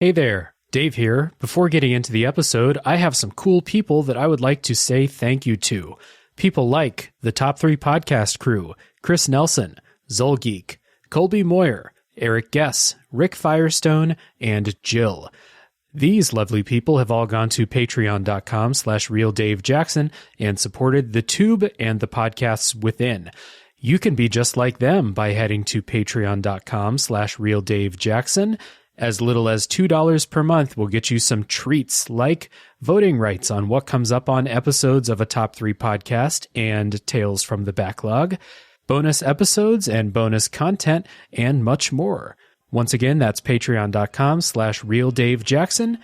Hey there, Dave here. Before getting into the episode, I have some cool people that I would like to say thank you to. People like the Top 3 Podcast crew, Chris Nelson, Zolgeek, Colby Moyer, Eric Guess, Rick Firestone, and Jill. These lovely people have all gone to patreon.com/realdavejackson and supported the tube and the podcasts within. You can be just like them by heading to patreon.com/realdavejackson. As little as $2 per month will get you some treats like voting rights on what comes up on episodes of a Top 3 podcast and Tales from the Backlog, bonus episodes and bonus content, and much more. Once again, that's patreon.com/realdavejackson.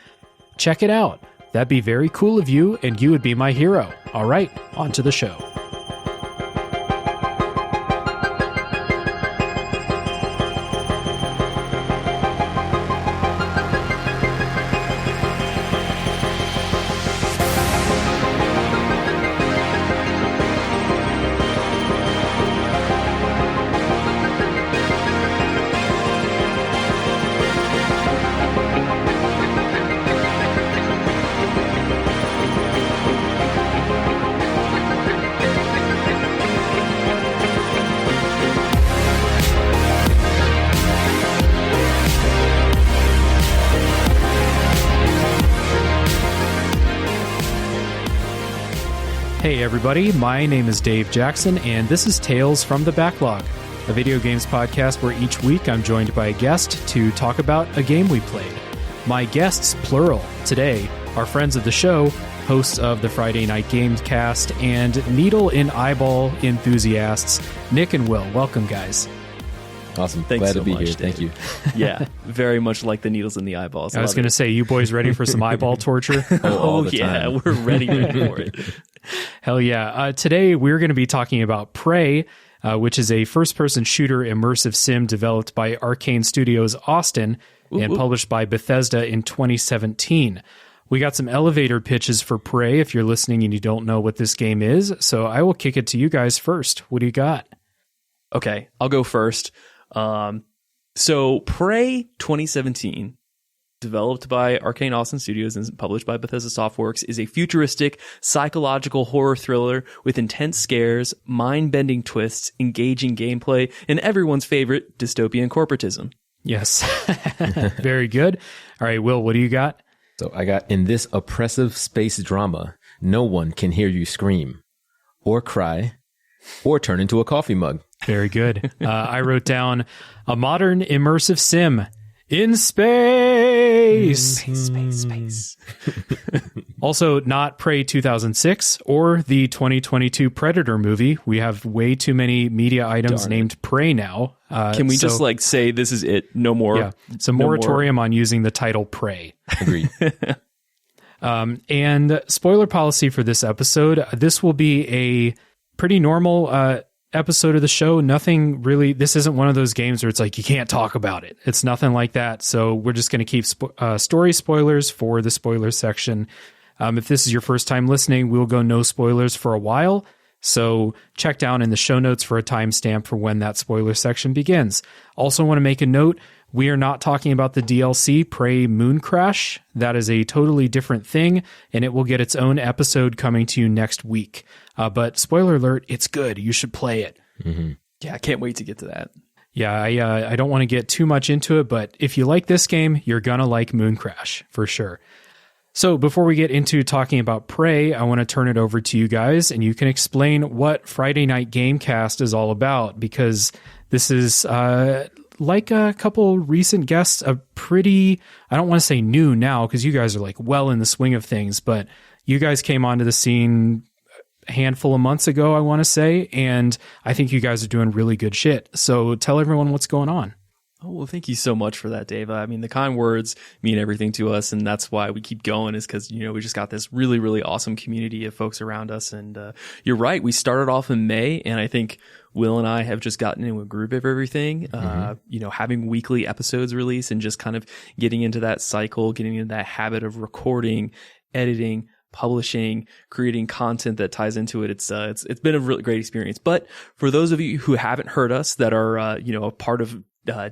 Check it out. That'd be very cool of you, and you would be my hero. All right, on to the show. Hey everybody, my name is Dave Jackson, and this is Tales from the Backlog, a video games podcast where each week I'm joined by a guest to talk about a game we played. My guests, plural, today are friends of the show, hosts of the Friday Night Gamecast, and needle in eyeball enthusiasts, Nick and Will. Welcome, guys. Awesome. Thanks Glad so to be much, here. Dave. Thank you. Yeah, very much like the needles in the eyeballs. I was going to say, you boys ready for some eyeball torture? Oh yeah, we're ready for it. Hell yeah. Today we're going to be talking about Prey, which is a first-person shooter immersive sim developed by Arkane Studios Austin and published by Bethesda in 2017. We got some elevator pitches for Prey if you're listening and you don't know what this game is, so I will kick it to you guys first. What do you got? Okay, I'll go first. So Prey 2017, developed by Arkane Austin Studios and published by Bethesda Softworks, is a futuristic psychological horror thriller with intense scares, mind-bending twists, engaging gameplay, and everyone's favorite dystopian corporatism. Yes. Very good. All right, Will, what do you got? So I got, in this oppressive space drama, no one can hear you scream or cry or turn into a coffee mug. Very good. I wrote down a modern immersive sim in space. Space. Also, not Prey 2006 or the 2022 Predator movie. We have way too many media items named Prey now. Can we just say this is it? No more. Yeah, it's a moratorium on using the title Prey. Agreed. And spoiler policy for this episode. This will be a pretty normal episode of the show. Nothing really, this isn't one of those games where it's like you can't talk about it. It's nothing like that. So we're just going to keep story spoilers for the spoiler section. If this is your first time listening, we'll go no spoilers for a while. So check down in the show notes for a timestamp for when that spoiler section begins. Also want to make a note, we are not talking about the DLC Prey Moon Crash. That is a totally different thing, and it will get its own episode coming to you next week. But spoiler alert, it's good. You should play it. Mm-hmm. Yeah, I can't wait to get to that. Yeah, I don't want to get too much into it, but if you like this game, you're going to like Moon Crash for sure. So before we get into talking about Prey, I want to turn it over to you guys, and you can explain what Friday Night Gamecast is all about, because this is like a couple recent guests, a pretty, I don't want to say new now, because you guys are like well in the swing of things, but you guys came onto the scene a handful of months ago, I want to say, and I think you guys are doing really good shit. So tell everyone what's going on. Oh, well, thank you so much for that, Dave. I mean, the kind words mean everything to us, and that's why we keep going, is because, you know, we just got this really, really awesome community of folks around us. And you're right, we started off in May, and I think Will and I have just gotten into a groove of everything, you know, having weekly episodes released and just kind of getting into that cycle, getting into that habit of recording, editing, publishing, creating content that ties into it. It's been a really great experience. But for those of you who haven't heard us, that are, you know, a part of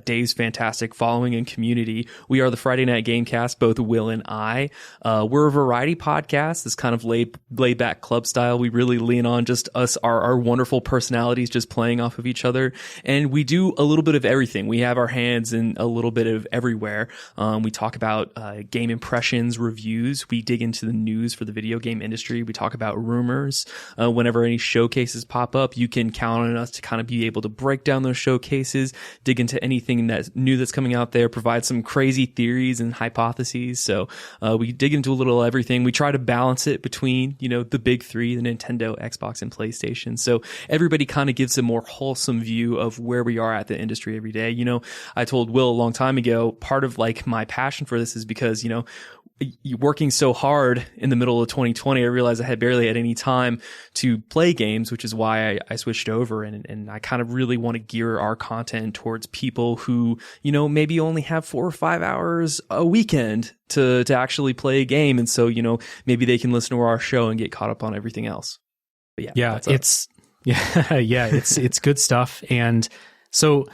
Dave's fantastic following and community. We are the Friday Night Gamecast, both Will and I. We're a variety podcast. This kind of laid back club style. We really lean on just us, our wonderful personalities, just playing off of each other. And we do a little bit of everything. We have our hands in a little bit of everywhere. We talk about game impressions, reviews. We dig into the news for the video game industry. We talk about rumors. Whenever any showcases pop up, you can count on us to kind of be able to break down those showcases, dig into anything that's new that's coming out there, provide some crazy theories and hypotheses. So we dig into a little everything. We try to balance it between, the big three, the Nintendo, Xbox, and PlayStation. So everybody kind of gives a more wholesome view of where we are at the industry every day. I told Will a long time ago, part of like my passion for this is because, working so hard in the middle of 2020, I realized I had barely had any time to play games, which is why I switched over. And I kind of really want to gear our content towards people who, maybe only have 4 or 5 hours a weekend to actually play a game. And so, maybe they can listen to our show and get caught up on everything else. But it's good stuff. And so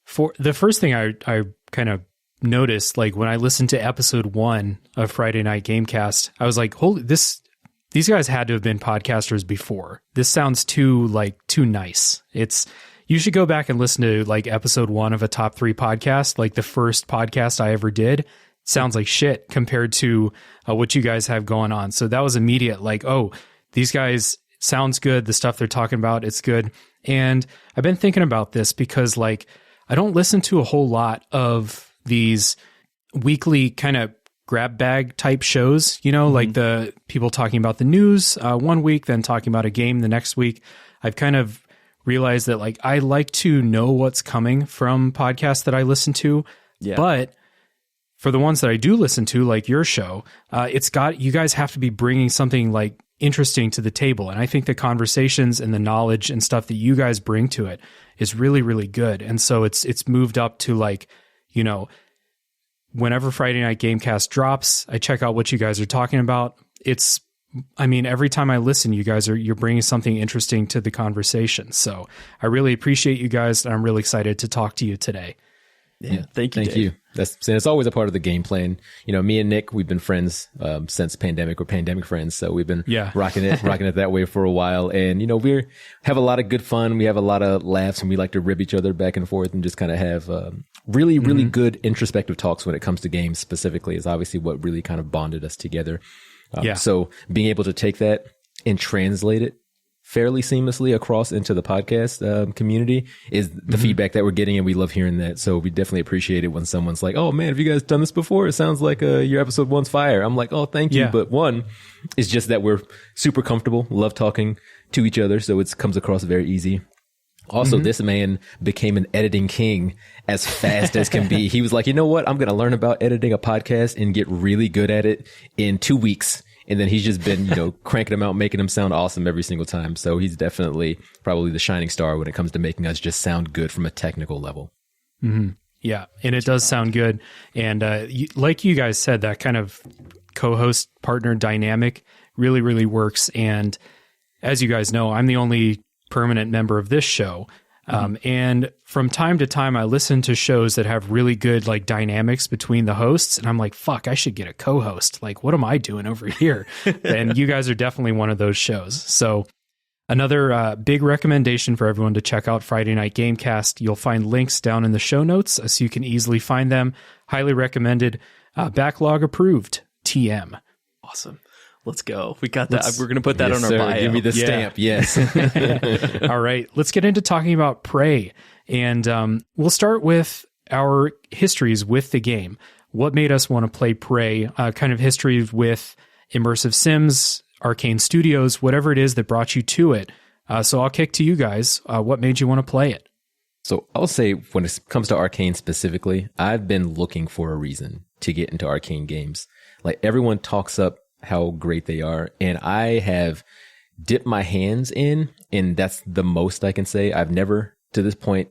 for the first thing I kind of noticed, like when I listened to episode 1 of Friday Night Gamecast, I was like, holy, these guys had to have been podcasters before. This sounds too nice. You should go back and listen to like episode 1 of a top 3 podcast, like the first podcast I ever did. It sounds like shit compared to what you guys have going on. So that was immediate, like, oh, these guys sounds good. The stuff they're talking about, it's good. And I've been thinking about this because like, I don't listen to a whole lot of these weekly kind of grab bag type shows, like the people talking about the news one week, then talking about a game the next week. I've kind of realized that like I like to know what's coming from podcasts that I listen to, but for the ones that I do listen to, like your show, you guys have to be bringing something like interesting to the table. And I think the conversations and the knowledge and stuff that you guys bring to it is really, really good. And so it's moved up to like, whenever Friday Night Gamecast drops, I check out what you guys are talking about. Every time I listen, you're bringing something interesting to the conversation. So I really appreciate you guys, and I'm really excited to talk to you today. Yeah, thank you, Thank Dave. you. It's always a part of the game plan. Me and Nick, we've been friends since pandemic. We're pandemic friends, so we've been rocking it that way for a while. And we have a lot of good fun. We have a lot of laughs, and we like to rib each other back and forth, and just kind of have really good introspective talks when it comes to games. Specifically, is obviously what really kind of bonded us together. So being able to take that and translate it fairly seamlessly across into the podcast community is the feedback that we're getting, and we love hearing that. So we definitely appreciate it when someone's like, oh man, have you guys done this before? It sounds like your episode 1's fire. I'm like, oh, thank you. But one is just that we're super comfortable, love talking to each other, so it comes across very easy. Also, this man became an editing king as fast as can be. He was like, you know what? I'm going to learn about editing a podcast and get really good at it in 2 weeks. And then he's just been, cranking them out, making them sound awesome every single time. So he's definitely probably the shining star when it comes to making us just sound good from a technical level. Mm-hmm. Yeah. And it does sound good. And like you guys said, that kind of co-host partner dynamic really, really works. And as you guys know, I'm the only permanent member of this show. And from time to time, I listen to shows that have really good like dynamics between the hosts. And I'm like, fuck, I should get a co-host. Like, what am I doing over here? And you guys are definitely one of those shows. So another big recommendation for everyone to check out Friday Night Gamecast. You'll find links down in the show notes so you can easily find them. Highly recommended. Backlog approved. TM. Awesome. Let's go. We got that. We're going to put that on our bio. Give me the stamp. Yes. All right. Let's get into talking about Prey. And we'll start with our histories with the game. What made us want to play Prey? Kind of history with Immersive Sims, Arkane Studios, whatever it is that brought you to it. So I'll kick to you guys. What made you want to play it? So I'll say when it comes to Arkane specifically, I've been looking for a reason to get into Arkane games. Like everyone talks up how great they are, and I have dipped my hands in, and that's the most I can say. I've never to this point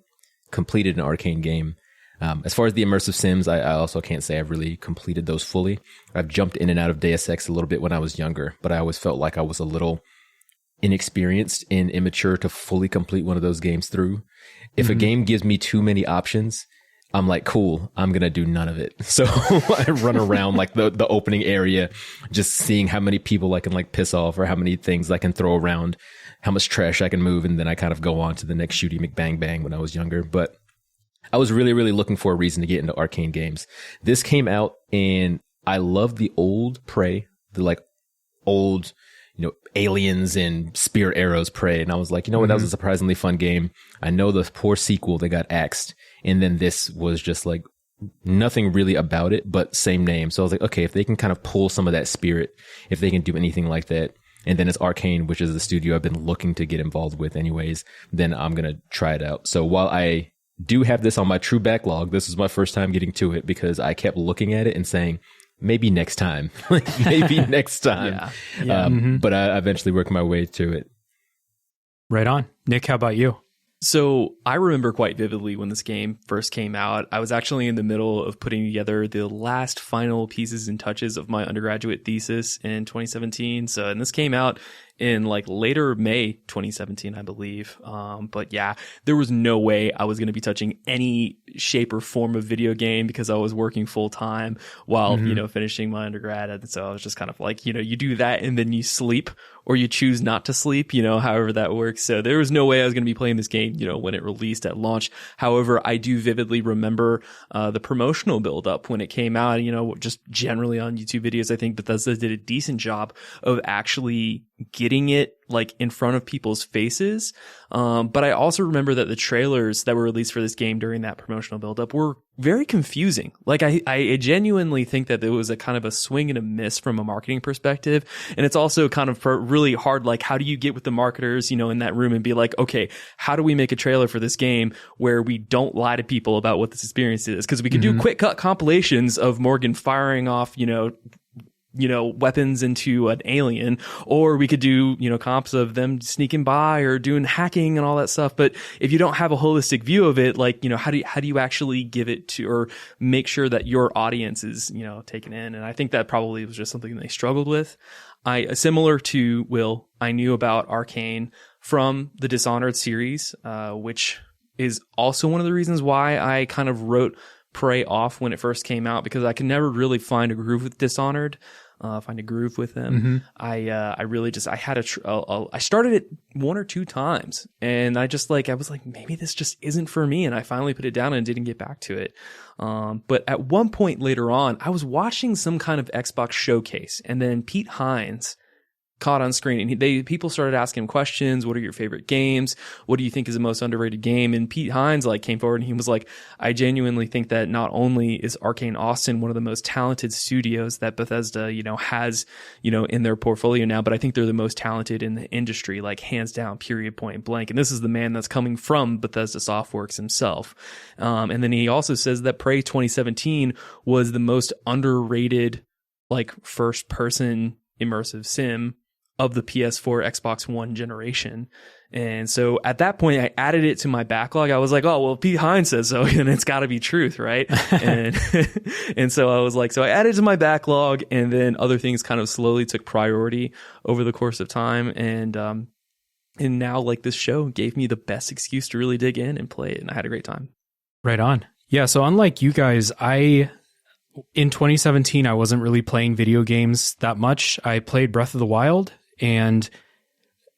completed an Arkane game. As far as the Immersive Sims, I also can't say I've really completed those fully. I've jumped in and out of Deus Ex a little bit when I was younger, but I always felt like I was a little inexperienced and immature to fully complete one of those games through. If a game gives me too many options, I'm like, cool, I'm going to do none of it. So I run around like the opening area, just seeing how many people I can like piss off or how many things I can throw around, how much trash I can move. And then I kind of go on to the next shooty McBang Bang when I was younger. But I was really, really looking for a reason to get into Arkane games. This came out and I love the old Prey, the like old, you know, aliens and spear arrows Prey. And I was like, you know what? That was a surprisingly fun game. I know the poor sequel, they got axed. And then this was just like nothing really about it, but same name. So I was like, okay, if they can kind of pull some of that spirit, if they can do anything like that, and then it's Arkane, which is the studio I've been looking to get involved with anyways, then I'm going to try it out. So while I do have this on my true backlog, this is my first time getting to it because I kept looking at it and saying, maybe next time, maybe next time. But I eventually worked my way to it. Right on. Nick, how about you? So I remember quite vividly when this game first came out. I was actually in the middle of putting together the last final pieces and touches of my undergraduate thesis in 2017. And this came out in like later May 2017, I believe. But yeah, there was no way I was going to be touching any shape or form of video game because I was working full time while, you know, finishing my undergrad. And so I was just kind of like, you know, you do that and then you sleep or you choose not to sleep, you know, however that works. So there was no way I was going to be playing this game, you know, when it released at launch. However, I do vividly remember the promotional build up when it came out, you know, just generally on YouTube videos. I think Bethesda did a decent job of actually getting it like in front of people's faces. But I also remember that the trailers that were released for this game during that promotional buildup were very confusing. Like I genuinely think that there was a kind of a swing and a miss from a marketing perspective. And it's also kind of really hard. Like, how do you get with the marketers, you know, in that room and be like, okay, how do we make a trailer for this game where we don't lie to people about what this experience is? Because we could do quick cut compilations of Morgan firing off, you know, weapons into an alien, or we could do, you know, comps of them sneaking by or doing hacking and all that stuff. But if you don't have a holistic view of it, like, you know, how do you actually give it to, or make sure that your audience is, you know, taken in? And I think that probably was just something they struggled with. Similar to Will, I knew about Arkane from the Dishonored series, which is also one of the reasons why I kind of wrote Prey off when it first came out, because I could never really find a groove with Dishonored. Find a groove with them. I really just, I started it one or two times and I was like, maybe this just isn't for me. And I finally put it down and didn't get back to it. But at one point later on, I was watching some kind of Xbox showcase and then Pete Hines caught on screen and people started asking him questions. What are your favorite games? What do you think is the most underrated game? And Pete Hines like came forward and he was like, I genuinely think that not only is Arkane Austin one of the most talented studios that Bethesda, you know, has, you know, in their portfolio now, but I think they're the most talented in the industry, like hands down, period, point blank. And this is the man that's coming from Bethesda Softworks himself. And then he also says that Prey 2017 was the most underrated, like first person immersive sim of the PS4, Xbox One generation. And so at that point, I added it to my backlog. I was like, oh, well, Pete Hines says so, and it's got to be truth, right? And so I was like, so I added it to my backlog, and then other things kind of slowly took priority over the course of time. And now like this show gave me the best excuse to really dig in and play it, and I had a great time. Right on. Yeah, so unlike you guys, in 2017, I wasn't really playing video games that much. I played Breath of the Wild, and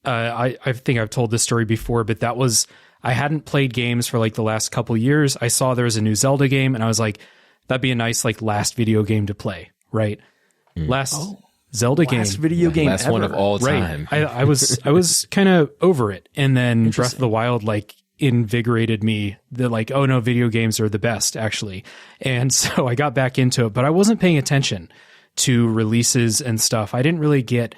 I think I've told this story before, but I hadn't played games for like the last couple years. I saw there was a new Zelda game, and I was like, that'd be a nice like last video game to play, right? Zelda game. Last video game last ever. One of all time. Right. I was kind of over it, and then Breath of the Wild like invigorated me. They're like, oh no, video games are the best actually. And so I got back into it, but I wasn't paying attention to releases and stuff. I didn't really get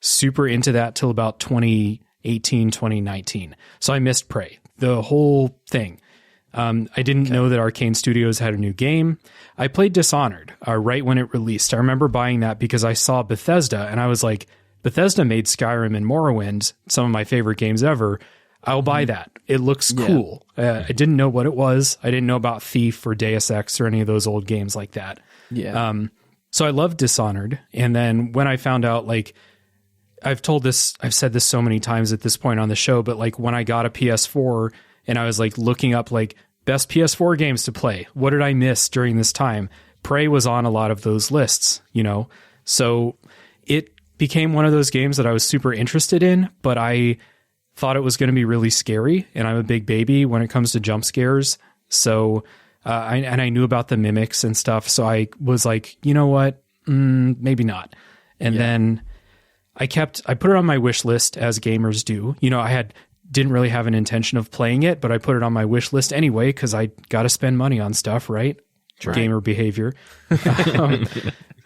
super into that till about 2018, 2019. So I missed Prey, the whole thing. I didn't know that Arkane Studios had a new game. I played Dishonored right when it released. I remember buying that because I saw Bethesda and I was like, Bethesda made Skyrim and Morrowind, some of my favorite games ever. I'll buy that. It looks cool. I didn't know what it was. I didn't know about Thief or Deus Ex or any of those old games like that. Yeah. So I loved Dishonored. And then when I found out, like, I've said this so many times at this point on the show, but like when I got a PS4 and I was like looking up like best PS4 games to play. What did I miss during this time? Prey was on a lot of those lists, you know? So it became one of those games that I was super interested in, but I thought it was going to be really scary. And I'm a big baby when it comes to jump scares. So, I knew about the mimics and stuff. So I was like, you know what? Maybe not. And then I put it on my wish list, as gamers do. You know, didn't really have an intention of playing it, but I put it on my wish list anyway, because I got to spend money on stuff, right? Gamer behavior.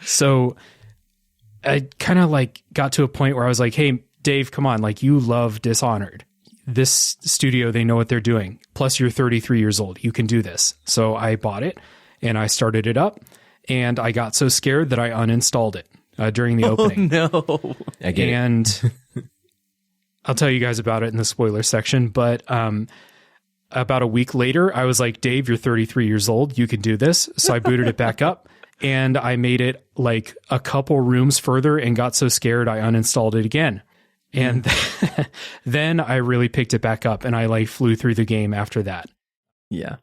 So I kind of like got to a point where I was like, hey, Dave, come on. Like, you love Dishonored. This studio, they know what they're doing. Plus you're 33 years old. You can do this. So I bought it and I started it up, and I got so scared that I uninstalled it during the opening. Oh, no. I get it. I'll tell you guys about it in the spoiler section, but about a week later, I was like, Dave, you're 33 years old. You can do this. So I booted it back up, and I made it like a couple rooms further and got so scared I uninstalled it again. And then I really picked it back up, and I like flew through the game after that. Yeah.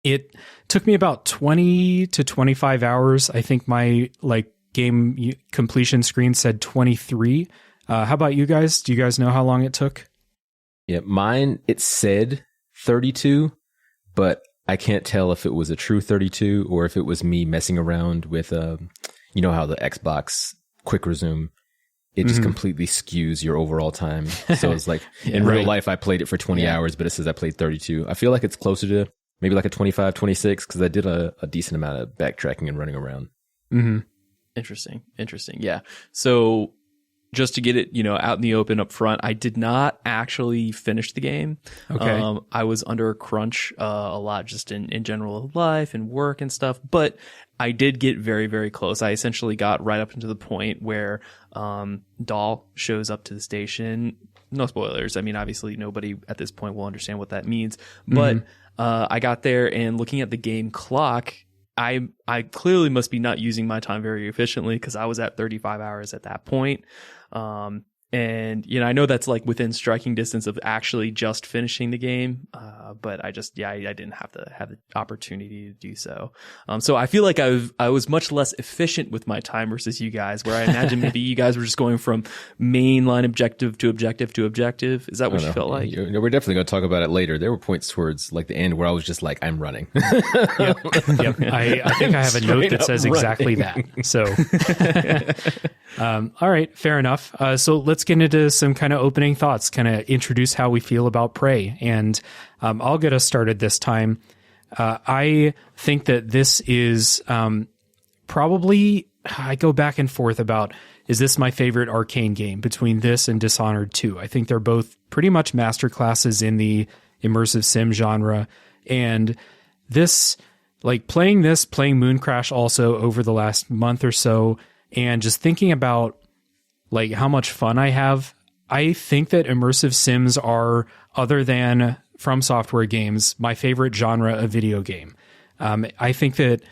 It took me about 20 to 25 hours. I think my like game completion screen said 23. How about you guys? Do you guys know how long it took? Yeah, mine, it said 32, but I can't tell if it was a true 32 or if it was me messing around with, you know how the Xbox quick resume, it just completely skews your overall time. So it's like, in real life, I played it for 20 hours, but it says I played 32. I feel like it's closer to maybe like a 25, 26, because I did a decent amount of backtracking and running around. Mm-hmm. Interesting. Yeah. So just to get it, you know, out in the open up front, I did not actually finish the game. Okay. I was under a crunch a lot just in general life and work and stuff, but I did get very, very close. I essentially got right up into the point where Dahl shows up to the station. No spoilers. I mean, obviously nobody at this point will understand what that means, but I got there, and looking at the game clock, I clearly must be not using my time very efficiently, because I was at 35 hours at that point. And, you know, I know that's like within striking distance of actually just finishing the game. But I didn't have the opportunity to do so. So I feel like I was much less efficient with my time versus you guys, where I imagine maybe you guys were just going from mainline objective to objective to objective. Is that what you felt like? We're definitely going to talk about it later. There were points towards like the end where I was just like, I'm running. Yep. I think I have a note that says exactly that. So, all right, fair enough. So let's get into some kind of opening thoughts, kind of introduce how we feel about Prey. And I'll get us started this time. I think that this is probably, I go back and forth about, is this my favorite Arkane game between this and Dishonored 2? I think they're both pretty much masterclasses in the immersive sim genre. And this, like playing Moon Crash also over the last month or so, and just thinking about like how much fun I have, I think that immersive sims are, other than From Software games, my favorite genre of video game. I think that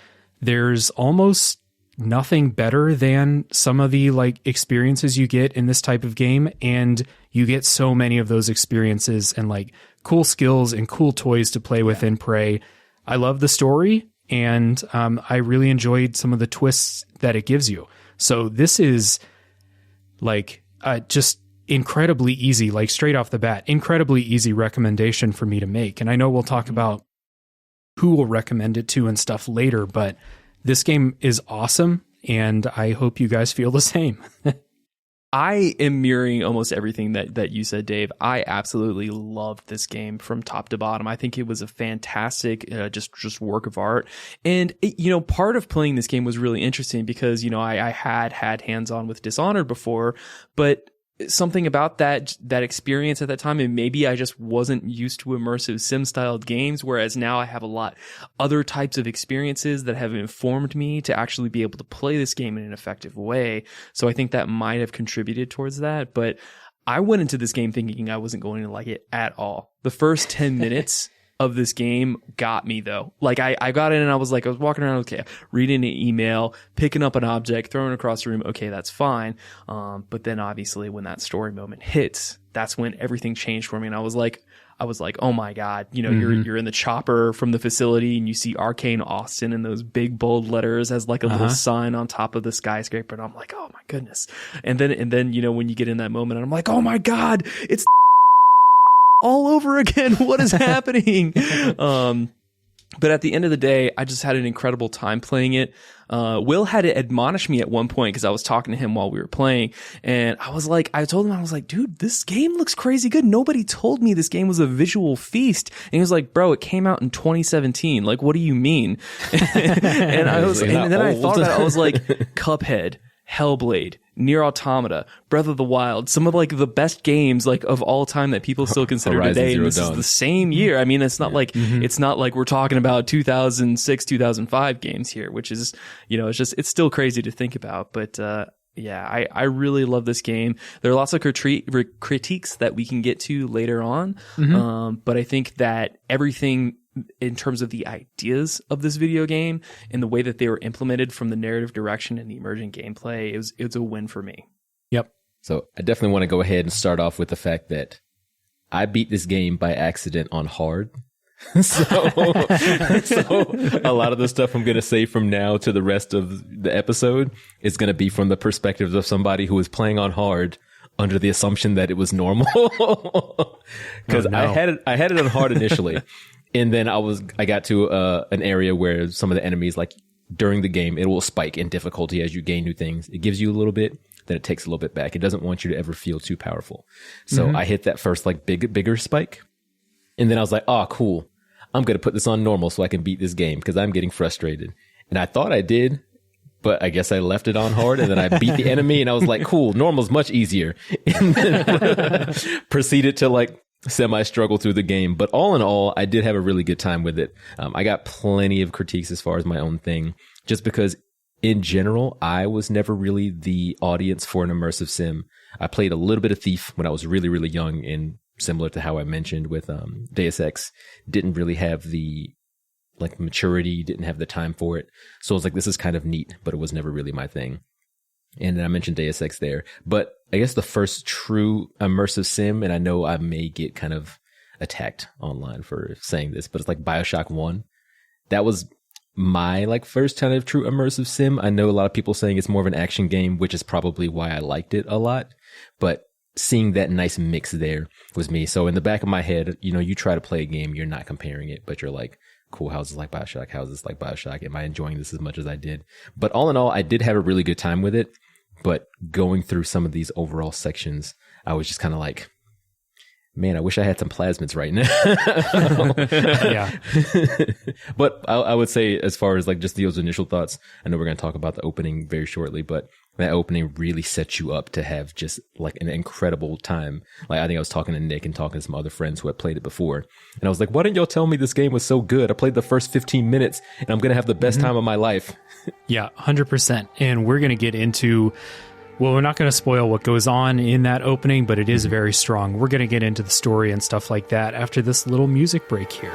there's almost nothing better than some of the like experiences you get in this type of game, and you get so many of those experiences and like cool skills and cool toys to play with in Prey. I love the story, and I really enjoyed some of the twists that it gives you. So this is like just incredibly easy, like straight off the bat, incredibly easy recommendation for me to make. And I know we'll talk about who we'll recommend it to and stuff later, but this game is awesome, and I hope you guys feel the same. I am mirroring almost everything that you said, Dave. I absolutely loved this game from top to bottom. I think it was a fantastic, just work of art. And you know, part of playing this game was really interesting because, you know, I had hands-on with Dishonored before, but something about that experience at that time, and maybe I just wasn't used to immersive sim styled games, whereas now I have a lot other types of experiences that have informed me to actually be able to play this game in an effective way. So I think that might have contributed towards that, but I went into this game thinking I wasn't going to like it at all. The first 10 minutes of this game got me though. Like I got in and I was walking around, okay, reading an email, picking up an object, throwing it across the room. Okay, that's fine. But then obviously when that story moment hits, that's when everything changed for me. And I was like, I was like, oh my God, you know, you're in the chopper from the facility and you see Arkane Austin in those big bold letters as like a little sign on top of the skyscraper. And I'm like, oh my goodness. And then, you know, when you get in that moment, I'm like, oh my God, it's all over again. What is happening? But at the end of the day, I just had an incredible time playing it. Will had to admonish me at one point because I was talking to him while we were playing. And I told him, I was like, dude, this game looks crazy good. Nobody told me this game was a visual feast. And he was like, bro, it came out in 2017. Like, what do you mean? and then I thought about it. I was like, Cuphead, Hellblade, Nier Automata, Breath of the Wild, some of like the best games like of all time that people still consider Horizon today. Zero And this Dawn. is the same year. I mean, it's not like it's not like we're talking about 2006, 2005 games here, which is, you know, it's still crazy to think about. But yeah, I really love this game. There are lots of critiques that we can get to later on, but I think that everything in terms of the ideas of this video game and the way that they were implemented from the narrative direction and the emergent gameplay, it was a win for me. Yep. So I definitely want to go ahead and start off with the fact that I beat this game by accident on hard. so a lot of the stuff I'm going to say from now to the rest of the episode is going to be from the perspective of somebody who was playing on hard under the assumption that it was normal. Because I had it on hard initially. And then I got to an area where some of the enemies, like during the game, it will spike in difficulty as you gain new things. It gives you a little bit, then it takes a little bit back. It doesn't want you to ever feel too powerful. So I hit that first like bigger spike. And then I was like, oh, cool. I'm going to put this on normal so I can beat this game because I'm getting frustrated. And I thought I did, but I guess I left it on hard and then I beat the enemy and I was like, cool, normal's much easier. And then proceeded to like semi-struggle through the game. But all in all, I did have a really good time with it. I got plenty of critiques as far as my own thing, just because in general, I was never really the audience for an immersive sim. I played a little bit of Thief when I was really, really young, and similar to how I mentioned with Deus Ex, didn't really have the like maturity, didn't have the time for it. So I was like, this is kind of neat, but it was never really my thing. And then I mentioned Deus Ex there, but I guess the first true immersive sim, and I know I may get kind of attacked online for saying this, but it's like BioShock 1. That was my like first kind of true immersive sim. I know a lot of people saying it's more of an action game, which is probably why I liked it a lot, but seeing that nice mix there was me. So in the back of my head, you know, you try to play a game, you're not comparing it, but you're like, cool, how's this like BioShock? How's this like BioShock? Am I enjoying this as much as I did? But all in all, I did have a really good time with it. But going through some of these overall sections, I was just kind of like, man, I wish I had some plasmids right now. Yeah. But I would say, as far as like just those initial thoughts, I know we're going to talk about the opening very shortly, but that opening really sets you up to have just like an incredible time. Like, I think I was talking to Nick and talking to some other friends who had played it before. And I was like, why didn't y'all tell me this game was so good? I played the first 15 minutes and I'm going to have the best time of my life. Yeah, 100%. And we're going to get into, well, we're not going to spoil what goes on in that opening, but it is very strong. We're going to get into the story and stuff like that after this little music break here.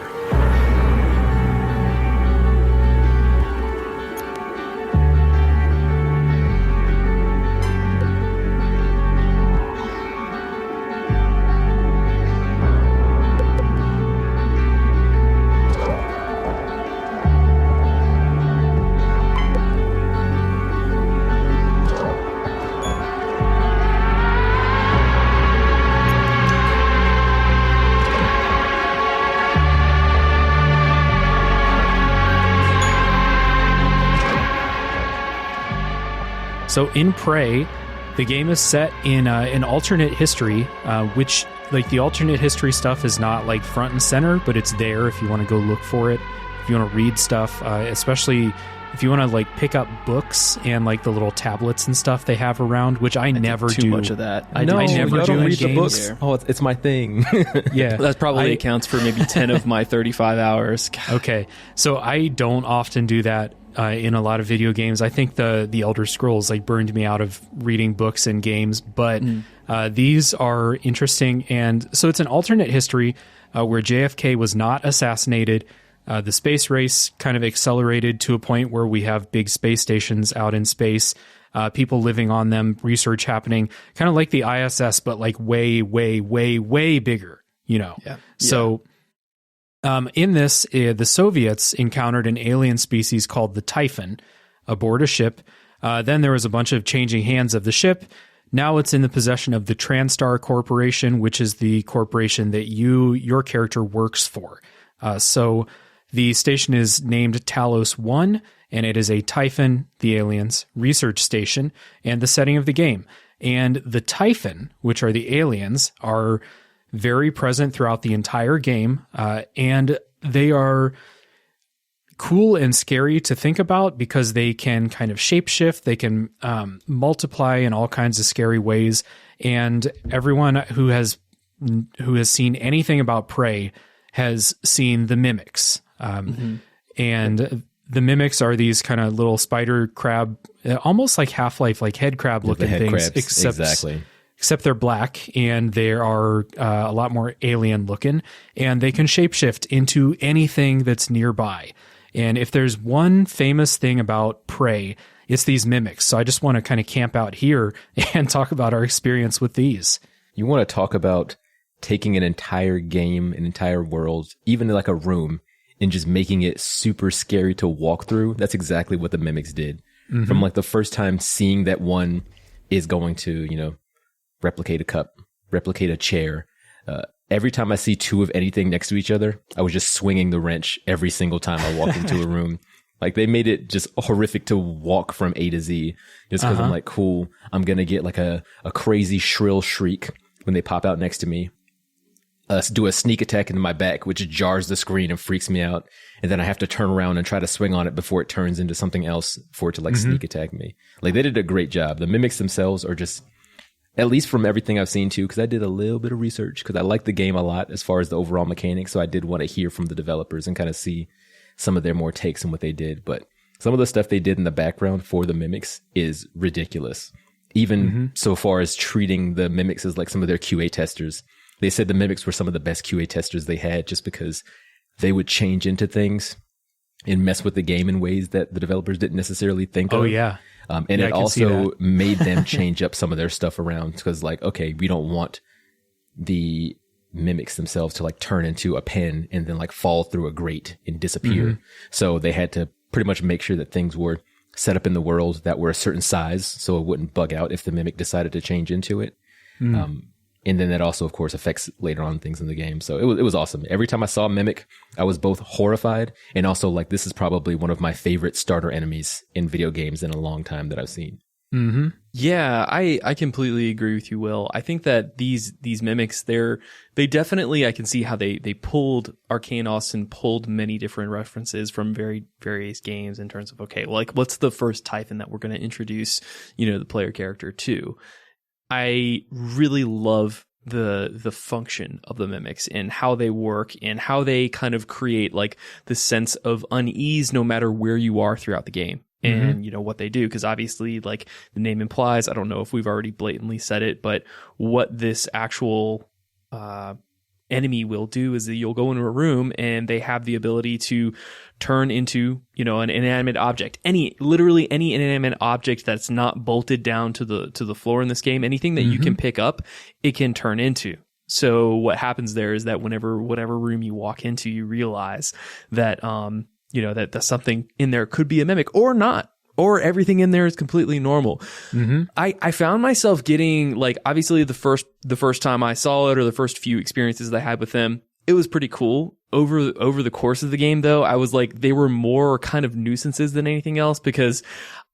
So in Prey, the game is set in an alternate history, which like the alternate history stuff is not like front and center, but it's there if you want to go look for it, if you want to read stuff, especially if you want to like pick up books and like the little tablets and stuff they have around, which I never do. Too much of that. I never do read the books. Oh, it's my thing. Yeah, that probably accounts for maybe 10 of my 35 hours. Okay, so I don't often do that. In a lot of video games, I think the Elder Scrolls like burned me out of reading books and games, but these are interesting. And so it's an alternate history where JFK was not assassinated. The space race kind of accelerated to a point where we have big space stations out in space, people living on them, research happening, kind of like the ISS, but like way, way, way, way bigger. So in this, the Soviets encountered an alien species called the Typhon aboard a ship. Then there was a bunch of changing hands of the ship. Now it's in the possession of the Transtar Corporation, which is the corporation that your character works for. So the station is named Talos 1, and it is a Typhon, the aliens, research station, and the setting of the game. And the Typhon, which are the aliens, are very present throughout the entire game, and they are cool and scary to think about because they can kind of shapeshift, they can multiply in all kinds of scary ways, and everyone who has seen anything about Prey has seen the mimics. And the mimics are these kind of little spider crab, almost like Half-Life, like head crab looking things, except they're black and they are a lot more alien looking, and they can shapeshift into anything that's nearby. And if there's one famous thing about Prey, it's these mimics. So I just want to kind of camp out here and talk about our experience with these. You want to talk about taking an entire game, an entire world, even like a room, and just making it super scary to walk through. That's exactly what the mimics did. From like the first time seeing that one is going to, replicate a cup, replicate a chair. Every time I see two of anything next to each other, I was just swinging the wrench every single time I walked into a room. Like they made it just horrific to walk from A to Z just because I'm like, cool, I'm going to get like a crazy shrill shriek when they pop out next to me. Do a sneak attack into my back, which jars the screen and freaks me out. And then I have to turn around and try to swing on it before it turns into something else for it to like sneak attack me. Like they did a great job. The mimics themselves are just, at least from everything I've seen too, because I did a little bit of research because I like the game a lot as far as the overall mechanics. So I did want to hear from the developers and kind of see some of their more takes on what they did. But some of the stuff they did in the background for the mimics is ridiculous. Even so far as treating the mimics as like some of their QA testers. They said the mimics were some of the best QA testers they had just because they would change into things and mess with the game in ways that the developers didn't necessarily think of. Oh, yeah. And it also made them change up some of their stuff around because like, okay, we don't want the mimics themselves to like turn into a pen and then like fall through a grate and disappear. So they had to pretty much make sure that things were set up in the world that were a certain size so it wouldn't bug out if the mimic decided to change into it. And then that also, of course, affects later on things in the game. So it was awesome. Every time I saw a mimic, I was both horrified and also like, this is probably one of my favorite starter enemies in video games in a long time that I've seen. Yeah, I completely agree with you, Will. I think that these mimics, they definitely, I can see how they pulled Arkane Austin pulled many different references from various games in terms of, okay, well, like what's the first Typhon that we're going to introduce, the player character to? I really love the function of the mimics and how they work and how they kind of create like the sense of unease no matter where you are throughout the game. And what they do, because obviously like the name implies, I don't know if we've already blatantly said it, but what this actual enemy will do is that you'll go into a room and they have the ability to turn into, an inanimate object. Literally any inanimate object that's not bolted down to the floor in this game, anything that you can pick up, it can turn into. So what happens there is that whatever room you walk into, you realize that, that something in there could be a mimic or not. Or everything in there is completely normal. I found myself getting like, obviously the first time I saw it or the first few experiences that I had with them, it was pretty cool. Over the course of the game though, I was like, they were more kind of nuisances than anything else because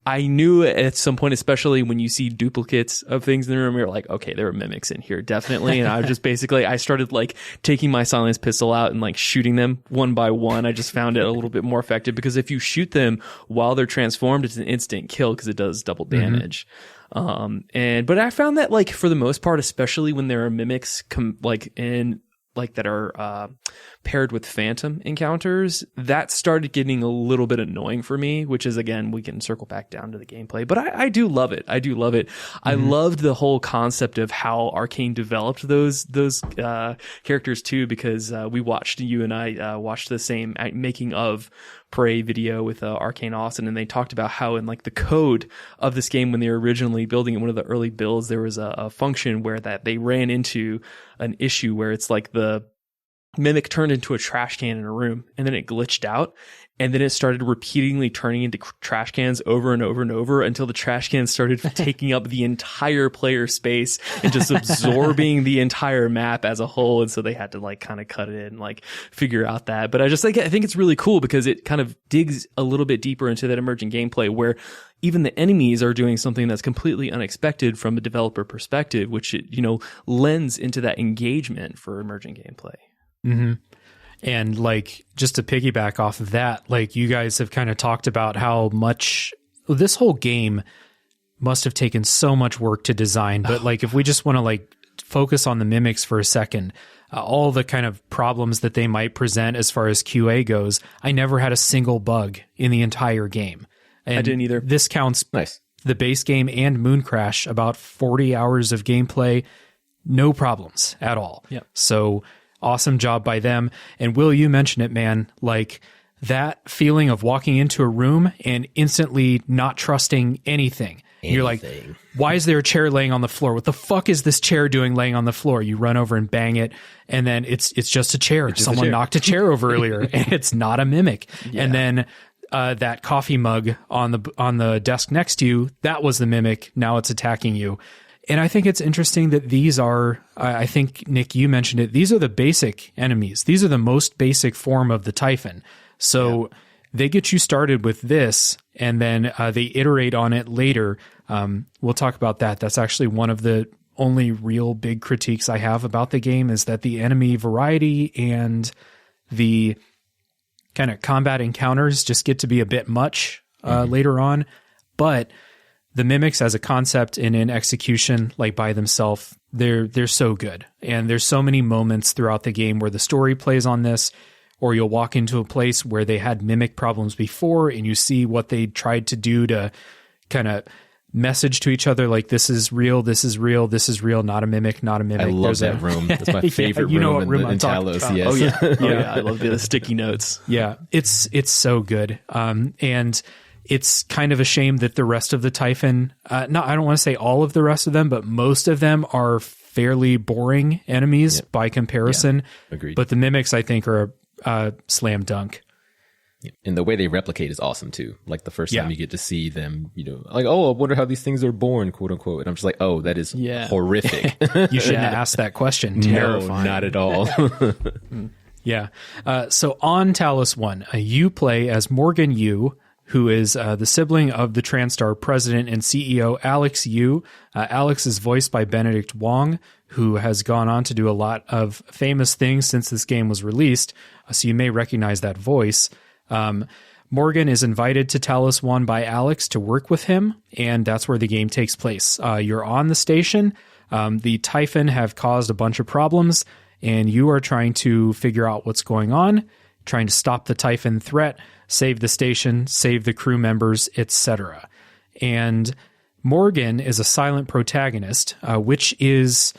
I knew at some point, especially when you see duplicates of things in the room, you're like, okay, there are mimics in here, definitely. And I was just basically, I started like taking my silenced pistol out and like shooting them one by one. I just found it a little bit more effective because if you shoot them while they're transformed, it's an instant kill because it does double damage. But I found that like for the most part, especially when there are mimics that are paired with phantom encounters, that started getting a little bit annoying for me, which is, again, we can circle back down to the gameplay, but I do love it. I do love it. I loved the whole concept of how Arkane developed those characters too, because you and I watched the same making of Prey video with Arkane Austin, and they talked about how in like the code of this game when they were originally building it, one of the early builds, there was a function where that they ran into an issue where it's like the mimic turned into a trash can in a room, and then it glitched out, and then it started repeatedly turning into trash cans over and over and over until the trash cans started taking up the entire player space and just absorbing the entire map as a whole. And so they had to like kind of cut it in and like figure out that. But I think it's really cool because it kind of digs a little bit deeper into that emergent gameplay where even the enemies are doing something that's completely unexpected from a developer perspective, which it, lends into that engagement for emergent gameplay. Mm-hmm. And like, just to piggyback off of that, like you guys have kind of talked about how much this whole game must have taken so much work to design. But like, if we just want to like focus on the mimics for a second, all the kind of problems that they might present as far as QA goes, I never had a single bug in the entire game. And I didn't either. This counts the base game and Moon Crash, about 40 hours of gameplay, no problems at all. Yep. So awesome job by them. And Will, you mentioned it, man, like that feeling of walking into a room and instantly not trusting anything. You're like, why is there a chair laying on the floor? What the fuck is this chair doing laying on the floor? You run over and bang it, and then it's just a chair. Someone knocked a chair over earlier, and it's not a mimic. Yeah. And then that coffee mug on the desk next to you, that was the mimic. Now it's attacking you. And I think it's interesting that these are, I think, Nick, you mentioned it, these are the basic enemies. These are the most basic form of the Typhon. So they get you started with this, and then they iterate on it later. We'll talk about that. That's actually one of the only real big critiques I have about the game, is that the enemy variety and the kind of combat encounters just get to be a bit much later on. But the mimics as a concept and in execution, like by themselves, they're so good. And there's so many moments throughout the game where the story plays on this, or you'll walk into a place where they had mimic problems before and you see what they tried to do to kind of message to each other, like, this is real, this is real, this is real, not a mimic, not a mimic. I love that room. That's my favorite room in Talos. Yes. Oh yeah. I love the sticky notes. Yeah. It's so good. And it's kind of a shame that the rest of the Typhon, I don't want to say all of the rest of them, but most of them are fairly boring enemies by comparison. Yeah. Agreed. But the mimics, I think, are a slam dunk. And the way they replicate is awesome too. Like the first time you get to see them, like, oh, I wonder how these things are born, quote unquote. And I'm just like, oh, that is horrific. You shouldn't ask that question. Terrifying. No, not at all. Yeah. So on Talos 1, you play as Morgan Yu, who is the sibling of the TranStar president and CEO Alex Yu. Alex is voiced by Benedict Wong, who has gone on to do a lot of famous things since this game was released, so you may recognize that voice. Morgan is invited to Talos 1 by Alex to work with him, and that's where the game takes place. You're on the station. The Typhon have caused a bunch of problems, and you are trying to figure out what's going on, trying to stop the Typhon threat, save the station, save the crew members, etc. And Morgan is a silent protagonist, which is,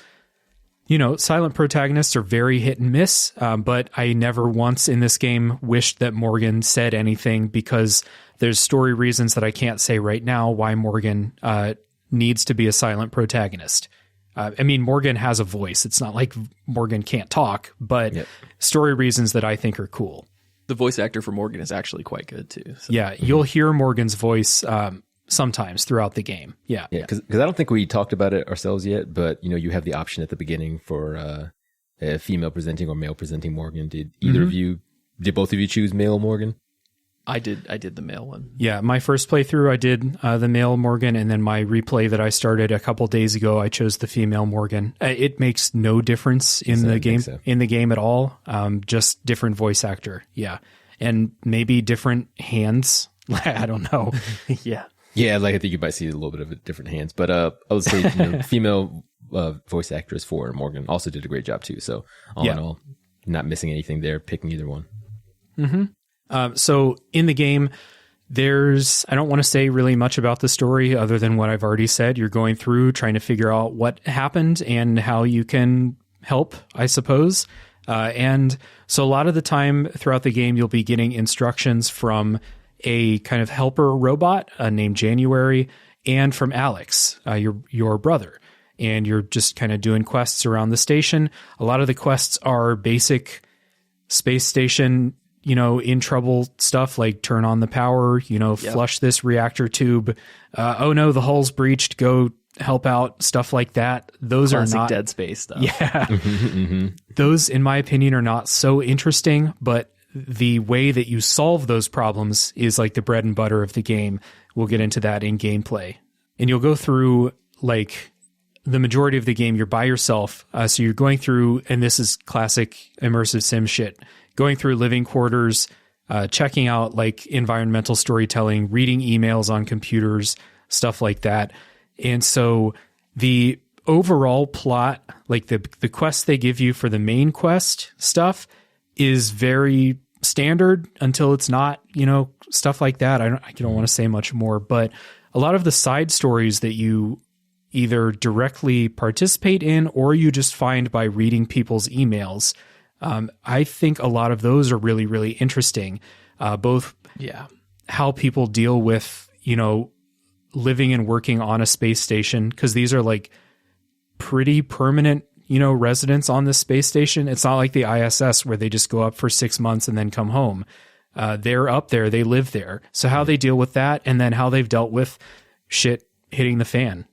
silent protagonists are very hit and miss, but I never once in this game wished that Morgan said anything, because there's story reasons that I can't say right now why Morgan needs to be a silent protagonist. Morgan has a voice. It's not like Morgan can't talk, but story reasons that I think are cool. The voice actor for Morgan is actually quite good too. So. Yeah, you'll hear Morgan's voice sometimes throughout the game. Yeah, because I don't think we talked about it ourselves yet, but you have the option at the beginning for a female presenting or male presenting Morgan. Did both of you choose male Morgan? I did the male one. Yeah, my first playthrough I did the male Morgan, and then my replay that I started a couple days ago, I chose the female Morgan. It makes no difference in the game at all. Just different voice actor. Yeah, and maybe different hands. I don't know. Yeah, like I think you might see a little bit of different hands, but I would say female voice actress for Morgan also did a great job too. So all in all, not missing anything there, picking either one. So in the game, I don't want to say really much about the story other than what I've already said. You're going through trying to figure out what happened and how you can help, I suppose. And so a lot of the time throughout the game, you'll be getting instructions from a kind of helper robot named January and from Alex, your brother. And you're just kind of doing quests around the station. A lot of the quests are basic space station, in trouble stuff like turn on the power, flush this reactor tube. Oh no, the hull's breached. Go help out, stuff like that. Those Classic are not Dead Space stuff. Yeah. Those, in my opinion, are not so interesting, but the way that you solve those problems is like the bread and butter of the game. We'll get into that in gameplay. And you'll go through like the majority of the game, you're by yourself. So you're going through, and this is classic immersive sim shit, going through living quarters, checking out like environmental storytelling, reading emails on computers, stuff like that. And so the overall plot, like the quests they give you for the main quest stuff is very standard until it's not, stuff like that. I don't want to say much more, but a lot of the side stories that you either directly participate in or you just find by reading people's emails, I think a lot of those are really, really interesting. Both how people deal with, living and working on a space station, because these are like pretty permanent, residents on this space station. It's not like the ISS where they just go up for 6 months and then come home. They're up there, they live there. So how they deal with that, and then how they've dealt with shit hitting the fan.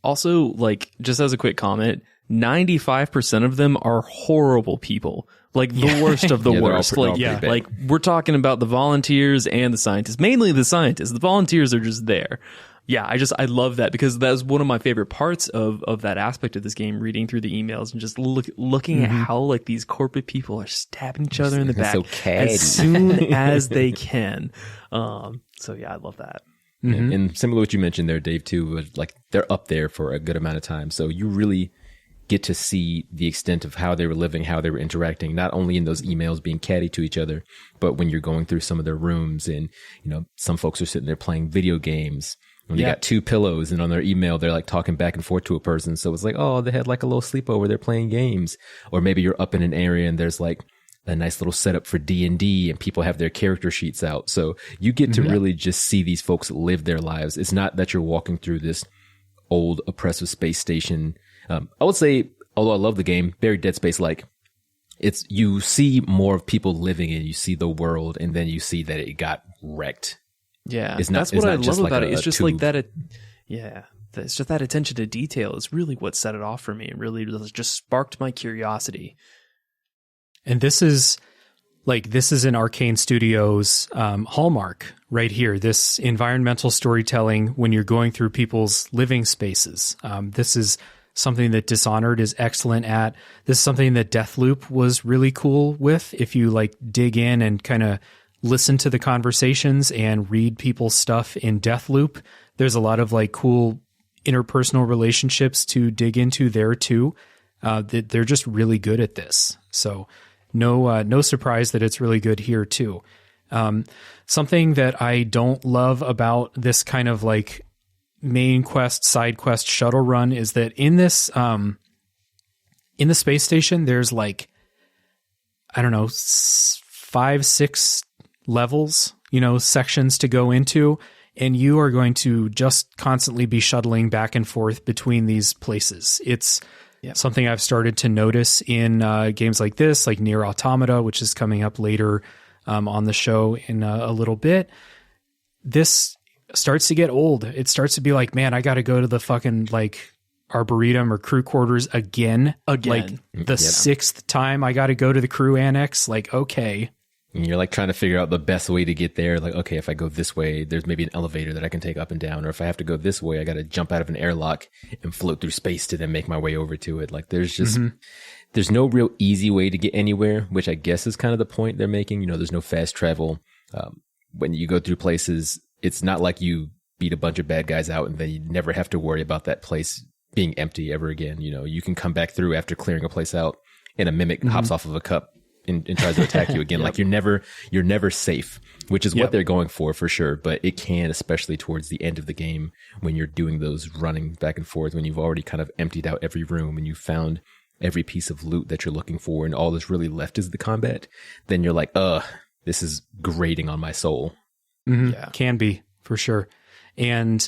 Also, like, just as a quick comment, 95% of them are horrible people. Like the worst of the worst. Like we're talking about the volunteers and the scientists, mainly the scientists. The volunteers are just there. Yeah, I love that, because that's one of my favorite parts of that aspect of this game, reading through the emails and just looking at how like these corporate people are stabbing each other in the back as soon as they can. So yeah, I love that. And similar to what you mentioned there, Dave, too, like they're up there for a good amount of time. So you really get to see the extent of how they were living, how they were interacting, not only in those emails being catty to each other, but when you're going through some of their rooms and, some folks are sitting there playing video games. When they got 2 pillows and on their email, they're like talking back and forth to a person. So it's like, oh, they had like a little sleepover. They're playing games. Or maybe you're up in an area and there's like a nice little setup for D&D and people have their character sheets out. So you get to really just see these folks live their lives. It's not that you're walking through this old oppressive space station. I would say, although I love the game, very Dead Space-like, it's, you see more of people living in, you see the world, and then you see that it got wrecked. Yeah, that's what I love about it. It's just like that. It's just that attention to detail is really what set it off for me. It really just sparked my curiosity. And this is an Arkane Studios hallmark right here. This environmental storytelling when you're going through people's living spaces. This is something that Dishonored is excellent at. This is something that Deathloop was really cool with. If you like dig in and kind of listen to the conversations and read people's stuff in Deathloop, there's a lot of like cool interpersonal relationships to dig into there too. They're just really good at this. So no surprise that it's really good here too. Something that I don't love about this kind of like main quest, side quest shuttle run is that in this, in the space station, there's like, I don't know, 5-6 levels, sections to go into, and you are going to just constantly be shuttling back and forth between these places. It's something I've started to notice in games like this, like Nier Automata, which is coming up later on the show in a little bit. This starts to get old. It starts to be like, man, I got to go to the fucking like Arboretum or crew quarters again. Like the 6th time I got to go to the crew annex. Like, okay. And you're like trying to figure out the best way to get there. Like, okay, if I go this way, there's maybe an elevator that I can take up and down. Or if I have to go this way, I got to jump out of an airlock and float through space to then make my way over to it. Like there's just, there's no real easy way to get anywhere, which I guess is kind of the point they're making. There's no fast travel. When you go through places, it's not like you beat a bunch of bad guys out and then you never have to worry about that place being empty ever again. You can come back through after clearing a place out and a mimic hops off of a cup and tries to attack you again. Like you're never safe, which is what they're going for sure. But it can, especially towards the end of the game when you're doing those running back and forth, when you've already kind of emptied out every room and you found every piece of loot that you're looking for and all that's really left is the combat, then you're like, this is grating on my soul. Can be, for sure. And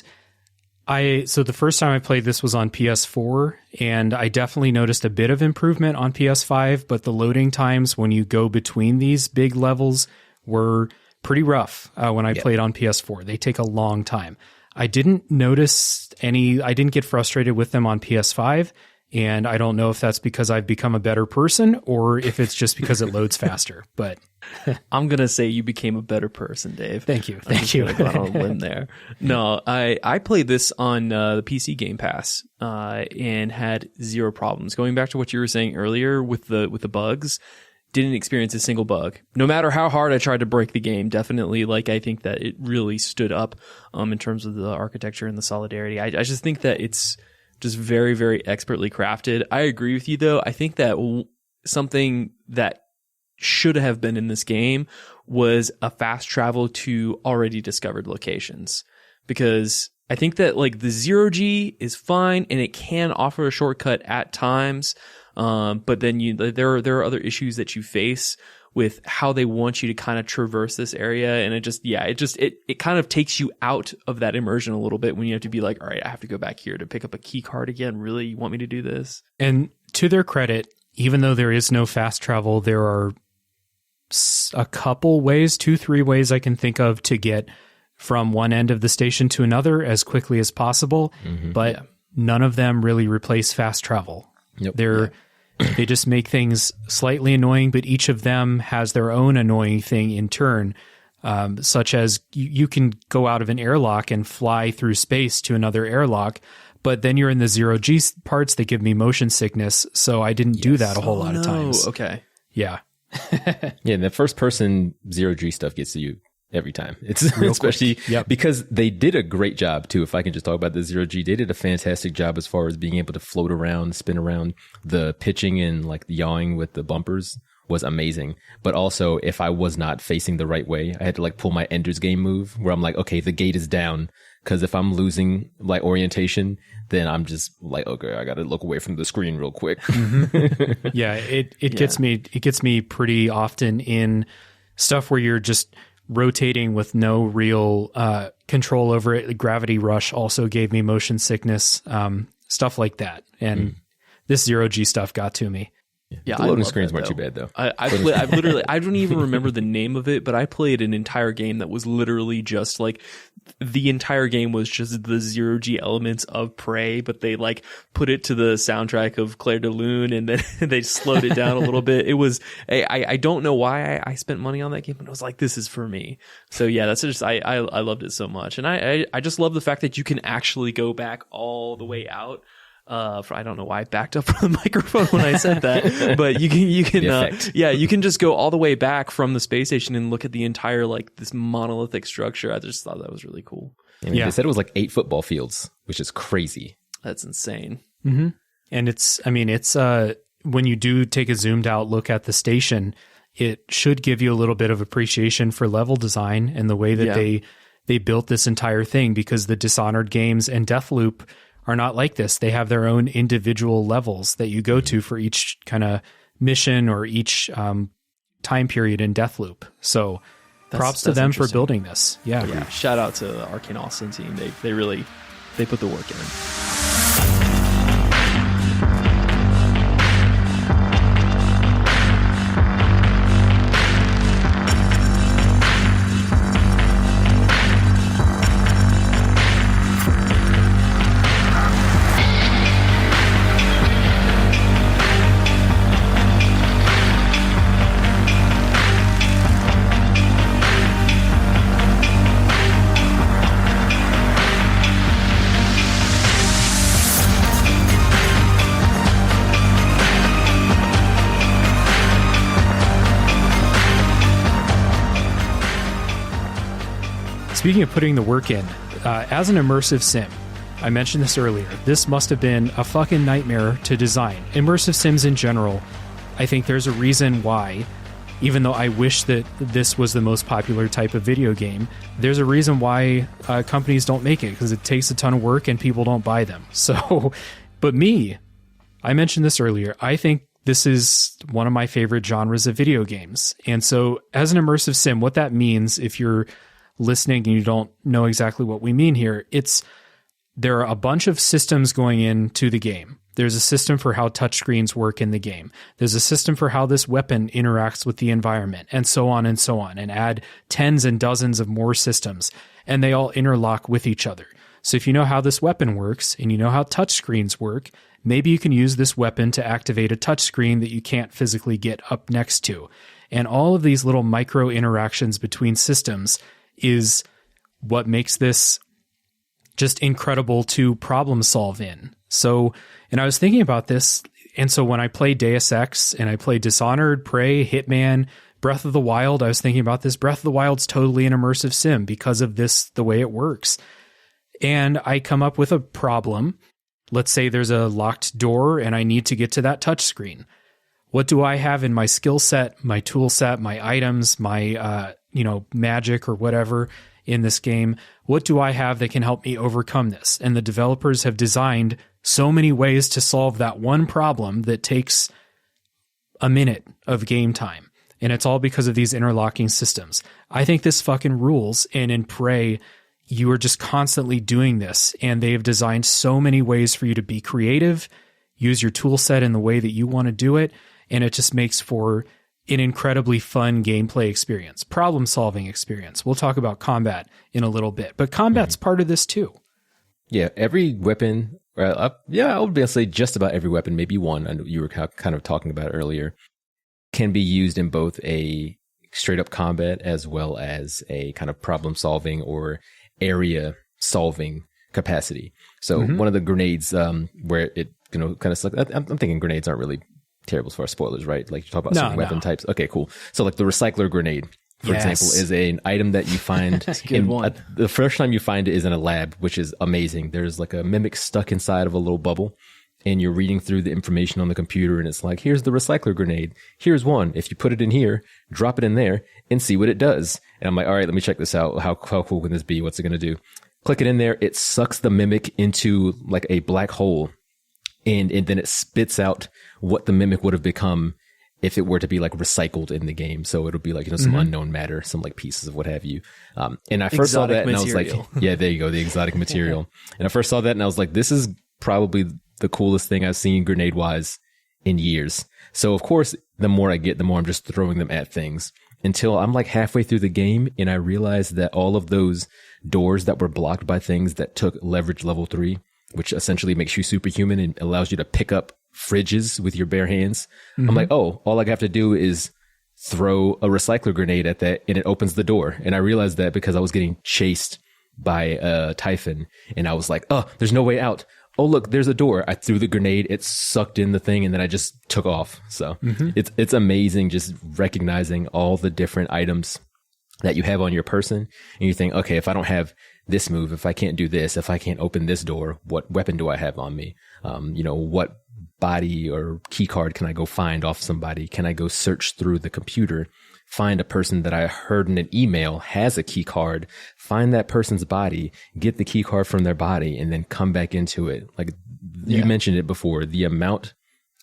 so the first time I played this was on PS4, and I definitely noticed a bit of improvement on PS5, but the loading times when you go between these big levels were pretty rough when I played on PS4. They take a long time. I didn't get frustrated with them on PS5, and I don't know if that's because I've become a better person or if it's just because it loads faster. But I'm going to say you became a better person, Dave. Thank you. Thank you. I'm going on a limb there. No, I played this on the PC Game Pass and had zero problems. Going back to what you were saying earlier with the bugs, didn't experience a single bug. No matter how hard I tried to break the game, definitely, like, I think that it really stood up in terms of the architecture and the solidarity. I just think that it's just very, very expertly crafted. I agree with you, though. I think that something that should have been in this game was a fast travel to already discovered locations, because I think that like the 0G is fine and it can offer a shortcut at times, but then there are other issues that you face with how they want you to kind of traverse this area, and it kind of takes you out of that immersion a little bit when you have to be like, all right, I have to go back here to pick up a key card again. Really, you want me to do this? And to their credit, even though there is no fast travel, there are a couple ways, 2-3 ways I can think of to get from one end of the station to another as quickly as possible, but none of them really replace fast travel. They just make things slightly annoying, but each of them has their own annoying thing in turn, such as you can go out of an airlock and fly through space to another airlock, but then you're in the 0G parts that give me motion sickness, so I didn't do that a whole lot of times. Okay. Yeah. Yeah, the first person 0G stuff gets to you every time. It's especially because they did a great job too. If I can just talk about the 0G, they did a fantastic job as far as being able to float around, spin around. The pitching and like the yawing with the bumpers was amazing. But also, if I was not facing the right way, I had to like pull my Ender's Game move where I'm like, okay, the gate is down. Because if I'm losing like orientation, then I'm just like, okay, I got to look away from the screen real quick. Yeah, it gets me. It gets me pretty often in stuff where you're just rotating with no real control over it. Gravity Rush also gave me motion sickness, stuff like that. And this 0G stuff got to me. Yeah, the loading screens weren't too bad though. I don't even remember the name of it, but I played an entire game that was literally just like the entire game was just the 0G elements of Prey, but they like put it to the soundtrack of Claire de Lune and then they slowed it down a little bit. It was I don't know why I spent money on that game, but I was like, this is for me. So yeah, that's just I loved it so much, and I just love the fact that you can actually go back all the way out. I don't know why I backed up from the microphone when I said that, but you can you can just go all the way back from the space station and look at the entire like this monolithic structure. I just thought that was really cool. They said it was like 8 football fields, which is crazy. That's insane. Mm-hmm. And it's when you do take a zoomed out look at the station, it should give you a little bit of appreciation for level design and the way that they built this entire thing, because the Dishonored games and Deathloop are not like this. They have their own individual levels that you go to for each kind of mission or each time period in Deathloop. So props to them for building this. Yeah. Shout out to the Arkane Austin team. They put the work in. Speaking of putting the work in, as an immersive sim, I mentioned this earlier, this must have been a fucking nightmare to design. Immersive sims in general I think there's a reason why, even though I wish that this was the most popular type of video game, there's a reason why companies don't make it, because it takes a ton of work and people don't buy them. So, but me, I mentioned this earlier, I think this is one of my favorite genres of video games. And so as an immersive sim, what that means, if you're listening and you don't know exactly what we mean here, there are a bunch of systems going into the game. There's a system for how touchscreens work in the game. There's a system for how this weapon interacts with the environment, and so on, and add tens and dozens of more systems, and they all interlock with each other. So if you know how this weapon works, and you know how touchscreens work, maybe you can use this weapon to activate a touchscreen that you can't physically get up next to. And all of these little micro interactions between systems is what makes this just incredible to problem solve in. So, and I was thinking about this, and so when I play Deus Ex and I play Dishonored, Prey, Hitman, Breath of the Wild, I was thinking about this. Breath of the Wild's totally an immersive sim because of this, the way it works. And I come up with a problem. Let's say there's a locked door and I need to get to that touchscreen. What do I have in my skill set, my tool set, my items, my magic or whatever in this game? What do I have that can help me overcome this? And the developers have designed so many ways to solve that one problem that takes a minute of game time. And it's all because of these interlocking systems. I think this fucking rules. And in Prey, you are just constantly doing this. And they have designed so many ways for you to be creative, use your tool set in the way that you want to do it. And it just makes for an incredibly fun gameplay experience, problem-solving experience. We'll talk about combat in a little bit, but combat's part of this too. Yeah, every weapon, I would say just about every weapon, maybe one, I know you were kind of talking about earlier, can be used in both a straight-up combat as well as a kind of problem-solving or area-solving capacity. So one of the grenades where it kind of sucks, I'm thinking grenades aren't really terrible as far as spoilers, right? Like you talk about certain weapon types. Okay, cool. So like the recycler grenade, for example, is an item that you find the first time you find it is in a lab, which is amazing. There's like a mimic stuck inside of a little bubble, and you're reading through the information on the computer, and it's like, here's the recycler grenade. Here's one. If you put it in here, drop it in there, and see what it does. And I'm like, all right, let me check this out. How cool can this be? What's it going to do? Click it in there. It sucks the mimic into like a black hole. And then it spits out what the mimic would have become if it were to be like recycled in the game. So it'll be like, some unknown matter, some like pieces of what have you. And I first saw that and I was like, yeah, there you go. The exotic material. And I first saw that and I was like, this is probably the coolest thing I've seen grenade wise in years. So of course, the more I get, the more I'm just throwing them at things until I'm like halfway through the game. And I realized that all of those doors that were blocked by things that took leverage level 3, which essentially makes you superhuman and allows you to pick up fridges with your bare hands. I'm like, oh, all I have to do is throw a recycler grenade at that and it opens the door. And I realized that because I was getting chased by a Typhon and I was like, oh, there's no way out. Oh, look, there's a door. I threw the grenade. It sucked in the thing and then I just took off. So it's amazing just recognizing all the different items that you have on your person. And you think, okay, if I don't have this move, if I can't do this, if I can't open this door, what weapon do I have on me? What body or key card can I go find off somebody? Can I go search through the computer, find a person that I heard in an email has a key card, find that person's body, get the key card from their body, and then come back into it. Like you mentioned it before, the amount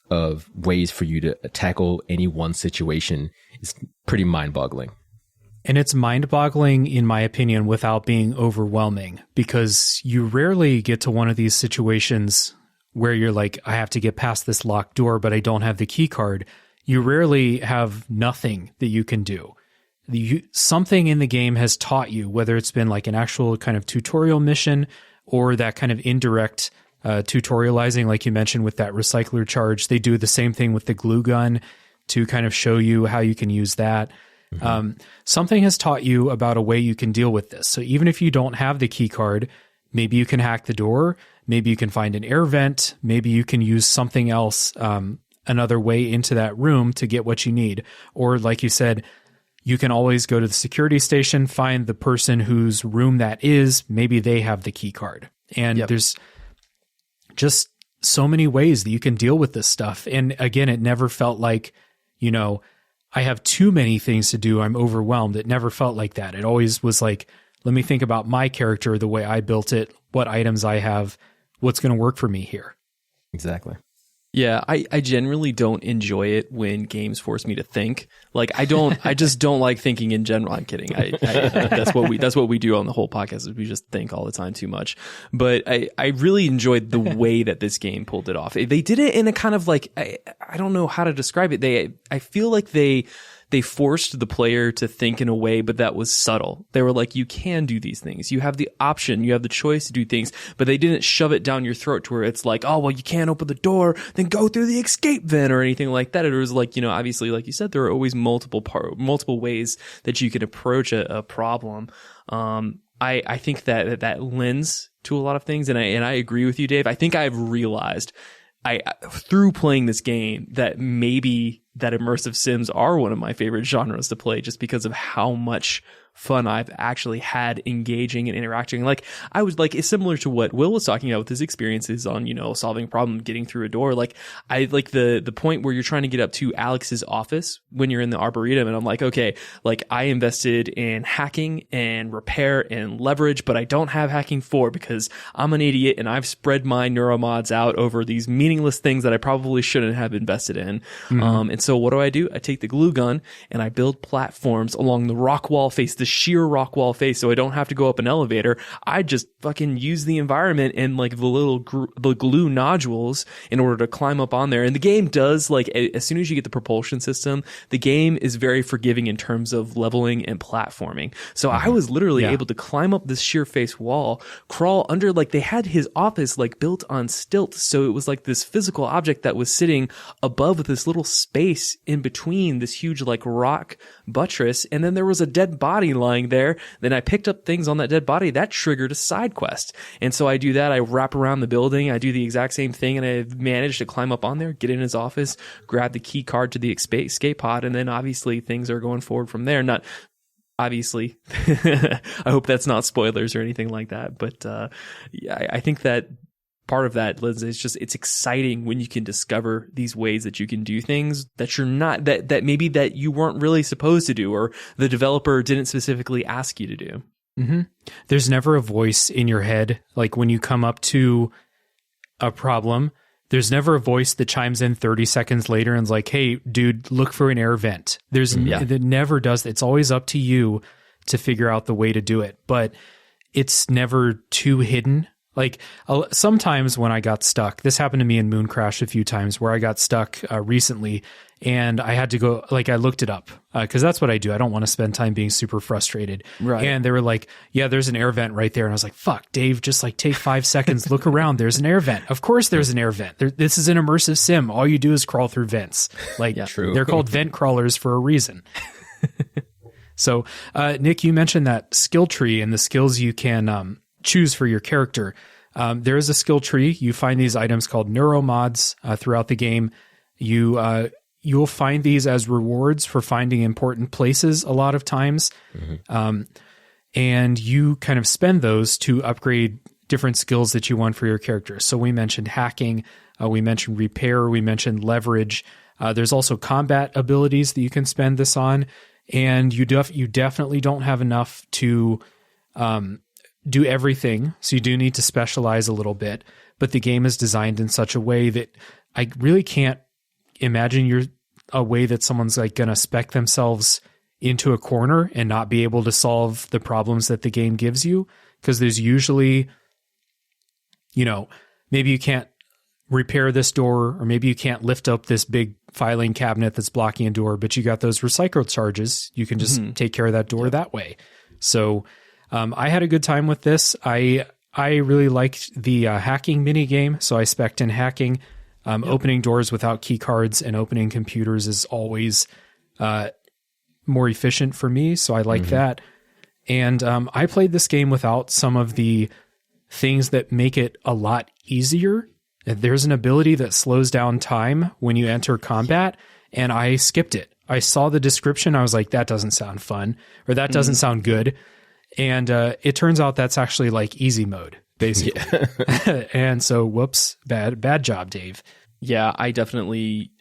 of ways for you to tackle any one situation is pretty mind-boggling. And it's mind-boggling, in my opinion, without being overwhelming, because you rarely get to one of these situations where you're like, I have to get past this locked door, but I don't have the key card. You rarely have nothing that you can do. Something in the game has taught you, whether it's been like an actual kind of tutorial mission or that kind of indirect tutorializing, like you mentioned with that recycler charge. They do the same thing with the glue gun to kind of show you how you can use that. Something has taught you about a way you can deal with this. So even if you don't have the key card, maybe you can hack the door, maybe you can find an air vent, maybe you can use something else, another way into that room to get what you need. Or like you said, you can always go to the security station, find the person whose room that is, maybe they have the key card. And there's just so many ways that you can deal with this stuff. And again, it never felt like, I have too many things to do, I'm overwhelmed. It never felt like that. It always was like, let me think about my character, the way I built it, what items I have, what's going to work for me here. Exactly. Yeah, I generally don't enjoy it when games force me to think. Like I just don't like thinking in general. I'm kidding. That's what we do on the whole podcast is we just think all the time too much. But I really enjoyed the way that this game pulled it off. They did it in a kind of like, I don't know how to describe it. I feel like they forced the player to think in a way, but that was subtle. They were like, you can do these things. You have the option. You have the choice to do things, but they didn't shove it down your throat to where it's like, oh, well, you can't open the door, then go through the escape vent or anything like that. It was like, obviously, like you said, there are always multiple ways that you can approach a problem. I think that lends to a lot of things. And I agree with you, Dave. I think I've realized through playing this game that maybe that immersive sims are one of my favorite genres to play just because of how much fun I've actually had engaging and interacting. Like I was like, it's similar to what Will was talking about with his experiences on, solving a problem, getting through a door. Like I like the point where you're trying to get up to Alex's office when you're in the Arboretum. And I'm like, okay, like I invested in hacking and repair and leverage, but I don't have hacking 4 because I'm an idiot and I've spread my neuromods out over these meaningless things that I probably shouldn't have invested in. Mm-hmm. And so what do? I take the glue gun and I build platforms along the rock wall face, the sheer rock wall face, so I don't have to go up an elevator. I just fucking use the environment and like the glue nodules in order to climb up on there. And the game does, like, as soon as you get the propulsion system, the game is very forgiving in terms of leveling and platforming. So I was literally able to climb up this sheer face wall, crawl under, like they had his office like built on stilts. So it was like this physical object that was sitting above this little space in between this huge like rock buttress. And then there was a dead body lying there. Then I picked up things on that dead body that triggered a side quest. And so I do that. I wrap around the building. I do the exact same thing. And I managed to climb up on there, get in his office, grab the key card to the escape pod. And then obviously things are going forward from there. Not obviously. I hope that's not spoilers or anything like that. But I think that part of that, Liz, is just it's exciting when you can discover these ways that you can do things that you're not that maybe that you weren't really supposed to do or the developer didn't specifically ask you to do. Mm-hmm. There's never a voice in your head like when you come up to a problem. There's never a voice that chimes in 30 seconds later and is like, "Hey, dude, look for an air vent." It never does. It's always up to you to figure out the way to do it, but it's never too hidden. Like sometimes when I got stuck, this happened to me in Moon Crash a few times where I got stuck recently and I had to go, like I looked it up because that's what I do. I don't want to spend time being super frustrated. Right. And they were like, yeah, there's an air vent right there. And I was like, fuck, Dave, just like take 5 seconds, look around. There's an air vent. Of course there's an air vent. This is an immersive sim. All you do is crawl through vents. Like they're called vent crawlers for a reason. So Nick, you mentioned that skill tree and the skills you can choose for your character. There is a skill tree. You find these items called neuromods throughout the game. You'll find these as rewards for finding important places a lot of times. Mm-hmm. And you kind of spend those to upgrade different skills that you want for your character. So we mentioned hacking, we mentioned repair, we mentioned leverage. There's also combat abilities that you can spend this on. And you definitely don't have enough to do everything. So you do need to specialize a little bit, but the game is designed in such a way that I really can't imagine a way that someone's like going to spec themselves into a corner and not be able to solve the problems that the game gives you. Cause there's usually, maybe you can't repair this door, or maybe you can't lift up this big filing cabinet that's blocking a door, but you got those recycle charges. You can just take care of that door that way. So, I had a good time with this. I really liked the hacking mini game, so I spec'd in hacking. Opening doors without key cards and opening computers is always more efficient for me, so I like that. And I played this game without some of the things that make it a lot easier. There's an ability that slows down time when you enter combat, and I skipped it. I saw the description, I was like, that doesn't sound fun, or that doesn't sound good. And it turns out that's actually like easy mode, basically. Yeah. And so, whoops, bad job, Dave. Yeah, I definitely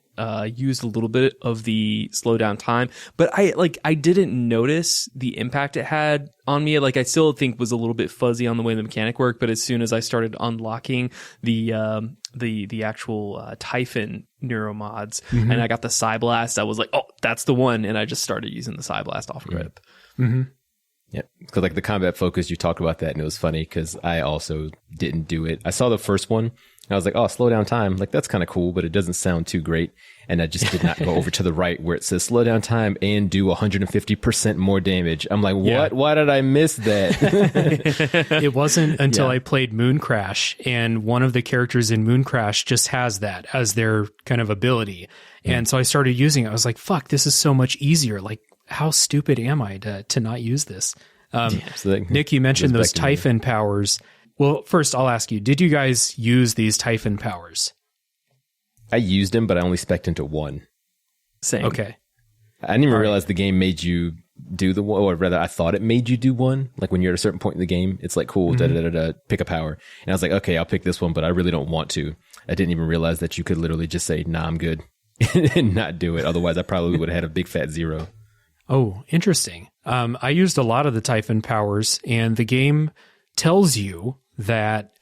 used a little bit of the slow down time, but I didn't notice the impact it had on me. Like, I still think was a little bit fuzzy on the way the mechanic worked, but as soon as I started unlocking the actual Typhon neuromods and I got the Psyblast, I was like, oh, that's the one, and I just started using the Psyblast off rip. Mm-hmm. Yeah, because like the combat focus, you talked about that, and it was funny because I also didn't do it. I saw the first one. I was like, oh, slow down time. Like, that's kind of cool, but it doesn't sound too great. And I just did not go over to the right where it says slow down time and do 150% more damage. I'm like, what? Yeah. Why did I miss that? It wasn't until I played Moon Crash, and one of the characters in Moon Crash just has that as their kind of ability. And so I started using it. I was like, fuck, this is so much easier. Like, how stupid am I to not use this? Nick, you mentioned those Typhon powers. Well, first, I'll ask you, did you guys use these Typhon powers? I used them, but I only spec'd into one. Same. Okay. I didn't even realize the game made you do the one, or rather, I thought it made you do one. Like, when you're at a certain point in the game, it's like, cool, pick a power. And I was like, okay, I'll pick this one, but I really don't want to. I didn't even realize that you could literally just say, nah, I'm good, and not do it. Otherwise, I probably would have had a big fat 0. Oh, interesting. I used a lot of the Typhon powers, and the game tells you that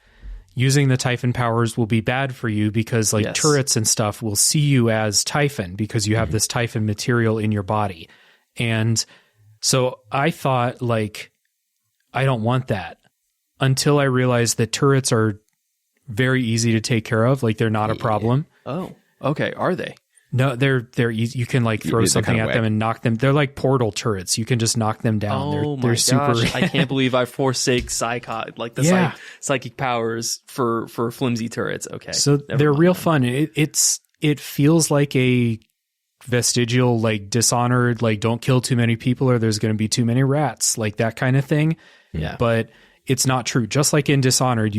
using the Typhon powers will be bad for you because turrets and stuff will see you as Typhon because you have this Typhon material in your body. And so I thought, like, I don't want that until I realized that turrets are very easy to take care of. Like, they're not a problem. Oh, okay. Are they? No, they're easy. You can like throw something at them and knock them. They're like portal turrets. You can just knock them down. They're super. Gosh, I can't believe I forsake psychic psychic powers for flimsy turrets. Okay, so they're real fun. It feels like a vestigial, like, Dishonored, like, don't kill too many people or there's going to be too many rats, like that kind of thing. Yeah, but it's not true. Just like in Dishonored,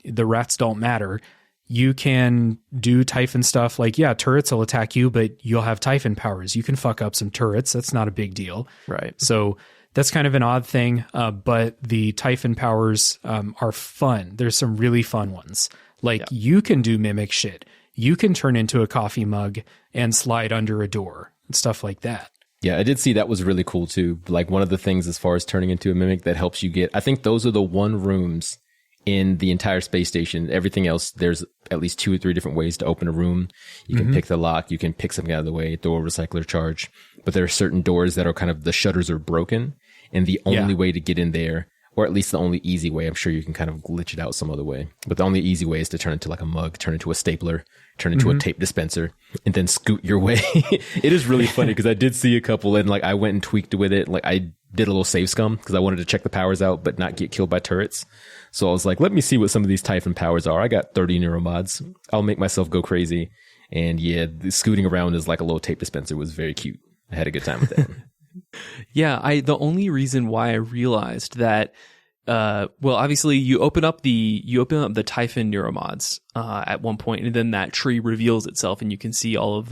the rats don't matter. You can do Typhon stuff, like, turrets will attack you, but you'll have Typhon powers. You can fuck up some turrets. That's not a big deal. Right. So that's kind of an odd thing, but the Typhon powers are fun. There's some really fun ones. Like, you can do mimic shit. You can turn into a coffee mug and slide under a door and stuff like that. Yeah, I did see that was really cool too. Like, one of the things as far as turning into a mimic that helps you get, I think those are the one rooms in the entire space station. Everything else, there's at least 2 or 3 different ways to open a room. You can pick the lock, you can pick something out of the way, throw a recycler charge, but there are certain doors that are kind of, the shutters are broken, and the only way to get in there, or at least the only easy way, I'm sure you can kind of glitch it out some other way, but the only easy way is to turn into like a mug, turn into a stapler, turn into a tape dispenser, and then scoot your way. It is really funny because I did see a couple, and like I went and tweaked with it. Like, I did a little save scum because I wanted to check the powers out but not get killed by turrets. So I was like, let me see what some of these Typhon powers are. I got 30 neuromods. I'll make myself go crazy. And the scooting around is like a little tape dispenser was very cute. I had a good time with that. The only reason why I realized that, obviously you open up the Typhon neuromods at one point, and then that tree reveals itself, and you can see all of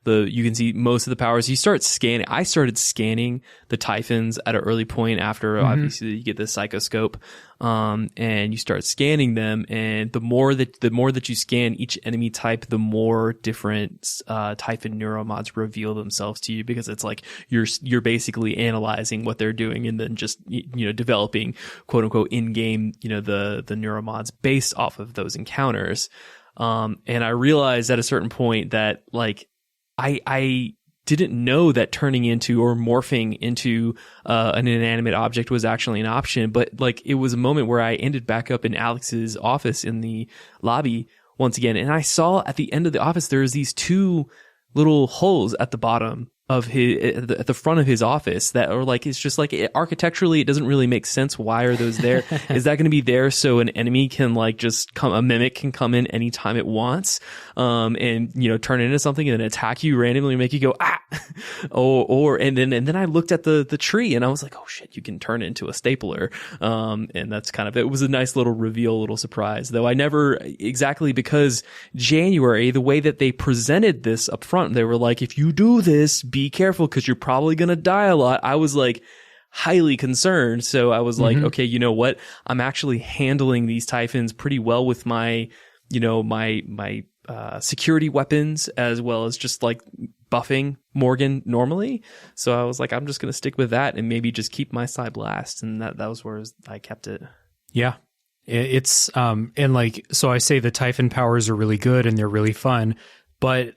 you can see most of the powers. You start scanning. I started scanning the Typhons at an early point after obviously you get the psychoscope, and you start scanning them, and the more that you scan each enemy type, the more different Typhon neuromods reveal themselves to you, because it's like you're basically analyzing what they're doing and then just developing quote unquote in game the neuromods based off of those encounters. And I realized at a certain point that, like, I didn't know that turning into or morphing into an inanimate object was actually an option, but like it was a moment where I ended back up in Alex's office in the lobby once again, and I saw at the end of the office there was these 2 little holes at the bottom of at the front of his office that are like, it's just like architecturally it doesn't really make sense. Why are those there? Is that going to be there so an enemy can like just come, a mimic can come in anytime it wants, and turn into something and then attack you randomly and make you go and then I looked at the tree and I was like, oh shit, you can turn it into a stapler, and that's kind of it. Was a nice little reveal, little surprise, though I never exactly, because January, the way that they presented this up front, they were like, if you do this, be careful because you're probably going to die a lot. I was like, highly concerned. So I was like, okay, you know what? I'm actually handling these Typhons pretty well with my, you know, my security weapons, as well as just like buffing Morgan normally. So I was like, I'm just going to stick with that and maybe just keep my Psy Blast. And that was where I kept it. Yeah. It's, and like, so I say the Typhon powers are really good and they're really fun, but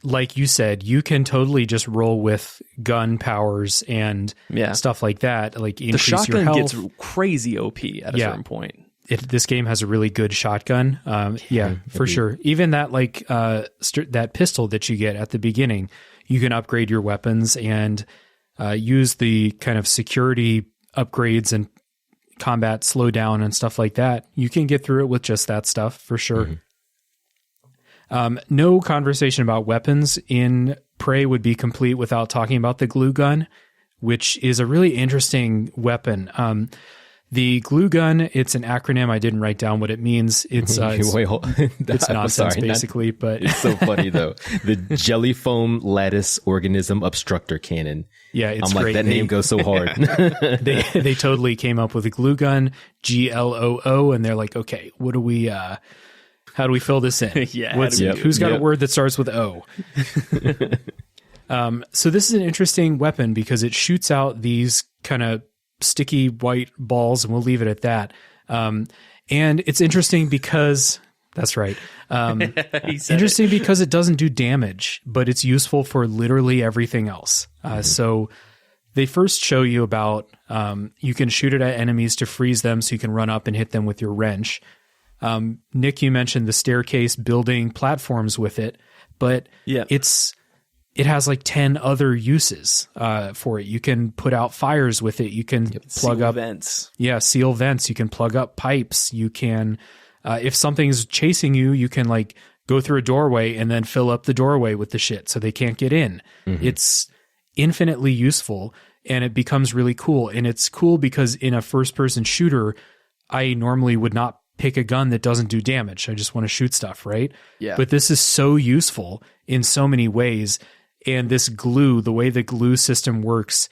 like you said, you can totally just roll with gun powers and stuff like that. Like increase the shotgun your health. gets crazy OP at a certain point. This game has a really good shotgun. For sure. Even that like that pistol that you get at the beginning, you can upgrade your weapons and use the kind of security upgrades and combat slowdown and stuff like that. You can get through it with just that stuff for sure. No conversation about weapons in Prey would be complete without talking about the glue gun, which is a really interesting weapon. The glue gun, it's an acronym. I didn't write down what it means. It's nonsense, basically. But it's so funny though. The jelly foam lattice organism obstructor cannon. Yeah, it's I'm like, great. that name goes so hard. They totally came up with a glue gun, GLOO, and they're like, okay, what do we? How do we fill this in? Who's got a word that starts with O? So this is an interesting weapon because it shoots out these kind of sticky white balls, and we'll leave it at that. And it's interesting because that's right. Interesting because it doesn't do damage, but it's useful for literally everything else. So they first show you about you can shoot it at enemies to freeze them, so you can run up and hit them with your wrench. Nick, you mentioned the staircase, building platforms with it, but it has like 10 other uses for it. You can put out fires with it. You can plug up vents. Yeah, seal vents. You can plug up pipes. You can, if something's chasing you, you can like go through a doorway and then fill up the doorway with the shit so they can't get in. It's infinitely useful and it becomes really cool. And it's cool because in a first-person shooter, I normally would not pick a gun that doesn't do damage. I just want to shoot stuff, right? Yeah. But this is so useful in so many ways. And this glue, the way the glue system works,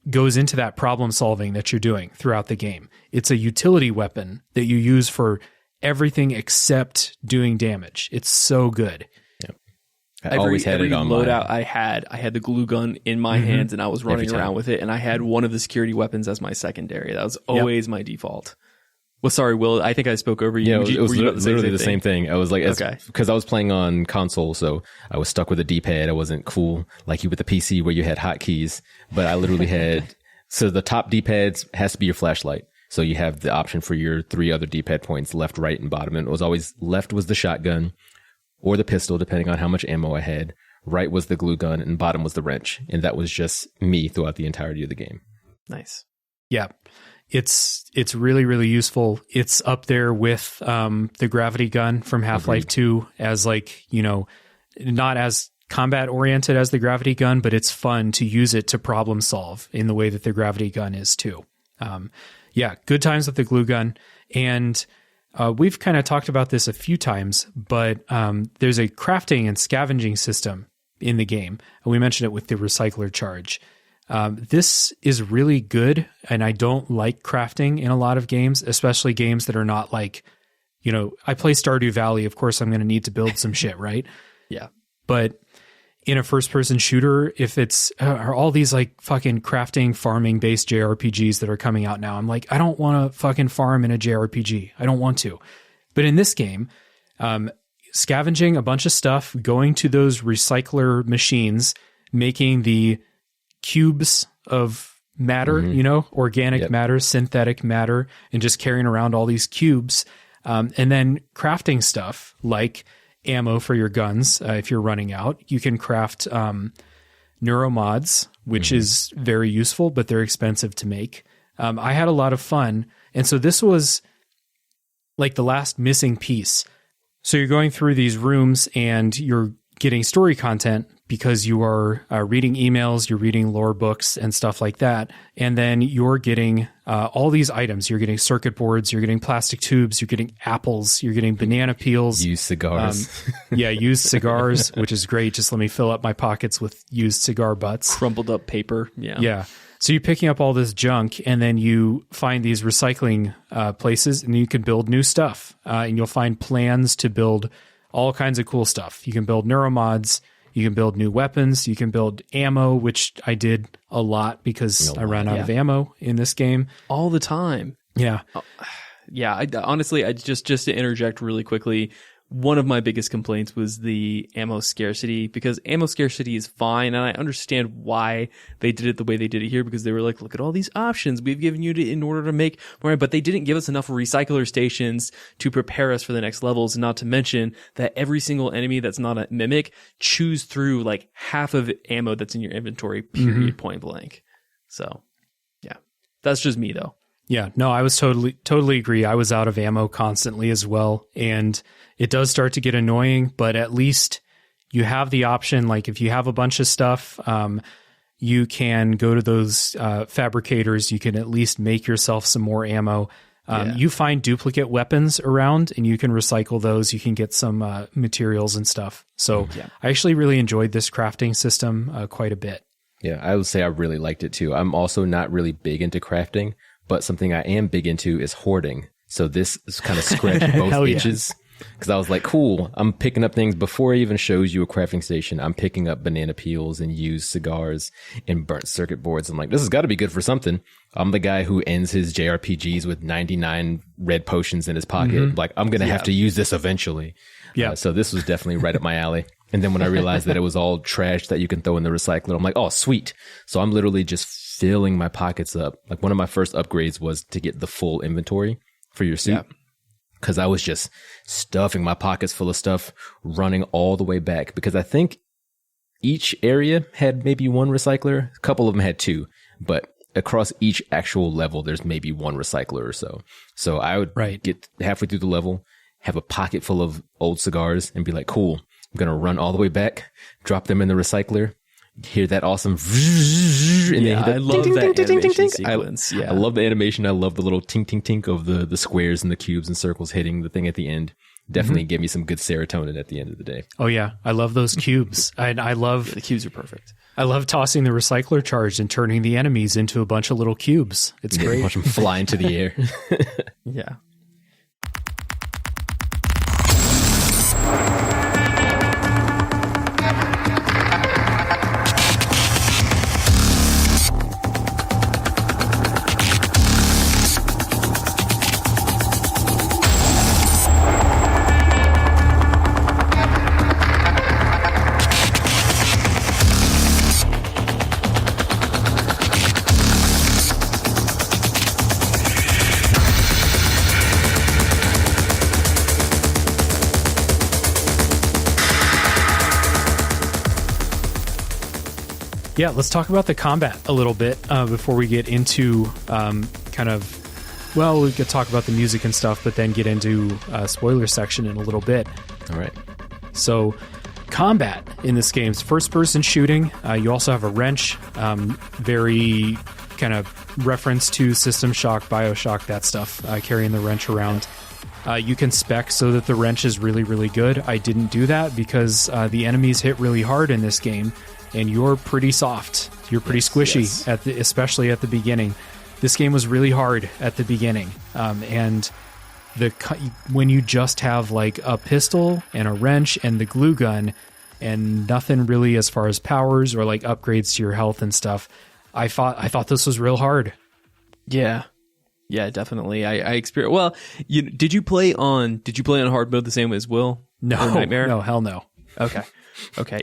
goes into that problem solving that you're doing throughout the game. It's a utility weapon that you use for everything except doing damage. It's so good. I always had it on loadout I had the glue gun in my hands and I was running around with it, and I had one of the security weapons as my secondary. That was always my default. Well, sorry, Will, I think I spoke over you. Yeah, it was literally the same thing. I was like, because I was playing on console, so I was stuck with a D-pad. I wasn't cool like you with the PC where you had hotkeys, but I literally had, so the top D-pads has to be your flashlight. So you have the option for your 3 other D-pad points, left, right, and bottom. And it was always left was the shotgun or the pistol, depending on how much ammo I had. Right was the glue gun and bottom was the wrench. And that was just me throughout the entirety of the game. Nice. Yeah. It's really, really useful. It's up there with the gravity gun from Half-Life 2 as like, you know, not as combat oriented as the gravity gun, but it's fun to use it to problem solve in the way that the gravity gun is too. Good times with the glue gun. And we've kind of talked about this a few times, but there's a crafting and scavenging system in the game. And we mentioned it with the recycler charge. This is really good, and I don't like crafting in a lot of games, especially games that are not like, you know, I play Stardew Valley. Of course, I'm going to need to build some shit, right? Yeah. But in a first-person shooter, if it's are all these like fucking crafting, farming-based JRPGs that are coming out now, I'm like, I don't want to fucking farm in a JRPG. I don't want to. But in this game, scavenging a bunch of stuff, going to those recycler machines, making the cubes of matter, you know, organic matter, synthetic matter, and just carrying around all these cubes. And then crafting stuff like ammo for your guns. If you're running out, you can craft neuromods, which is very useful, but they're expensive to make. I had a lot of fun. And so this was like the last missing piece. So you're going through these rooms and you're getting story content because you are reading emails, you're reading lore books and stuff like that. And then you're getting all these items. You're getting circuit boards, you're getting plastic tubes, you're getting apples, you're getting banana peels. Used cigars. Used cigars, which is great. Just let me fill up my pockets with used cigar butts. Crumpled up paper. Yeah. Yeah. So you're picking up all this junk, and then you find these recycling places, and you can build new stuff. And you'll find plans to build all kinds of cool stuff. You can build neuromods, you can build new weapons, you can build ammo, which I did a lot because I ran out of ammo in this game. All the time. Yeah. Yeah, honestly, just to interject really quickly, one of my biggest complaints was the ammo scarcity, because ammo scarcity is fine, and I understand why they did it the way they did it here, because they were like, look at all these options we've given you in order to make more, but they didn't give us enough recycler stations to prepare us for the next levels, not to mention that every single enemy that's not a mimic chews through like half of ammo that's in your inventory, period, point blank. So, yeah, that's just me though. Yeah, no, I was totally agree. I was out of ammo constantly as well. And it does start to get annoying, but at least you have the option. Like if you have a bunch of stuff, you can go to those fabricators. You can at least make yourself some more ammo. You find duplicate weapons around and you can recycle those. You can get some materials and stuff. So I actually really enjoyed this crafting system quite a bit. Yeah, I would say I really liked it too. I'm also not really big into crafting, but something I am big into is hoarding. So this is kind of scratched both itches, because I was like, cool, I'm picking up things before it even shows you a crafting station. I'm picking up banana peels and used cigars and burnt circuit boards. I'm like, this has got to be good for something. I'm the guy who ends his JRPGs with 99 red potions in his pocket. Like, I'm going to have to use this eventually. Yeah. So this was definitely right up my alley. And then when I realized that it was all trash that you can throw in the recycler, I'm like, oh, sweet. So I'm literally just filling my pockets up. Like one of my first upgrades was to get the full inventory for your suit. Because I was just stuffing my pockets full of stuff, running all the way back. Because I think each area had maybe one recycler. A couple of them had two. But across each actual level, there's maybe one recycler or so. So I would get halfway through the level, have a pocket full of old cigars, and be like, cool, I'm going to run all the way back, drop them in the recycler, hear that awesome and I love that animation sequence. I love the animation. I love the little tink tink tink of the squares and the cubes and circles hitting the thing at the end. Definitely give me some good serotonin at the end of the day. Oh yeah, I love those cubes. I love the cubes are perfect. I love tossing the recycler charge and turning the enemies into a bunch of little cubes. It's great. Watch them fly into the air. Yeah. Yeah, let's talk about the combat a little bit before we get into we could talk about the music and stuff, but then get into spoiler section in a little bit. All right. So combat in this game is first-person shooting. You also have a wrench, very kind of reference to System Shock, Bioshock, that stuff, carrying the wrench around. You can spec so that the wrench is really, really good. I didn't do that because the enemies hit really hard in this game, and you're pretty soft. You're pretty squishy, especially at the beginning. This game was really hard at the beginning, and when you just have like a pistol and a wrench and the glue gun and nothing really as far as powers or like upgrades to your health and stuff, I thought this was real hard. Yeah, definitely. I experienced. Well, did you play on hard mode the same way as Will? No, Nightmare? No, hell no. Okay.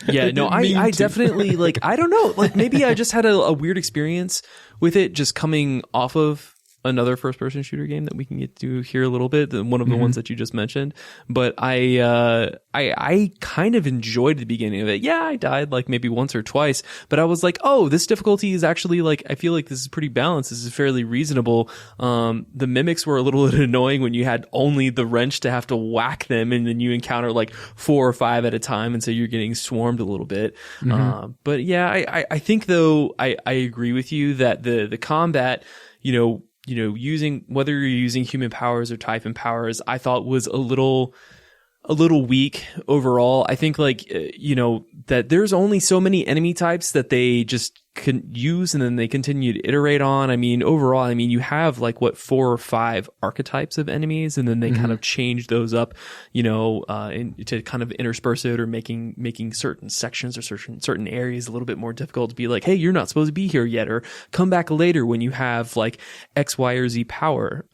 Yeah, no, I definitely, like, I don't know. Like, maybe I just had a weird experience with it just coming off of another first-person shooter game that we can get to here a little bit, one of the ones that you just mentioned. But I kind of enjoyed the beginning of it. Yeah, I died like maybe once or twice, but I was like, oh, this difficulty is actually like, I feel like this is pretty balanced. This is fairly reasonable. The mimics were a little bit annoying when you had only the wrench to have to whack them, and then you encounter like 4 or 5 at a time, and so you're getting swarmed a little bit. But yeah, I think though, I agree with you that the combat, using, whether you're using human powers or Typhon powers, I thought was a little weak overall. I think that there's only so many enemy types that they just use and then they continue to iterate on. I mean, overall, I mean, you have like 4 or 5 archetypes of enemies, and then they kind of change those up, you know, to kind of intersperse it, or making certain sections or certain areas a little bit more difficult to be like, hey, you're not supposed to be here yet, or come back later when you have like X, Y, or Z power.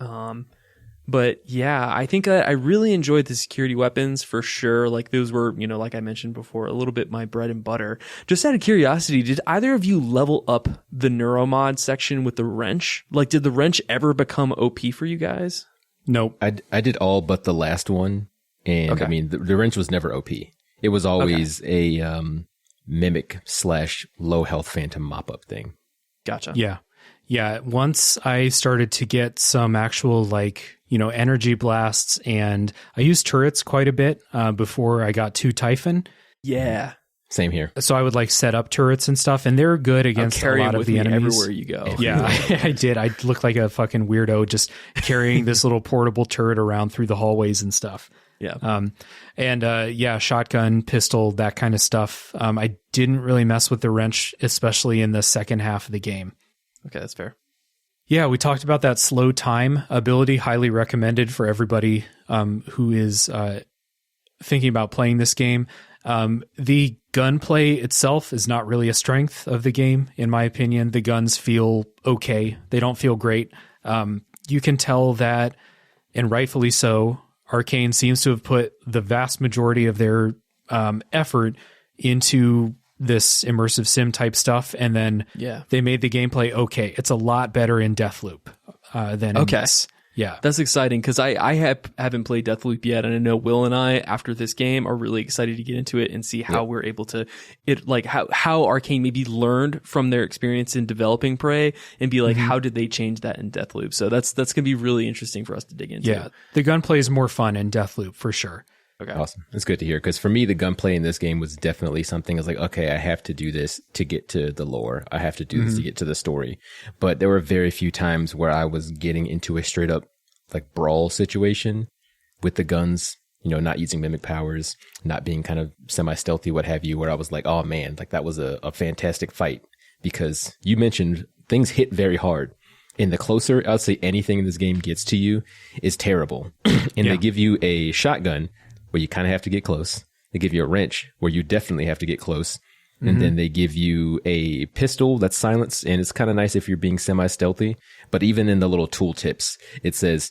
But yeah, I think I really enjoyed the security weapons for sure. Like those were, you know, like I mentioned before, a little bit my bread and butter. Just out of curiosity, did either of you level up the neuromod section with the wrench? Like, did the wrench ever become OP for you guys? Nope. I did all but the last one. And I mean, the wrench was never OP. It was always a mimic / low health phantom mop up thing. Gotcha. Yeah. Once I started to get some actual, like, you know, energy blasts, and I used turrets quite a bit before I got to Typhon. Yeah. Same here. So I would like set up turrets and stuff, and they're good against a lot of the enemies. Everywhere you go. Yeah, I did. I looked like a fucking weirdo just carrying this little portable turret around through the hallways and stuff. Yeah. Yeah, shotgun, pistol, that kind of stuff. I didn't really mess with the wrench, especially in the second half of the game. Okay, that's fair. Yeah, we talked about that slow time ability, highly recommended for everybody who is thinking about playing this game. The gunplay itself is not really a strength of the game, in my opinion. The guns feel okay. They don't feel great. You can tell that, and rightfully so, Arkane seems to have put the vast majority of their effort into this immersive sim type stuff, and then they made the gameplay okay. It's a lot better in Deathloop than in this. Yeah, that's exciting, because I haven't played Deathloop yet, and I know Will and I, after this game, are really excited to get into it and see how we're able to how Arkane maybe learned from their experience in developing Prey, and be like, how did they change that in Deathloop? So that's gonna be really interesting for us to dig into. Yeah, the gunplay is more fun in Deathloop for sure. Okay. Awesome. That's good to hear. Because for me, the gunplay in this game was definitely something I was like, okay, I have to do this to get to the lore. I have to do this to get to the story. But there were very few times where I was getting into a straight up like brawl situation with the guns, you know, not using mimic powers, not being kind of semi-stealthy, what have you, where I was like, oh man, like that was a fantastic fight. Because you mentioned things hit very hard. And the closer I'd say anything in this game gets to you is terrible. And they give you a shotgun where you kind of have to get close. They give you a wrench where you definitely have to get close. And then they give you a pistol that's silenced, and it's kind of nice if you're being semi-stealthy. But even in the little tooltips, it says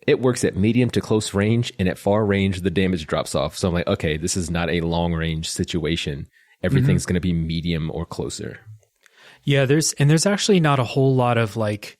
it works at medium to close range, and at far range, the damage drops off. So I'm like, okay, this is not a long range situation. Everything's going to be medium or closer. Yeah, there's actually not a whole lot of like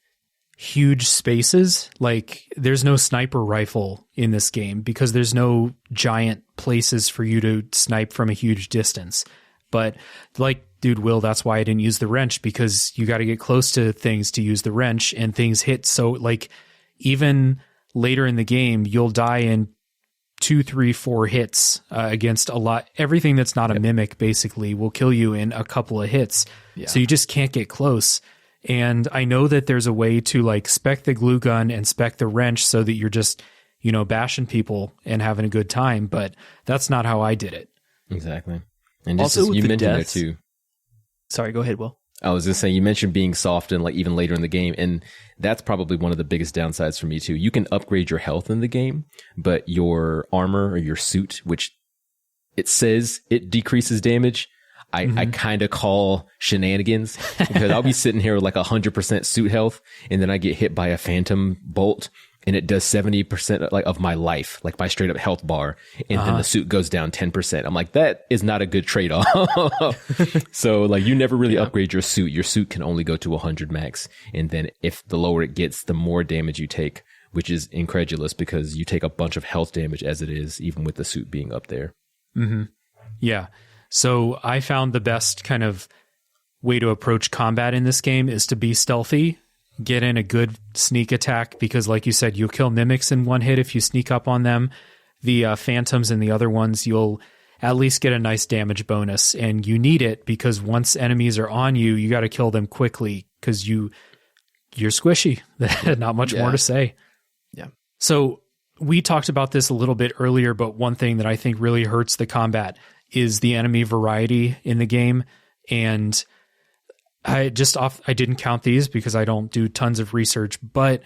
huge spaces. Like there's no sniper rifle in this game because there's no giant places for you to snipe from a huge distance. But like, dude, Will, that's why I didn't use the wrench, because you got to get close to things to use the wrench, and things hit. So like even later in the game, you'll die in 2, 3, 4 hits against a lot. Everything that's not a mimic basically will kill you in a couple of hits. Yeah. So you just can't get close. And I know that there's a way to like spec the glue gun and spec the wrench so that you're just, you know, bashing people and having a good time, but that's not how I did it. Exactly. And just also, as you mentioned deaths, there too. Sorry, go ahead, Will. I was going to say, you mentioned being soft and like even later in the game. And that's probably one of the biggest downsides for me too. You can upgrade your health in the game, but your armor or your suit, which it says it decreases damage, I kind of call shenanigans, because I'll be sitting here with like 100% suit health, and then I get hit by a phantom bolt, and it does 70% like of my life, like my straight up health bar, and then the suit goes down 10%. I'm like, that is not a good trade off. So like you never really upgrade your suit. Your suit can only go to 100 max, and then if the lower it gets, the more damage you take, which is incredulous because you take a bunch of health damage as it is, even with the suit being up there. Yeah. So I found the best kind of way to approach combat in this game is to be stealthy, get in a good sneak attack, because like you said, you'll kill mimics in one hit if you sneak up on them. The phantoms and the other ones, you'll at least get a nice damage bonus, and you need it because once enemies are on you, you got to kill them quickly because you're squishy. Not much more to say. Yeah. So we talked about this a little bit earlier, but one thing that I think really hurts the combat is the enemy variety in the game. And I didn't count these because I don't do tons of research, but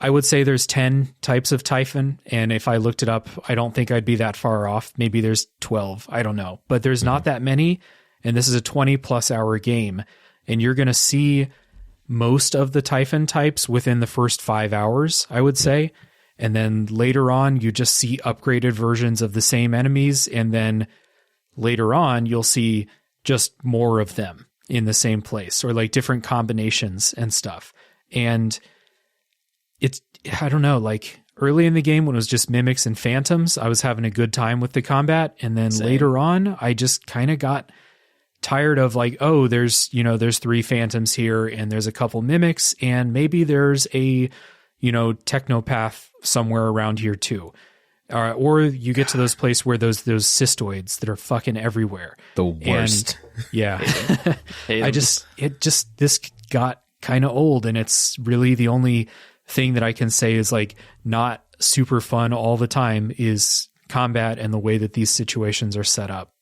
I would say there's 10 types of Typhon. And if I looked it up, I don't think I'd be that far off. Maybe there's 12. I don't know, but there's not that many. And this is a 20+ hour game. And you're going to see most of the Typhon types within the first 5 hours, I would say. And then later on, you just see upgraded versions of the same enemies. And then later on, you'll see just more of them in the same place, or like different combinations and stuff. And it's, I don't know, like early in the game when it was just mimics and phantoms, I was having a good time with the combat. And then later on, I just kind of got tired of like, oh, there's 3 phantoms here and there's a couple mimics and maybe there's a, technopath somewhere around here too. Or you get to those places where those cystoids that are fucking everywhere. The worst. And, yeah. This got kind of old, and it's really the only thing that I can say is like not super fun all the time is combat and the way that these situations are set up.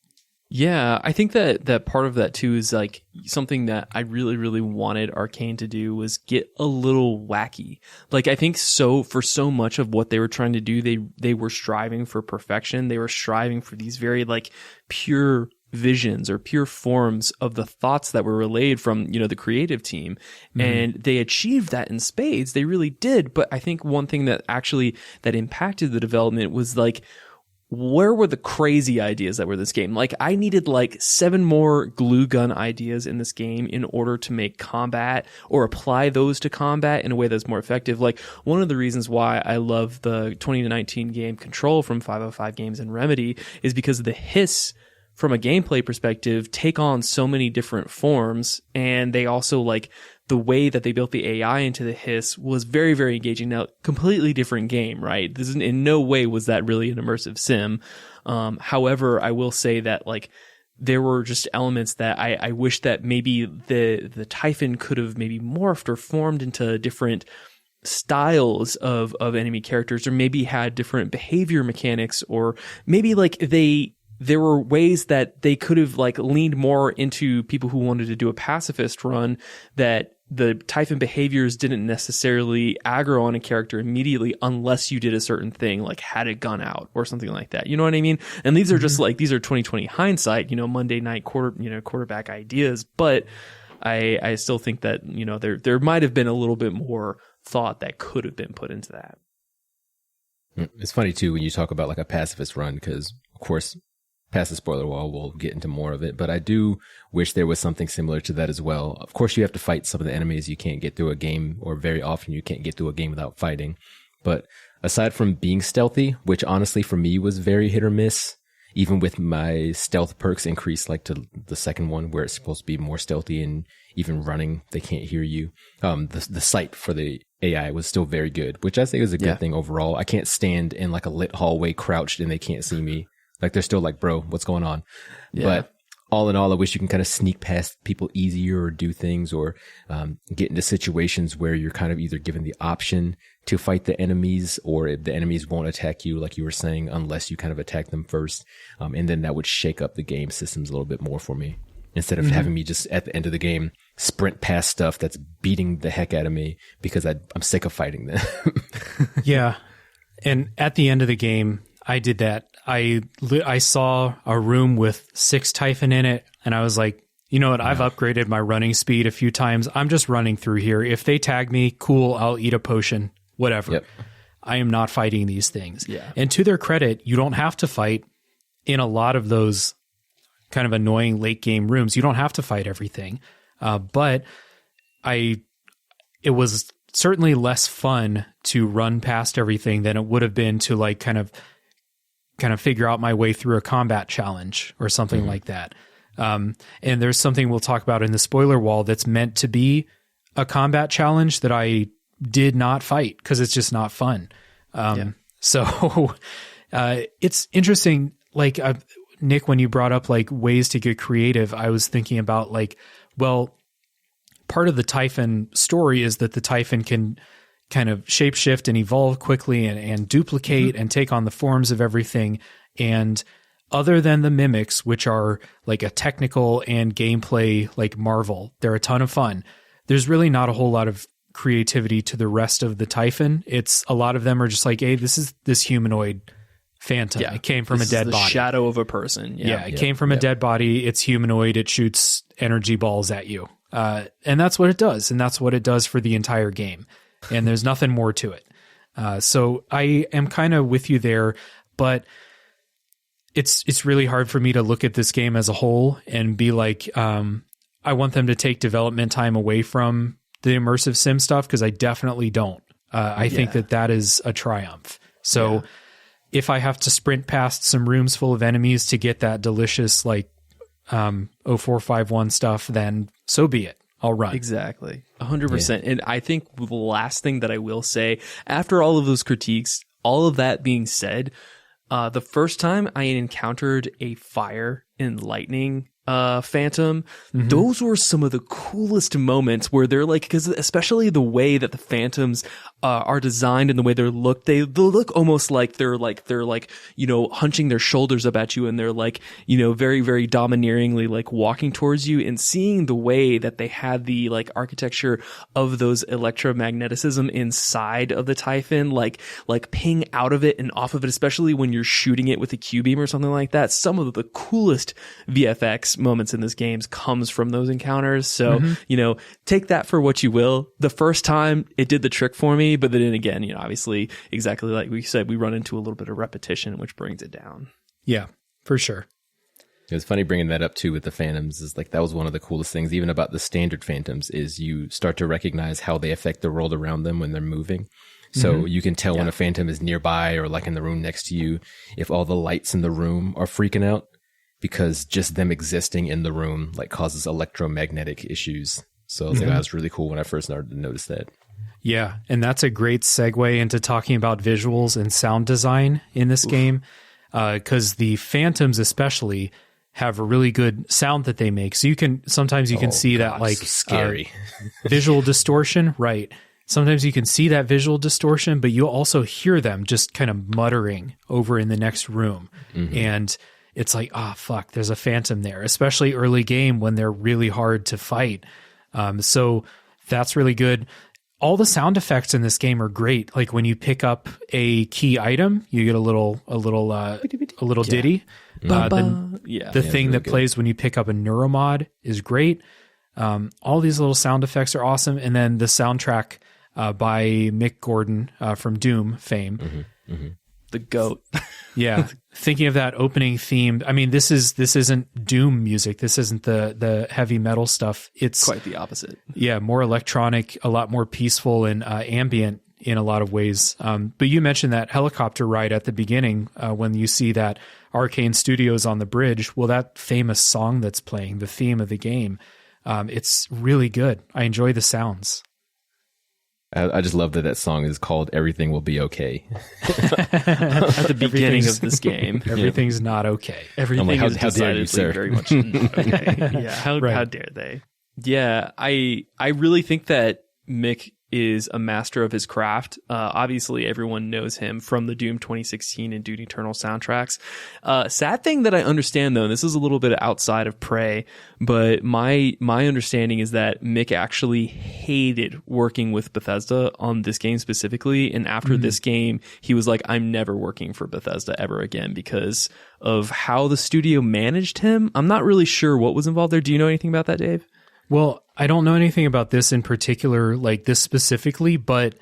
Yeah, I think that part of that too is like something that I really, really wanted Arkane to do was get a little wacky. Like I think for so much of what they were trying to do, they were striving for perfection. They were striving for these very like pure visions or pure forms of the thoughts that were relayed from, the creative team. Mm-hmm. And they achieved that in spades. They really did. But I think one thing that impacted the development was like, where were the crazy ideas that were in this game? Like I needed like 7 more glue gun ideas in this game in order to make combat or apply those to combat in a way that's more effective. Like one of the reasons why I love the 2019 game Control from 505 Games and Remedy is because of the hiss from a gameplay perspective take on so many different forms, and they also like the way that they built the AI into the hiss was very, very engaging. Now, completely different game, right? This is in no way was that really an immersive sim. However, I will say that like there were just elements that I wish that maybe the Typhon could have maybe morphed or formed into different styles of enemy characters, or maybe had different behavior mechanics, or maybe like there were ways that they could have like leaned more into people who wanted to do a pacifist run, that the Typhon behaviors didn't necessarily aggro on a character immediately unless you did a certain thing, like had a gun out or something like that. You know what I mean? And these are just like, these are 2020 hindsight, Monday night quarterback ideas. But I still think that, there might have been a little bit more thought that could have been put into that. It's funny too, when you talk about like a pacifist run, because of course, past the spoiler wall, we'll get into more of it, but I do wish there was something similar to that as well. Of course, you have to fight some of the enemies. You can't get through a game, or very often you can't get through a game without fighting. But aside from being stealthy, which honestly for me was very hit or miss, even with my stealth perks increased like to the second one where it's supposed to be more stealthy, and even running, they can't hear you. The sight for the AI was still very good, which I think is a good thing overall. I can't stand in like a lit hallway crouched and they can't see me. Like they're still like, bro, what's going on? Yeah. But all in all, I wish you can kind of sneak past people easier, or do things, or get into situations where you're kind of either given the option to fight the enemies, or the enemies won't attack you, like you were saying, unless you kind of attack them first. And then that would shake up the game systems a little bit more for me, instead of having me just at the end of the game sprint past stuff that's beating the heck out of me because I'm sick of fighting them. Yeah. And at the end of the game, I did that. I saw a room with 6 Typhon in it, and I was like, you know what? I've upgraded my running speed a few times. I'm just running through here. If they tag me, cool, I'll eat a potion, whatever. Yep. I am not fighting these things. Yeah. And to their credit, you don't have to fight in a lot of those kind of annoying late game rooms. You don't have to fight everything. But it was certainly less fun to run past everything than it would have been to like kind of figure out my way through a combat challenge or something like that. And there's something we'll talk about in the spoiler wall that's meant to be a combat challenge that I did not fight because it's just not fun. So it's interesting. Like Nick, when you brought up like ways to get creative, I was thinking about like, well, part of the Typhon story is that the Typhon can kind of shapeshift and evolve quickly and duplicate and take on the forms of everything. And other than the mimics, which are like a technical and gameplay like marvel, they're a ton of fun. There's really not a whole lot of creativity to the rest of the Typhon. It's a lot of them are just like, hey, this is this humanoid phantom. It came from a dead body. Shadow of a person. It came from a dead body. It's humanoid. It shoots energy balls at you. And that's what it does. And that's what it does for the entire game. And there's nothing more to it. So I am kind of with you there, but it's really hard for me to look at this game as a whole and be like, I want them to take development time away from the immersive sim stuff, because I definitely don't. I think that is a triumph. So if I have to sprint past some rooms full of enemies to get that delicious like 0451 stuff, then so be it. I'll run. Exactly. 100%. And I think the last thing that I will say, after all of those critiques, all of that being said, the first time I encountered a fire and lightning phantom, those were some of the coolest moments where they're like, because especially the way that the phantoms are designed and the way they look almost like they're hunching their shoulders up at you, and they're like, very, very domineeringly like walking towards you, and seeing the way that they had the like architecture of those electromagneticism inside of the Typhon, like ping out of it and off of it, especially when you're shooting it with a Q-beam or something like that. Some of the coolest VFX moments in this game comes from those encounters. So, take that for what you will. The first time it did the trick for me, but then again, obviously exactly like we said, we run into a little bit of repetition, which brings it down. Yeah, for sure. It was funny bringing that up too with the phantoms. Is like, that was one of the coolest things even about the standard phantoms, is you start to recognize how they affect the world around them when they're moving. So you can tell when a phantom is nearby or like in the room next to you, if all the lights in the room are freaking out, because just them existing in the room like causes electromagnetic issues. So I was like, that was really cool when I first started to notice that. Yeah, and that's a great segue into talking about visuals and sound design in this game, because the phantoms especially have a really good sound that they make. So sometimes you can see that like scary visual distortion, right? Sometimes you can see that visual distortion, but you'll also hear them just kind of muttering over in the next room. And it's like, fuck, there's a phantom there, especially early game when they're really hard to fight. So that's really good. All the sound effects in this game are great. Like when you pick up a key item, you get a little ditty. The thing that plays when you pick up a neuromod is great. All these little sound effects are awesome. And then the soundtrack by Mick Gordon from Doom fame. The GOAT. Yeah. Thinking of that opening theme. I mean, this isn't Doom music. This isn't the heavy metal stuff. It's quite the opposite. Yeah. More electronic, a lot more peaceful and ambient in a lot of ways. But you mentioned that helicopter ride at the beginning when you see that Arkane Studios on the bridge. Well, that famous song that's playing, the theme of the game, it's really good. I enjoy the sounds. I just love that song is called "Everything Will Be Okay." At the beginning of this game, everything's not okay. Everything is how dare you, sir? Very much not okay. Yeah, how dare they? Yeah, I really think that Mick is a master of his craft. Obviously, everyone knows him from the Doom 2016 and Doom Eternal soundtracks. Sad thing that I understand, though, and this is a little bit outside of Prey, but my understanding is that Mick actually hated working with Bethesda on this game specifically, and after this game, he was like, I'm never working for Bethesda ever again because of how the studio managed him. I'm not really sure what was involved there. Do you know anything about that, Dave? Well, I don't know anything about this in particular, like this specifically, but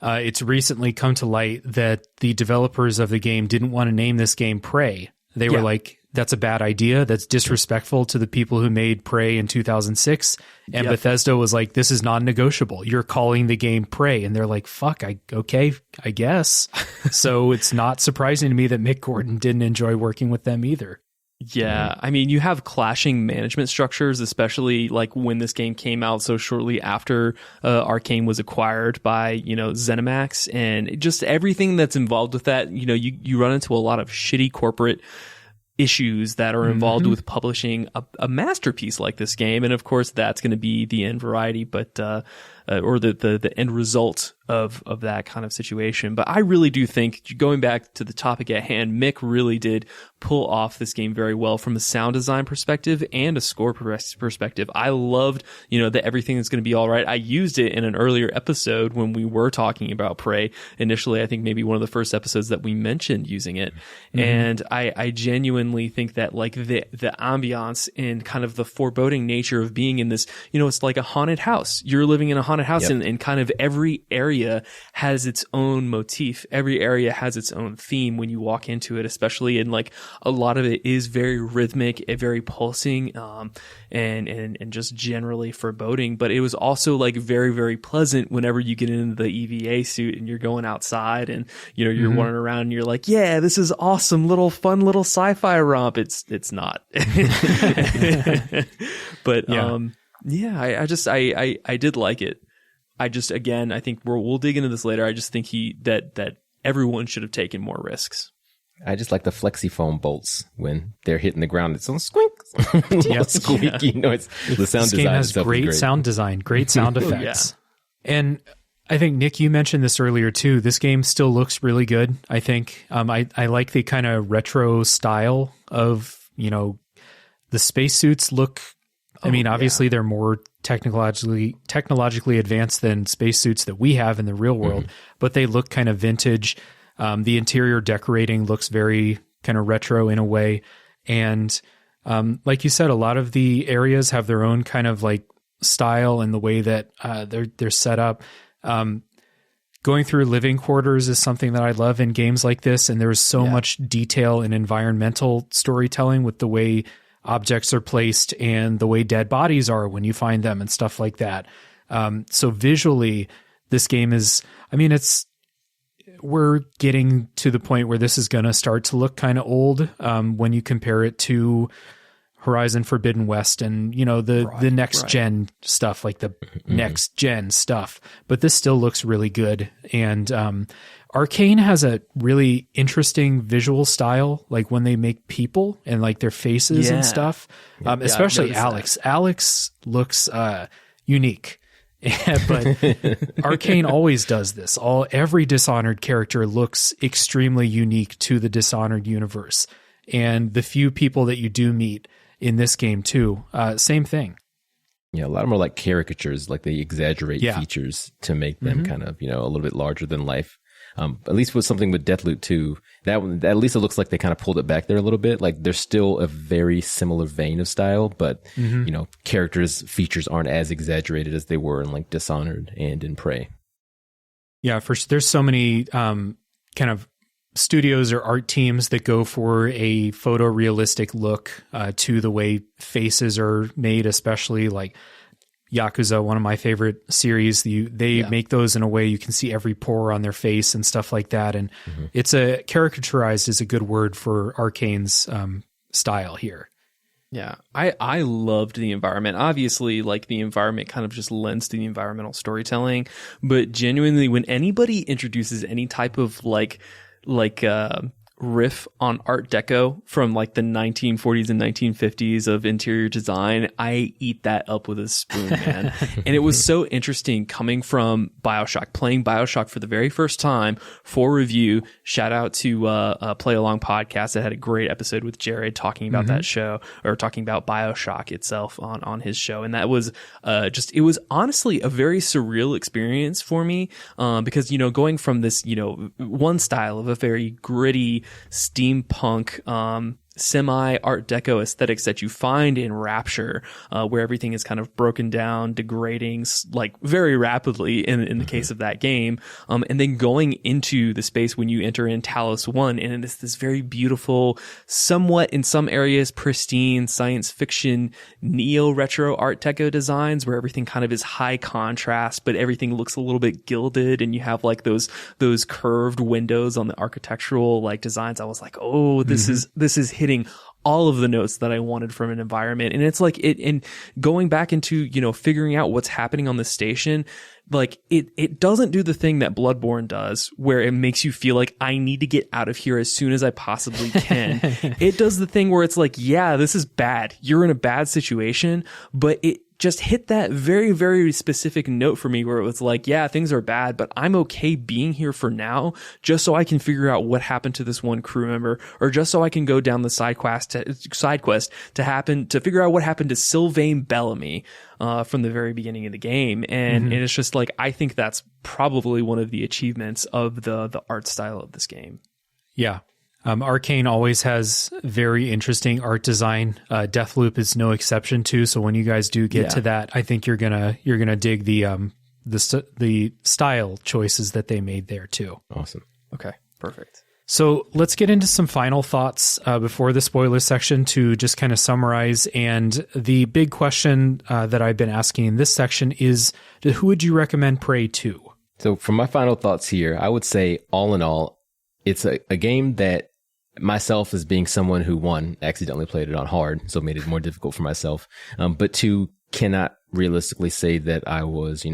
it's recently come to light that the developers of the game didn't want to name this game Prey. They were like, that's a bad idea. That's disrespectful to the people who made Prey in 2006. And Bethesda was like, this is non-negotiable. You're calling the game Prey. And they're like, fuck, okay, I guess. So it's not surprising to me that Mick Gordon didn't enjoy working with them either. Yeah, I mean, you have clashing management structures, especially like when this game came out so shortly after Arkane was acquired by, ZeniMax, and just everything that's involved with that. You run into a lot of shitty corporate issues that are involved with publishing a masterpiece like this game. And of course, that's going to be the end variety. But or the end result of that kind of situation. But I really do think, going back to the topic at hand, Mick really did pull off this game very well from a sound design perspective and a score perspective. I loved, that everything is going to be all right. I used it in an earlier episode when we were talking about Prey initially. I think maybe one of the first episodes that we mentioned using it. Mm-hmm. And I genuinely think that like the ambiance and kind of the foreboding nature of being in this, it's like a haunted house. You're living in a haunted house, yep. and kind of every area has its own motif. Every area has its own theme when you walk into it, especially, and like a lot of it is very rhythmic and very pulsing, and just generally foreboding. But it was also like very, very pleasant whenever you get into the EVA suit and you're going outside and you're mm-hmm. wandering around and you're like, yeah, this is awesome, fun little sci-fi romp. It's not. But I did like it. I think we'll dig into this later. I just think that everyone should have taken more risks. I just like the flexi foam bolts when they're hitting the ground. It's on squink, squeaky noise. The sound this design game has great sound design, great sound effects. Yeah. And I think, Nick, you mentioned this earlier too. This game still looks really good. I think I like the kind of retro style of, the spacesuits look. I mean, obviously they're more technologically advanced than spacesuits that we have in the real world, mm-hmm. but they look kind of vintage. The interior decorating looks very kind of retro in a way. And like you said, a lot of the areas have their own kind of like style and the way that they're set up. Going through living quarters is something that I love in games like this. And there's so much detail in environmental storytelling with the way objects are placed and the way dead bodies are when you find them and stuff like that. So visually, this game is, we're getting to the point where this is going to start to look kind of old when you compare it to Horizon Forbidden West and, the next gen stuff, like the next gen stuff. But this still looks really good. And Arkane has a really interesting visual style, like when they make people and like their faces and stuff, especially Alex. That. Alex looks unique, but Arkane always does this. Every Dishonored character looks extremely unique to the Dishonored universe. And the few people that you do meet in this game too, same thing. Yeah, a lot of them are like caricatures, like they exaggerate features to make them kind of, a little bit larger than life. At least with something with Deathloop 2, that one, at least it looks like they kind of pulled it back there a little bit. Like there's still a very similar vein of style, but characters' features aren't as exaggerated as they were in like Dishonored and in Prey. Yeah, there's so many kind of studios or art teams that go for a photorealistic look to the way faces are made, especially like Yakuza, one of my favorite series. They make those in a way you can see every pore on their face and stuff like that. And it's caricaturized is a good word for Arkane's style here. Yeah, I loved the environment. Obviously, like the environment kind of just lends to the environmental storytelling. But genuinely, when anybody introduces any type of like riff on Art Deco from like the 1940s and 1950s of interior design, I eat that up with a spoon, man. And it was so interesting coming from BioShock, playing BioShock for the very first time for review. Shout out to Play Along Podcast that had a great episode with Jared talking about that show, or talking about BioShock itself on his show. And that was it was honestly a very surreal experience for me, because going from this one style of a very gritty steampunk semi Art Deco aesthetics that you find in Rapture, where everything is kind of broken down, degrading like very rapidly in the case of that game, and then going into the space when you enter in Talos 1, and it's this very beautiful, somewhat in some areas pristine science fiction neo retro Art Deco designs where everything kind of is high contrast, but everything looks a little bit gilded, and you have like those curved windows on the architectural like designs. I was like, oh, this is hitting all of the notes that I wanted from an environment. And it's like and going back into, figuring out what's happening on the station, like it doesn't do the thing that Bloodborne does where it makes you feel like I need to get out of here as soon as I possibly can. It does the thing where it's like, yeah, this is bad. You're in a bad situation, but it just hit that very, very specific note for me where it was like, yeah, things are bad, but I'm okay being here for now just so I can figure out what happened to this one crew member, or just so I can go down the side quest to figure out what happened to Sylvain Bellamy from the very beginning of the game. And it's just like, I think that's probably one of the achievements of the art style of this game. Yeah. Arkane always has very interesting art design. Deathloop is no exception too. So when you guys do get to that, I think you're gonna dig the style choices that they made there too. Awesome. Okay, perfect. So let's get into some final thoughts before the spoiler section to just kind of summarize. And the big question that I've been asking in this section is, who would you recommend Prey to? So for my final thoughts here, I would say all in all, it's a game that myself, as being someone who, one, accidentally played it on hard, so made it more difficult for myself, but two, cannot realistically say that I was,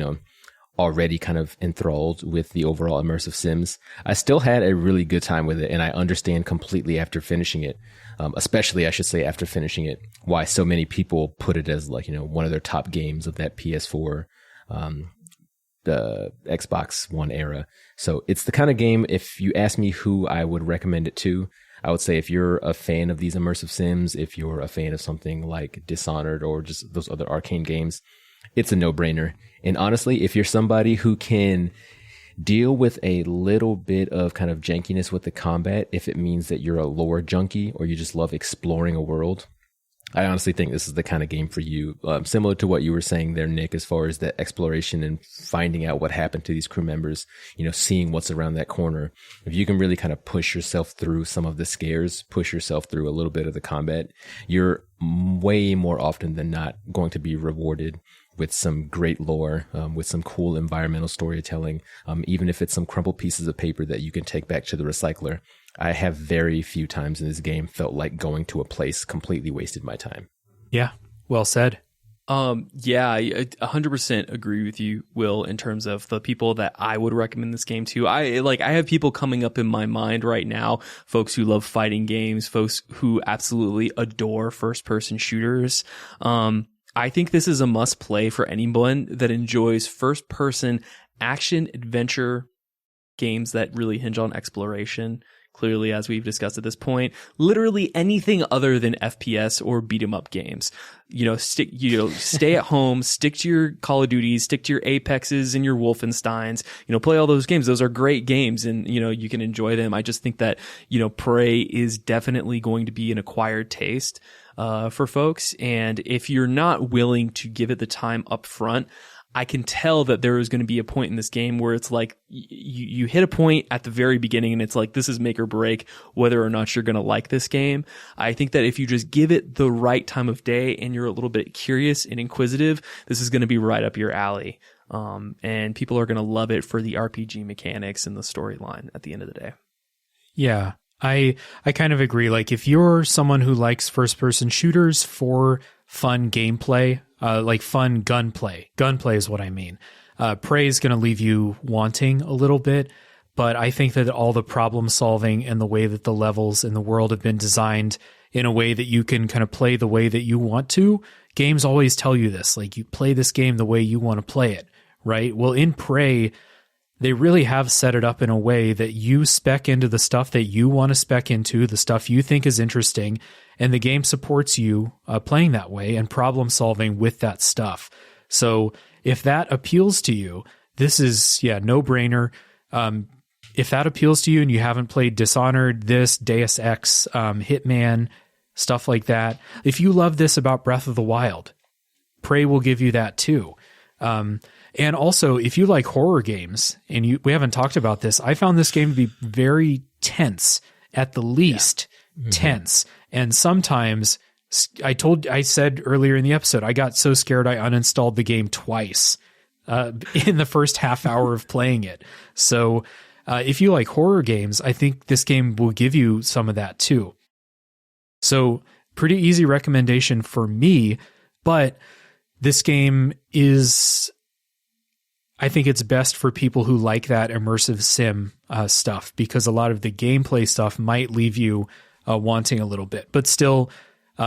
already kind of enthralled with the overall immersive sims. I still had a really good time with it, and I understand completely after finishing it, especially I should say after finishing it, why so many people put it as like, one of their top games of that PS4, the Xbox One era. So it's the kind of game, if you ask me who I would recommend it to, I would say if you're a fan of these immersive sims, if you're a fan of something like Dishonored or just those other Arkane games, it's a no-brainer. And honestly, if you're somebody who can deal with a little bit of kind of jankiness with the combat, if it means that you're a lore junkie or you just love exploring a world, I honestly think this is the kind of game for you. Similar to what you were saying there, Nick, as far as the exploration and finding out what happened to these crew members, seeing what's around that corner. If you can really kind of push yourself through some of the scares, push yourself through a little bit of the combat, you're way more often than not going to be rewarded with some great lore, with some cool environmental storytelling, even if it's some crumpled pieces of paper that you can take back to the recycler. I have very few times in this game felt like going to a place completely wasted my time. Yeah, well said. Yeah, I 100% agree with you, Will, in terms of the people that I would recommend this game to. I have people coming up in my mind right now, folks who love fighting games, folks who absolutely adore first-person shooters. I think this is a must play for anyone that enjoys first-person action adventure games that really hinge on exploration. Clearly, as we've discussed at this point, literally anything other than FPS or beat 'em up games. Stay at home, stick to your Call of Duties, stick to your Apexes and your Wolfensteins, play all those games. Those are great games and, you can enjoy them. I just think that, Prey is definitely going to be an acquired taste, for folks. And if you're not willing to give it the time up front, I can tell that there is going to be a point in this game where it's like you hit a point at the very beginning and it's like, this is make or break whether or not you're going to like this game. I think that if you just give it the right time of day and you're a little bit curious and inquisitive, this is going to be right up your alley. And people are going to love it for the RPG mechanics and the storyline at the end of the day. Yeah, I kind of agree. Like if you're someone who likes first person shooters for fun gameplay, like fun gunplay is what I mean. Prey is going to leave you wanting a little bit, but I think that all the problem solving and the way that the levels in the world have been designed in a way that you can kind of play the way that you want to. Games always tell you this, like you play this game the way you want to play it, right? Well, in Prey, they really have set it up in a way that you spec into the stuff that you want to spec into, the stuff you think is interesting, and the game supports you playing that way and problem solving with that stuff. So if that appeals to you, this is, no brainer. If that appeals to you and you haven't played Dishonored, Deus Ex, Hitman, stuff like that, if you love this about Breath of the Wild, Prey will give you that too. And also, if you like horror games, and we haven't talked about this, I found this game to be very tense, at the least tense. And sometimes, I said earlier in the episode, I got so scared I uninstalled the game twice in the first half hour of playing it. So if you like horror games, I think this game will give you some of that too. So pretty easy recommendation for me, but this game is, I think it's best for people who like that immersive sim stuff, because a lot of the gameplay stuff might leave you wanting a little bit. But still,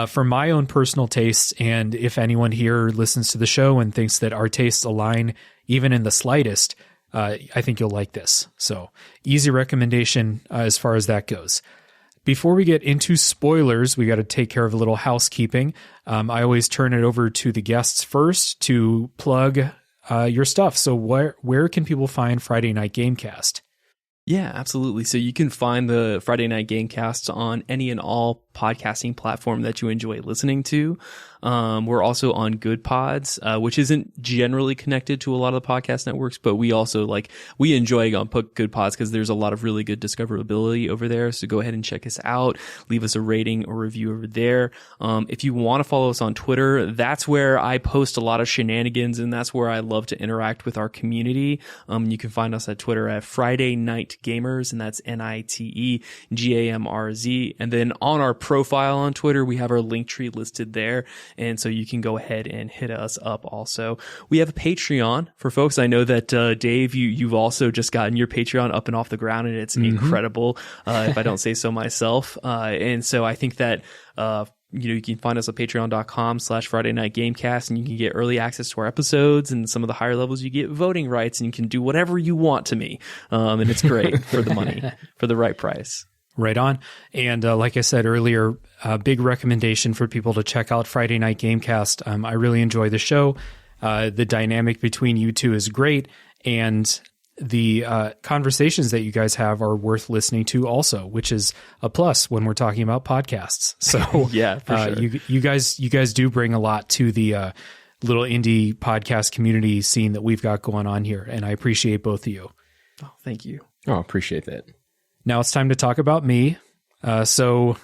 For my own personal tastes, and if anyone here listens to the show and thinks that our tastes align even in the slightest, I think you'll like this. So easy recommendation as far as that goes. Before we get into spoilers, we got to take care of a little housekeeping. I always turn it over to the guests first to plug your stuff. So where can people find Friday Night Gamecast? Yeah, absolutely. So you can find the Friday Night Gamecast on any and all podcasting platform that you enjoy listening to. We're also on Good Pods, which isn't generally connected to a lot of the podcast networks, but we also we enjoy on Good Pods because there's a lot of really good discoverability over there. So go ahead and check us out. Leave us a rating or review over there. If you want to follow us on Twitter, that's where I post a lot of shenanigans, and that's where I love to interact with our community. You can find us at Twitter at Friday Night Gamers, and that's NITEGAMRZ. And then on our profile on Twitter, we have our link tree listed there. And so you can go ahead and hit us up also. We have a Patreon for folks. I know that, Dave, you've also just gotten your Patreon up and off the ground, and it's incredible, if I don't say so myself. And so I think that, you can find us at patreon.com/Friday Night Gamecast, and you can get early access to our episodes, and some of the higher levels you get voting rights, and you can do whatever you want to me. And it's great for the money, for the right price. Right on. And like I said earlier, a big recommendation for people to check out Friday Night Gamecast. I really enjoy the show. The dynamic between you two is great. And the conversations that you guys have are worth listening to also, which is a plus when we're talking about podcasts. So yeah, for sure. You guys do bring a lot to the little indie podcast community scene that we've got going on here. And I appreciate both of you. Oh, thank you. Oh, appreciate that. Now it's time to talk about me. So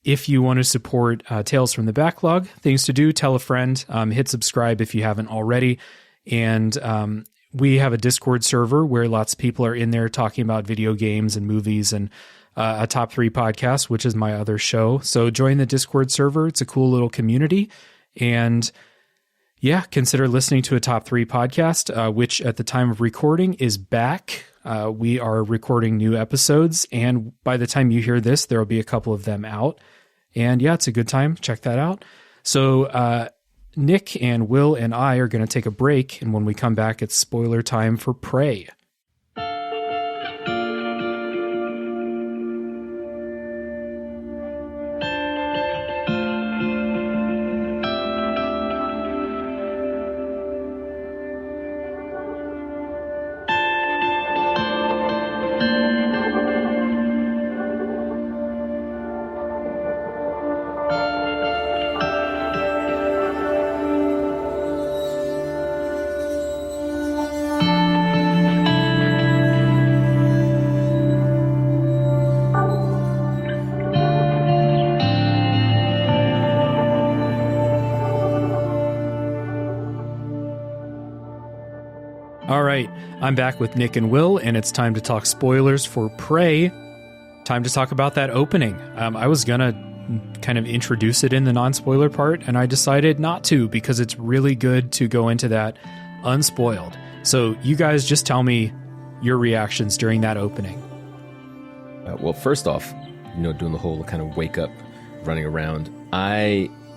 if you want to support Tales from the Backlog, things to do, tell a friend, hit subscribe if you haven't already. And we have a Discord server where lots of people are in there talking about video games and movies and a Top 3 podcast, which is my other show. So join the Discord server. It's a cool little community. And yeah, consider listening to a Top 3 podcast, which at the time of recording is back. We are recording new episodes, and by the time you hear this, there will be a couple of them out. And yeah, it's a good time. Check that out. So Nick and Will and I are going to take a break, and when we come back, it's spoiler time for Prey. All right, I'm back with Nick and Will, and it's time to talk spoilers for Prey. Time to talk about that opening. I was going to kind of introduce it in the non-spoiler part, and I decided not to because it's really good to go into that unspoiled. So you guys just tell me your reactions during that opening. Well, first off, doing the whole kind of wake up, running around,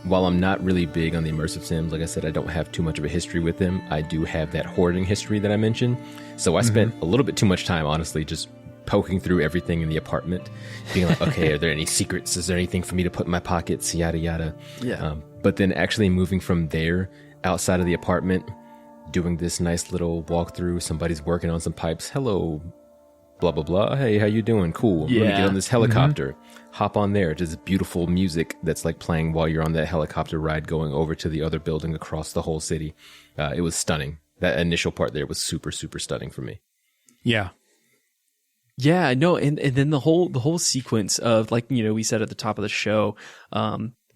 while I'm not really big on the immersive sims, like I said, I don't have too much of a history with them. I do have that hoarding history that I mentioned. So I spent a little bit too much time, honestly, just poking through everything in the apartment, being like, okay, are there any secrets? Is there anything for me to put in my pockets? Yada, yada. Yeah. But then actually moving from there outside of the apartment, doing this nice little walkthrough. Somebody's working on some pipes. Hello, blah, blah, blah. Hey, how you doing? Cool. Yeah. Let me get on this helicopter. Hop on there. Just beautiful music that's like playing while you're on that helicopter ride going over to the other building across the whole city. It was stunning. That initial part there was super, super stunning for me. Yeah. Yeah, no, and then the whole sequence of, like, we said at the top of the show,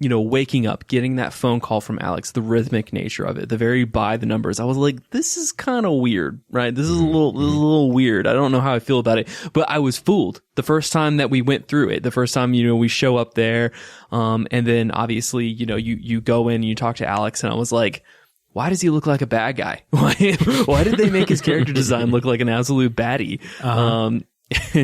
waking up, getting that phone call from Alex, the rhythmic nature of it, the very by the numbers. I was like, this is kind of weird, right? This is a little weird. I don't know how I feel about it, but I was fooled the first time that we went through it. The first time, we show up there, and then obviously, you go in and you talk to Alex, and I was like, why does he look like a bad guy? Why did they make his character design look like an absolute baddie?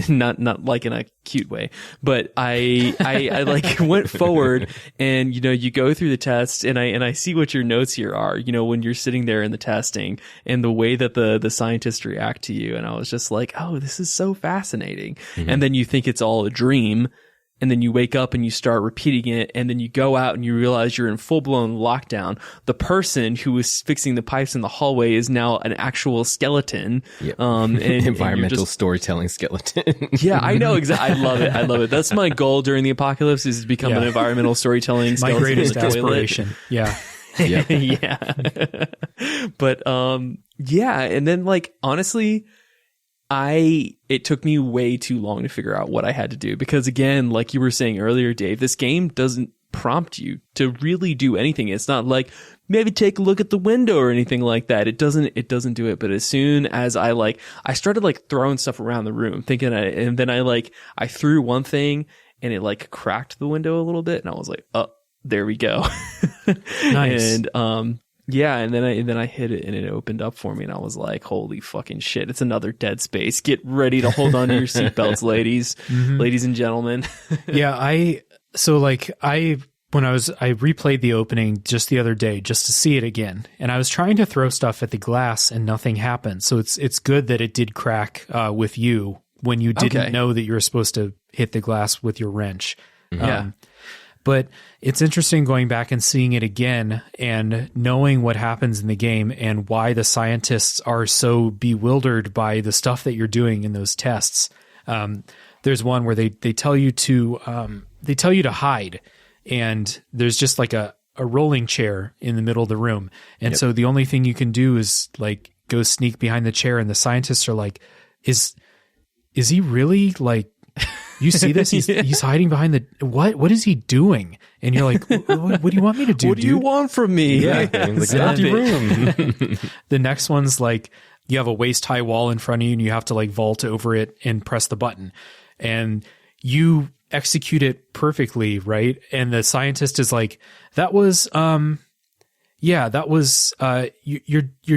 not like in a cute way, but I like went forward and, you go through the test and I see what your notes here are, when you're sitting there in the testing and the way that the scientists react to you. And I was just like, oh, this is so fascinating. Mm-hmm. And then you think it's all a dream. And then you wake up and you start repeating it. And then you go out and you realize you're in full blown lockdown. The person who was fixing the pipes in the hallway is now an actual skeleton. Yep. Environmental storytelling skeleton. Yeah, I know. Exactly. I love it. That's my goal during the apocalypse, is to become an environmental storytelling skeleton. My greatest aspiration. Yeah. Yep. Yeah. But, yeah. And then honestly, it took me way too long to figure out what I had to do, because again, like you were saying earlier, Dave, this game doesn't prompt you to really do anything. It's not like maybe take a look at the window or anything like that. It doesn't do it. But as soon as I started throwing stuff around the room, and then I threw one thing and it cracked the window a little bit, and I was like, oh, there we go. Nice. And yeah, and then I hit it and it opened up for me, and I was like, holy fucking shit, it's another Dead Space. Get ready to hold on to your seatbelts, ladies. Mm-hmm. Ladies and gentlemen. Yeah, I replayed the opening just the other day just to see it again, and I was trying to throw stuff at the glass and nothing happened. So it's good that it did crack with you when you didn't know that you were supposed to hit the glass with your wrench. Mm-hmm. Yeah. But it's interesting going back and seeing it again and knowing what happens in the game and why the scientists are so bewildered by the stuff that you're doing in those tests. There's one where they tell you to hide, and there's just a rolling chair in the middle of the room. And so the only thing you can do is go sneak behind the chair, and the scientists are like, is he really you see this? He's hiding behind what is he doing? And you're like, what do you want me to do? What do you want from me? Yeah. Empty room. The next one's you have a waist high wall in front of you and you have to vault over it and press the button, and you execute it perfectly. Right. And the scientist is like, you're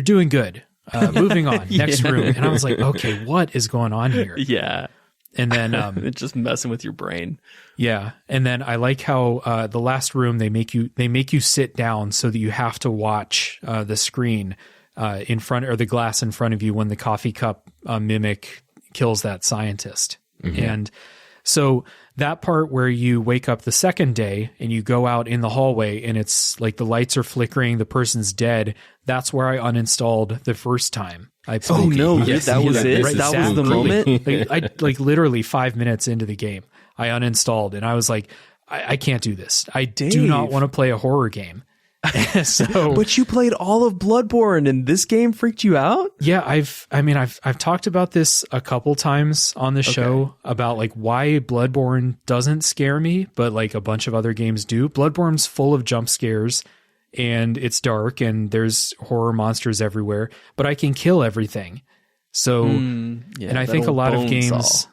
doing good. Moving on, next room. And I was like, okay, what is going on here? Yeah. And then it's just messing with your brain. Yeah. And then I like how the last room they make you sit down so that you have to watch the screen in front, or the glass in front of you, when the coffee cup mimic kills that scientist. Mm-hmm. And so that part where you wake up the second day and you go out in the hallway and it's the lights are flickering, the person's dead. That's where I uninstalled the first time. Oh no! Yes, that was it. Right, that was the moment. I literally 5 minutes into the game, I uninstalled, and I was like, I can't do this. I do not want to play a horror game. But you played all of Bloodborne, and this game freaked you out? Yeah, I've talked about this a couple times on the show about why Bloodborne doesn't scare me, but a bunch of other games do. Bloodborne's full of jump scares, and it's dark, and there's horror monsters everywhere, but I can kill everything. So, and I think a lot of games,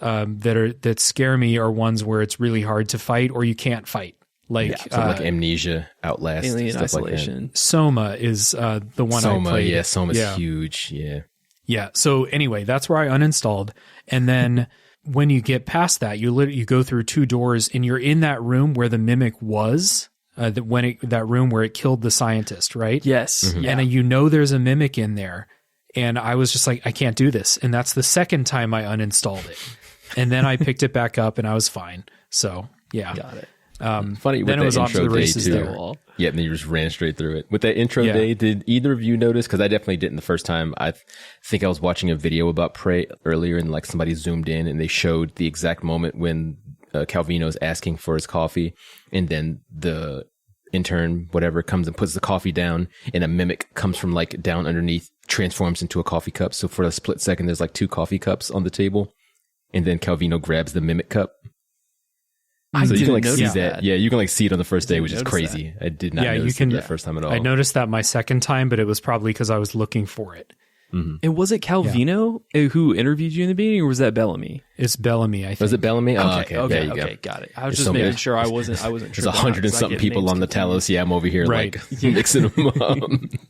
that scare me are ones where it's really hard to fight or you can't fight. Amnesia, Outlast, Alien stuff Isolation. like that. Soma is the one I played. Yeah, Soma's huge. Yeah. Yeah. So anyway, that's where I uninstalled. And then when you get past that, you go through 2 doors and you're in that room where the mimic was. That room where it killed the scientist, right? Yes. Mm-hmm. Yeah. And there's a mimic in there. And I was just like, I can't do this. And that's the second time I uninstalled it. And then I picked it back up and I was fine. So yeah. Got it. Funny. Then it was off to the races there. Yeah, and then you just ran straight through it. With that intro day, did either of you notice? Because I definitely didn't the first time. I think I was watching a video about Prey earlier, and somebody zoomed in and they showed the exact moment when Calvino's asking for his coffee, and then the intern, whatever, comes and puts the coffee down, and a mimic comes from down underneath, transforms into a coffee cup. So for a split second, there's 2 coffee cups on the table, and then Calvino grabs the mimic cup. So you can see that. Yeah, you can see it on the first day, which is crazy. I did not notice it the first time at all. I noticed that my second time, but it was probably because I was looking for it. Mm-hmm. And was it Calvino who interviewed you in the beginning, or was that Bellamy? It's Bellamy, I think. Was it Bellamy? Oh, okay. There you go. Got it. I was just making sure I wasn't sure. There's 100 and something people on the Talos. Yeah, I'm over here mixing them up.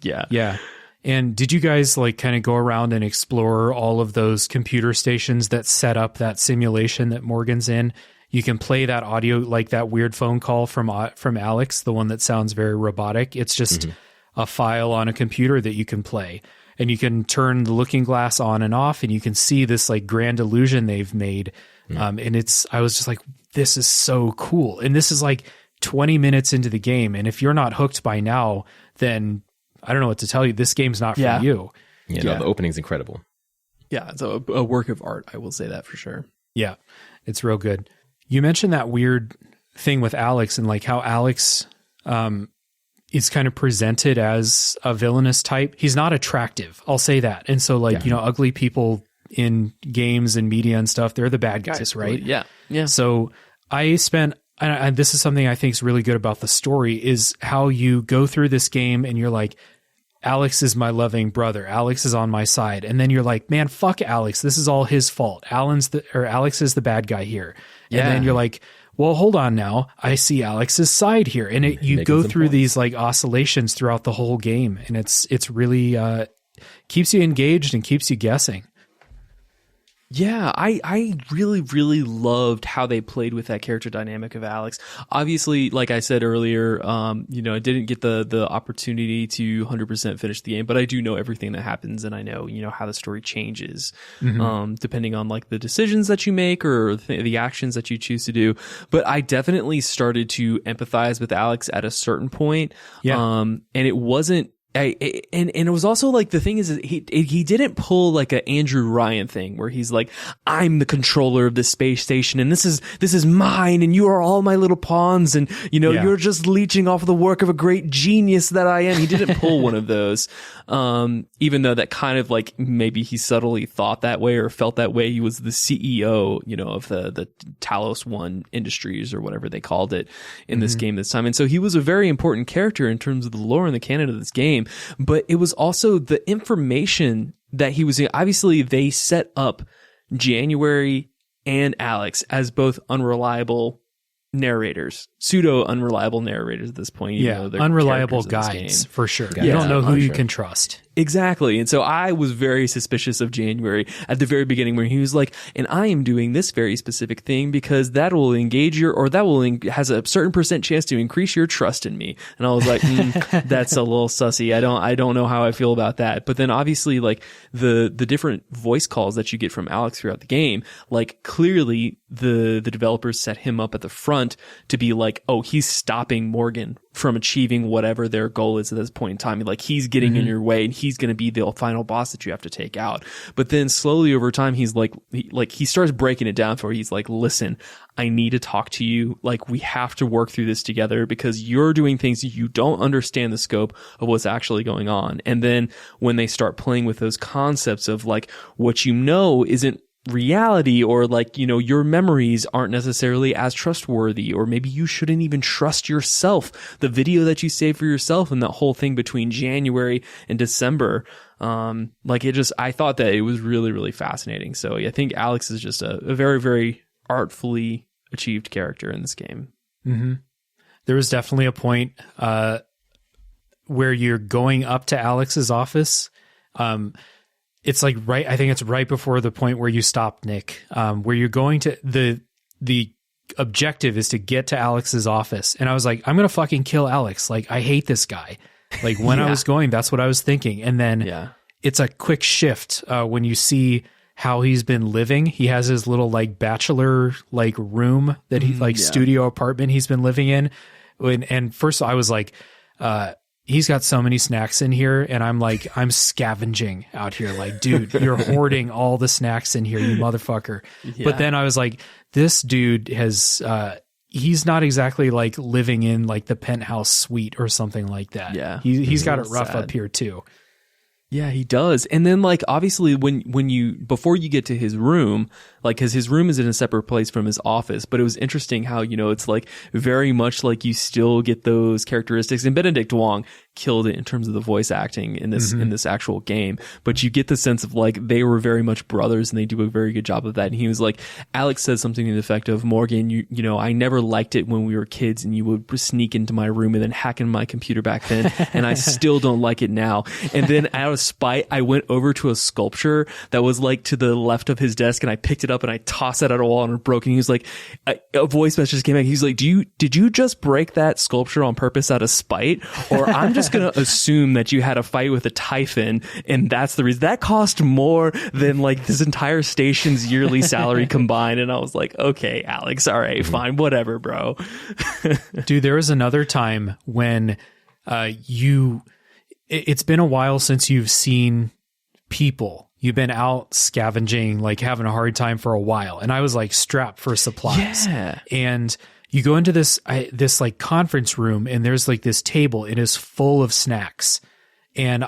Yeah. Yeah. And did you guys like kind of go around and explore all of those computer stations that set up that simulation that Morgan's in? You can play that audio, like that weird phone call from Alex, the one that sounds very robotic. It's just a file on a computer that you can play, and you can turn the looking glass on and off, and you can see this like grand illusion they've made. And I was just like, this is so cool. And this is like 20 minutes into the game. And if you're not hooked by now, then I don't know what to tell you. This game's not for you. Yeah, no, the opening's incredible. Yeah, it's a work of art. I will say that for sure. Yeah, it's real good. You mentioned that weird thing with Alex and like how Alex is kind of presented as a villainous type. He's not attractive. I'll say that. And so like, ugly people in games and media and stuff, they're the bad guys, right? Yeah. Yeah. So and this is something I think is really good about the story, is how you go through this game and you're like, Alex is my loving brother. Alex is on my side. And then you're like, man, fuck Alex. This is all his fault. Alex is the bad guy here. And then you're like, well, hold on now. I see Alex's side here. And you go through these like oscillations throughout the whole game. And it's really keeps you engaged and keeps you guessing. Yeah, I really, really loved how they played with that character dynamic of Alex. Obviously, like I said earlier, I didn't get the opportunity to 100% finish the game, but I do know everything that happens, and I know, how the story changes, depending on like the decisions that you make or the actions that you choose to do. But I definitely started to empathize with Alex at a certain point. Yeah. And it wasn't, and it was also like, the thing is he didn't pull like a Andrew Ryan thing where he's like, I'm the controller of this space station and this is mine and you are all my little pawns and you're just leeching off of the work of a great genius that I am. He didn't pull one of those, even though that kind of like maybe he subtly thought that way or felt that way. He was the CEO of the Talos One Industries or whatever they called it in this game this time, and so he was a very important character in terms of the lore and the canon of this game. But it was also the information that he was in. Obviously, they set up January and Alex as both unreliable narrators, pseudo unreliable narrators at this point. Unreliable guides for sure. You don't know who you can trust. Exactly. And so I was very suspicious of January at the very beginning where he was like, and I am doing this very specific thing because that will engage has a certain % chance to increase your trust in me. And I was like, that's a little sussy. I don't know how I feel about that. But then obviously like the different voice calls that you get from Alex throughout the game, like clearly the developers set him up at the front to be like, oh, he's stopping Morgan from achieving whatever their goal is at this point in time. Like he's getting in your way and he's going to be the final boss that you have to take out. But then slowly over time, he's like he starts breaking it down for you. He's like, listen, I need to talk to you. Like we have to work through this together because you're doing things you don't understand the scope of what's actually going on. And then when they start playing with those concepts of like what isn't reality, or like, your memories aren't necessarily as trustworthy, or maybe you shouldn't even trust yourself, the video that you save for yourself, and that whole thing between January and December. I thought that it was really, really fascinating. So I think Alex is just a very, very artfully achieved character in this game. There was definitely a point where you're going up to Alex's office. It's like I think it's right before the point where you stop Nick, where you're going to the objective is to get to Alex's office. And I was like, I'm going to fucking kill Alex. Like, I hate this guy. Like when I was going, that's what I was thinking. And then it's a quick shift when you see how he's been living. He has his little like bachelor like room that studio apartment he's been living in. And first I was like, he's got so many snacks in here, and I'm scavenging out here. Like, dude, you're hoarding all the snacks in here, you motherfucker. Yeah. But then I was like, this dude has, he's not exactly like living in like the penthouse suite or something like that. Yeah. He's got it rough up here too. Yeah, he does. And then like, obviously before you get to his room, like, cause his room is in a separate place from his office, but it was interesting how, it's like very much like you still get those characteristics. And Benedict Wong killed it in terms of the voice acting in this actual game, but you get the sense of like they were very much brothers, and they do a very good job of that. And he was like, Alex says something to the effect of, Morgan, you know, I never liked it when we were kids and you would sneak into my room and then hack into my computer back then, and I still don't like it now. And then out of spite, I went over to a sculpture that was like to the left of his desk, and I picked it up and I tossed it at a wall and it broke. And he was like, a voice message came back. He's like, did you just break that sculpture on purpose out of spite? Or I'm just going to assume that you had a fight with a Typhon, and that's the reason. That cost more than like this entire station's yearly salary combined. And I was like, okay, Alex, all right, fine, whatever, bro. Dude, there was another time when it's been a while since you've seen people. You've been out scavenging, like having a hard time for a while. And I was like strapped for supplies. Yeah. And you go into this like conference room, and there's like this table. It is full of snacks. And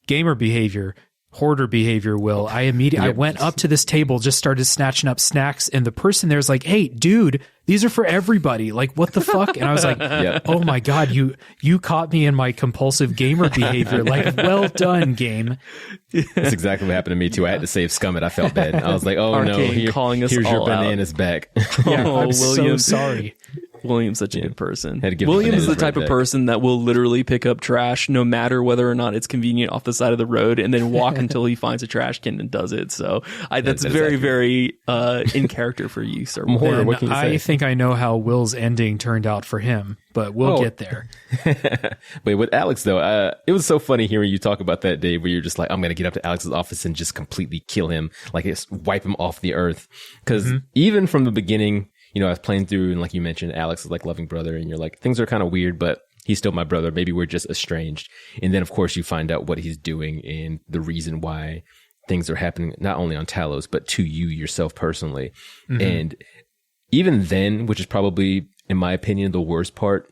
gamer behavior, hoarder behavior, Will. I went up to this table, just started snatching up snacks. And the person there's like, hey, dude, these are for everybody. Like, what the fuck? And I was like, oh my God, you caught me in my compulsive gamer behavior. Like, well done, game. That's exactly what happened to me too. I had to save Scummit. I felt bad. I was like, oh Arkane no, calling us here's all your bananas back. Yeah, I'm so sorry. William's such a good person. William William is the type of person that will literally pick up trash no matter whether or not it's convenient off the side of the road, and then walk until he finds a trash can and does it. So that's very, very in character for you, sir. I think I know how Will's ending turned out for him, but we'll get there. Wait, with Alex though, it was so funny hearing you talk about that, Dave, where you're just like, I'm going to get up to Alex's office and just completely kill him, like just wipe him off the earth. Because even from the beginning, you know, I was playing through, and like you mentioned, Alex is like loving brother, and you're like, things are kind of weird, but he's still my brother. Maybe we're just estranged. And then, of course, you find out what he's doing and the reason why things are happening, not only on Talos, but to you yourself personally. And even then, which is probably, in my opinion, the worst part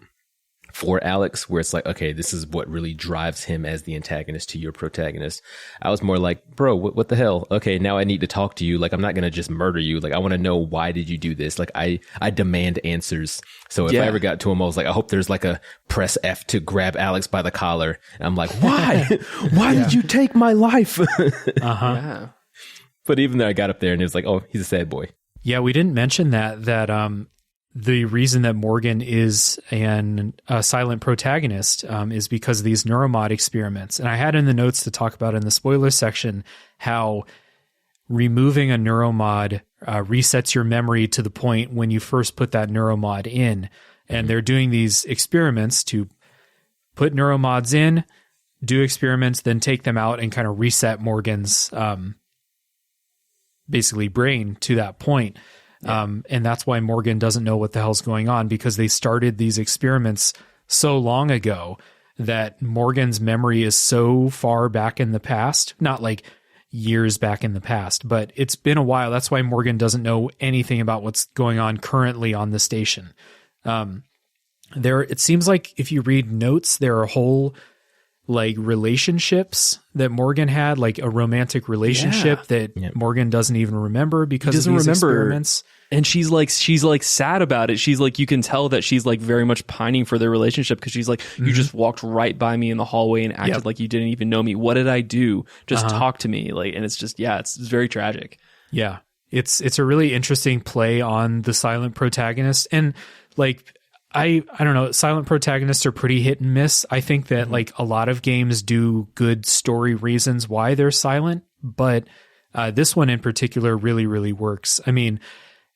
for Alex, where it's like, okay, this is what really drives him as the antagonist to your protagonist. I was more like, bro, what the hell? Okay, now I need to talk to you. Like, I'm not going to just murder you. Like, I want to know, why did you do this? Like, I demand answers. So if I ever got to him, I was like, I hope there's like a press F to grab Alex by the collar. And I'm like, why? Why did you take my life? Yeah. But even though I got up there and it was like, oh, he's a sad boy. Yeah, we didn't mention that the reason that Morgan is a silent protagonist is because of these neuromod experiments. And I had in the notes to talk about in the spoiler section how removing a neuromod resets your memory to the point when you first put that neuromod in. And they're doing these experiments to put neuromods in, do experiments, then take them out and kind of reset Morgan's basically brain to that point. And that's why Morgan doesn't know what the hell's going on, because they started these experiments so long ago that Morgan's memory is so far back in the past, not like years back in the past, but it's been a while. That's why Morgan doesn't know anything about what's going on currently on the station. It seems like if you read notes, there are whole like relationships that Morgan had, like a romantic relationship that Morgan doesn't even remember because of these experiments. And she's like sad about it. She's like, you can tell that she's like very much pining for their relationship, because she's like, you just walked right by me in the hallway and acted like you didn't even know me. What did I do? Just talk to me. Like, and it's just, it's very tragic. Yeah. It's a really interesting play on the silent protagonist. And like, I don't know, silent protagonists are pretty hit and miss. I think that like a lot of games do good story reasons why they're silent, but this one in particular really, really works. I mean,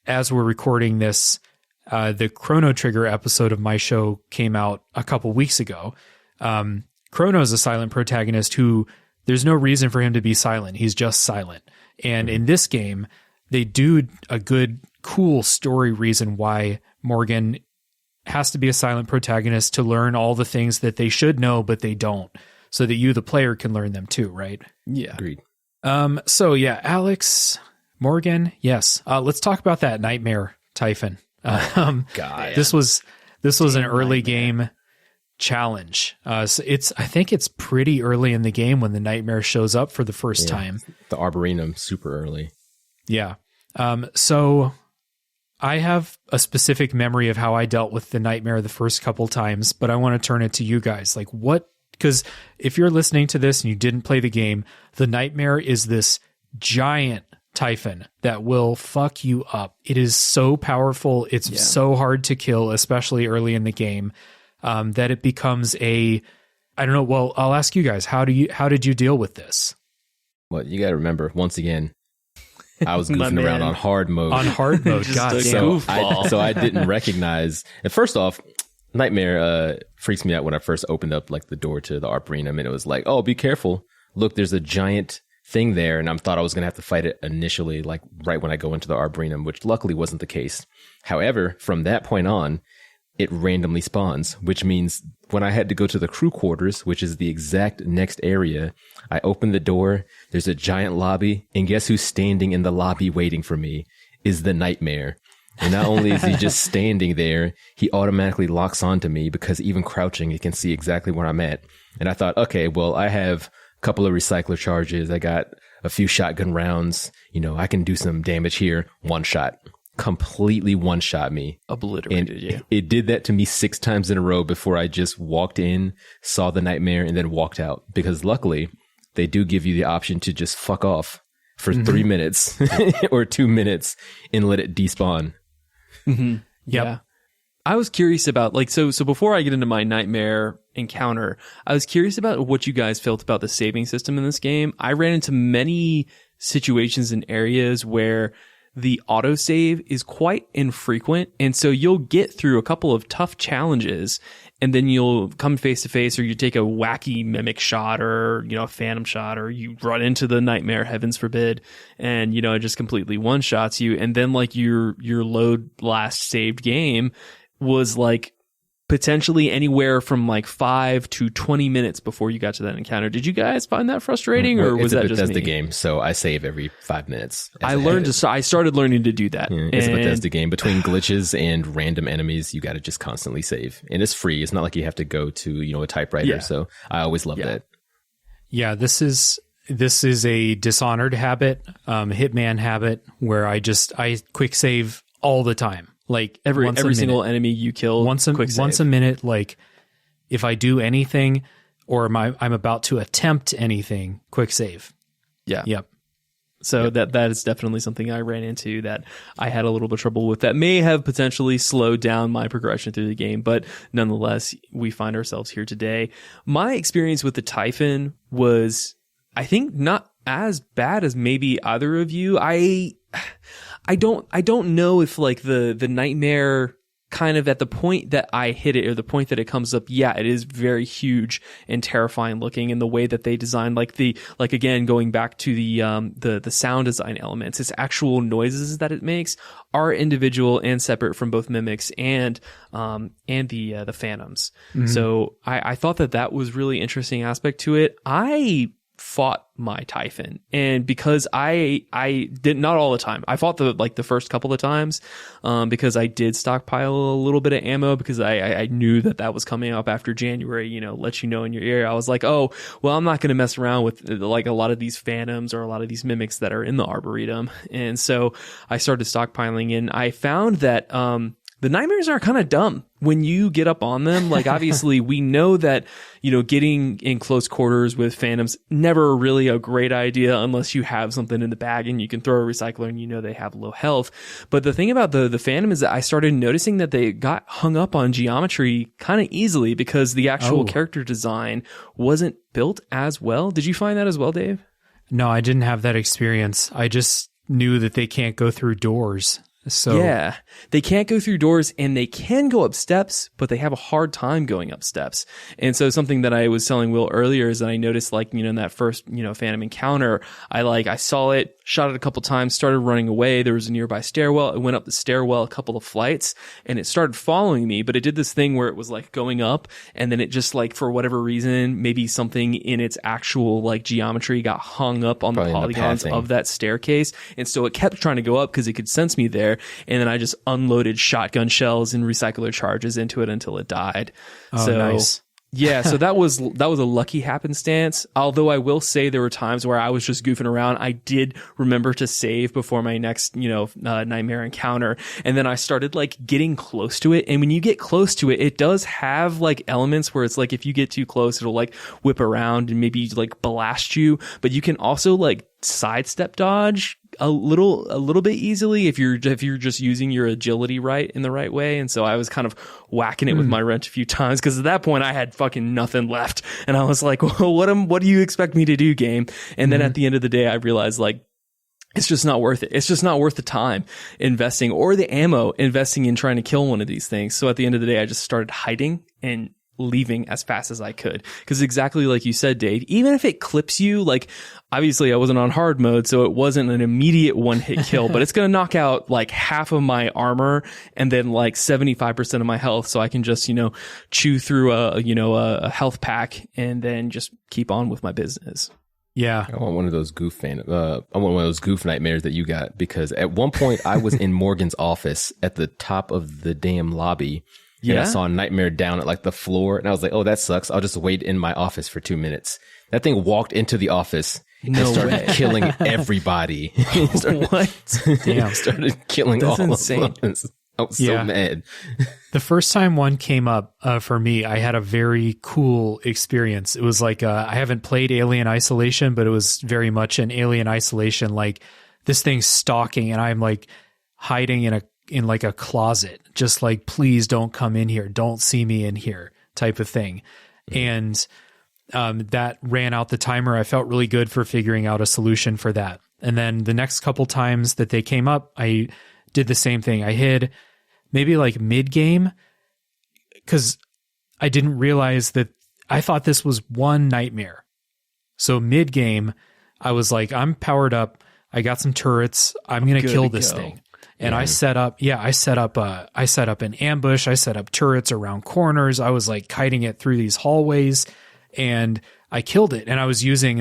as we're recording this, the Chrono Trigger episode of my show came out a couple weeks ago. Chrono is a silent protagonist who there's no reason for him to be silent. He's just silent. And in this game, they do a good, cool story reason why Morgan has to be a silent protagonist to learn all the things that they should know, but they don't, so that you, the player, can learn them too, right? Yeah. Agreed. So yeah, Alex, Morgan, yes. Let's talk about that Nightmare Typhon. God. This was an early game challenge. So I think it's pretty early in the game when the Nightmare shows up for the first time. The Arboretum, super early. Yeah. So I have a specific memory of how I dealt with the Nightmare the first couple times, but I want to turn it to you guys. Like, what because if you're listening to this and you didn't play the game, the Nightmare is this giant Typhon that will fuck you up. It is so powerful. It's so hard to kill, especially early in the game, that it becomes I don't know. Well, I'll ask you guys, how did you deal with this? Well, you got to remember, once again, I was goofing around on hard mode. On hard mode, God damn. So I didn't recognize. And first off, Nightmare freaks me out when I first opened up like the door to the Arboretum, and it was like, oh, be careful. Look, there's a giant thing there, and I thought I was going to have to fight it initially, like right when I go into the Arboretum, which luckily wasn't the case. However, from that point on, it randomly spawns, which means when I had to go to the crew quarters, which is the exact next area, I opened the door, there's a giant lobby, and guess who's standing in the lobby waiting for me is the Nightmare. And not only is he just standing there, he automatically locks onto me because even crouching, he can see exactly where I'm at. And I thought, okay, well, I have a couple of recycler charges. I got a few shotgun rounds. You know, I can do some damage here. One shot. Completely one-shot me. Obliterated you. It did that to me 6 times in a row before I just walked in, saw the Nightmare, and then walked out. Because luckily, they do give you the option to just fuck off for 3 minutes or 2 minutes and let it despawn. Mm-hmm. Yep. Yeah. I was curious about, like, so before I get into my Nightmare encounter, I was curious about what you guys felt about the saving system in this game. I ran into many situations and areas where the autosave is quite infrequent, and so you'll get through a couple of tough challenges, and then you'll come face to face, or you take a wacky mimic shot, or, you know, a phantom shot, or you run into the Nightmare, heavens forbid, and, you know, it just completely one-shots you, and then, like, your load last saved game was, like, potentially anywhere from like 5 to 20 minutes before you got to that encounter. Did you guys find that frustrating, or was that just me? It's a Bethesda game, so I save every 5 minutes. I started learning to do that. Yeah, it's a Bethesda game. Between glitches and random enemies, you got to just constantly save, and it's free. It's not like you have to go to, you know, a typewriter. Yeah. So I always love that. Yeah, this is a Dishonored habit, Hitman habit, where I quick save all the time. Like every single enemy you kill, once a minute. Like if I do anything, or I'm about to attempt anything, quick save. Yeah. Yep. So that is definitely something I ran into that I had a little bit of trouble with. That may have potentially slowed down my progression through the game, but nonetheless, we find ourselves here today. My experience with the Typhon was, I think, not as bad as maybe either of you. I don't know if, like, the Nightmare kind of at the point that I hit it, or the point that it comes up, yeah, it is very huge and terrifying looking, in the way that they designed, like again, going back to the sound design elements, its actual noises that it makes are individual and separate from both mimics and the phantoms. Mm-hmm. So I thought that was really interesting aspect to it. I fought my Typhon, and because I did, not all the time, I fought the first couple of times, because I did stockpile a little bit of ammo, because I knew that was coming up after January, you know, let you know in your ear. I was like, oh, well, I'm not going to mess around with like a lot of these phantoms or a lot of these mimics that are in the Arboretum. And so I started stockpiling, and I found that the Nightmares are kind of dumb when you get up on them. Like, obviously, we know that, you know, getting in close quarters with phantoms, never really a great idea unless you have something in the bag and you can throw a recycler and you know they have low health. But the thing about the phantom is that I started noticing that they got hung up on geometry kind of easily, because the actual character design wasn't built as well. Did you find that as well, Dave? No, I didn't have that experience. I just knew that they can't go through doors. So yeah, they can't go through doors, and they can go up steps, but they have a hard time going up steps. And so something that I was telling Will earlier is that I noticed, like, you know, in that first, you know, Phantom encounter, I saw it, shot it a couple times, started running away. There was a nearby stairwell. It went up the stairwell a couple of flights, and it started following me, but it did this thing where it was like going up, and then it just, like, for whatever reason, maybe something in its actual, like, geometry got hung up on probably the polygons of that staircase. And so it kept trying to go up because it could sense me there. And then I just unloaded shotgun shells and recycler charges into it until it died. Oh, so nice. Yeah, so that was a lucky happenstance. Although I will say there were times where I was just goofing around. I did remember to save before my next, nightmare encounter. And then I started like getting close to it. And when you get close to it, it does have like elements where it's like if you get too close, it'll like whip around and maybe like blast you. But you can also like sidestep dodge a little bit easily if you're just using your agility in the right way. And so I was kind of whacking it with my wrench a few times because at that point I had fucking nothing left, and I was like, well, what do you expect me to do, game? And then at the end of the day I realized like it's just not worth it. It's just not worth the time investing or the ammo investing in trying to kill one of these things. So at the end of the day I just started hiding and leaving as fast as I could. Because exactly like you said, Dave, even if it clips you, like obviously I wasn't on hard mode, so it wasn't an immediate one-hit kill, but it's going to knock out like half of my armor and then like 75% of my health, so I can just, chew through a health pack and then just keep on with my business. Yeah. I want one of those goof nightmares that you got, because at one point I was in Morgan's office at the top of the damn lobby. Yeah. And I saw a nightmare down at like the floor, and I was like, oh, that sucks. I'll just wait in my office for 2 minutes. That thing walked into the office and started killing everybody. What? Damn. Started killing That's all insane. of them. I was so mad. The first time one came up for me, I had a very cool experience. It was like, I haven't played Alien Isolation, but it was very much an Alien Isolation, like this thing's stalking and I'm like hiding in like a closet, just like, please don't come in here, don't see me in here type of thing. And that ran out the timer. I felt really good for figuring out a solution for that. And then the next couple times that they came up, I did the same thing. I hid maybe like mid-game because I didn't realize that I thought this was one nightmare. So mid-game, I was like, I'm powered up. I got some turrets. I'm going to kill this thing. And I set up an ambush. I set up turrets around corners. I was like kiting it through these hallways and I killed it. And I was using,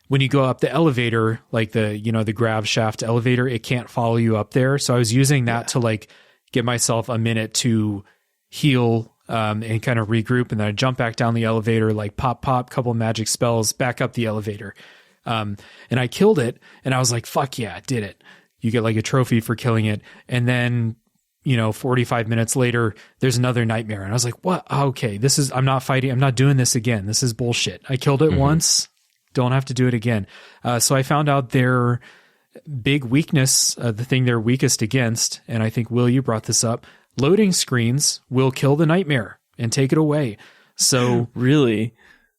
when you go up the elevator, like the grab shaft elevator, it can't follow you up there. So I was using that to like give myself a minute to heal, and kind of regroup. And then I jump back down the elevator, like pop, couple magic spells, back up the elevator. And I killed it and I was like, fuck yeah, I did it. You get like a trophy for killing it. And then, 45 minutes later, there's another nightmare. And I was like, what? Okay, I'm not fighting. I'm not doing this again. This is bullshit. I killed it once. Don't have to do it again. So I found out their big weakness, the thing they're weakest against. And I think, Will, you brought this up. Loading screens will kill the nightmare and take it away. So really?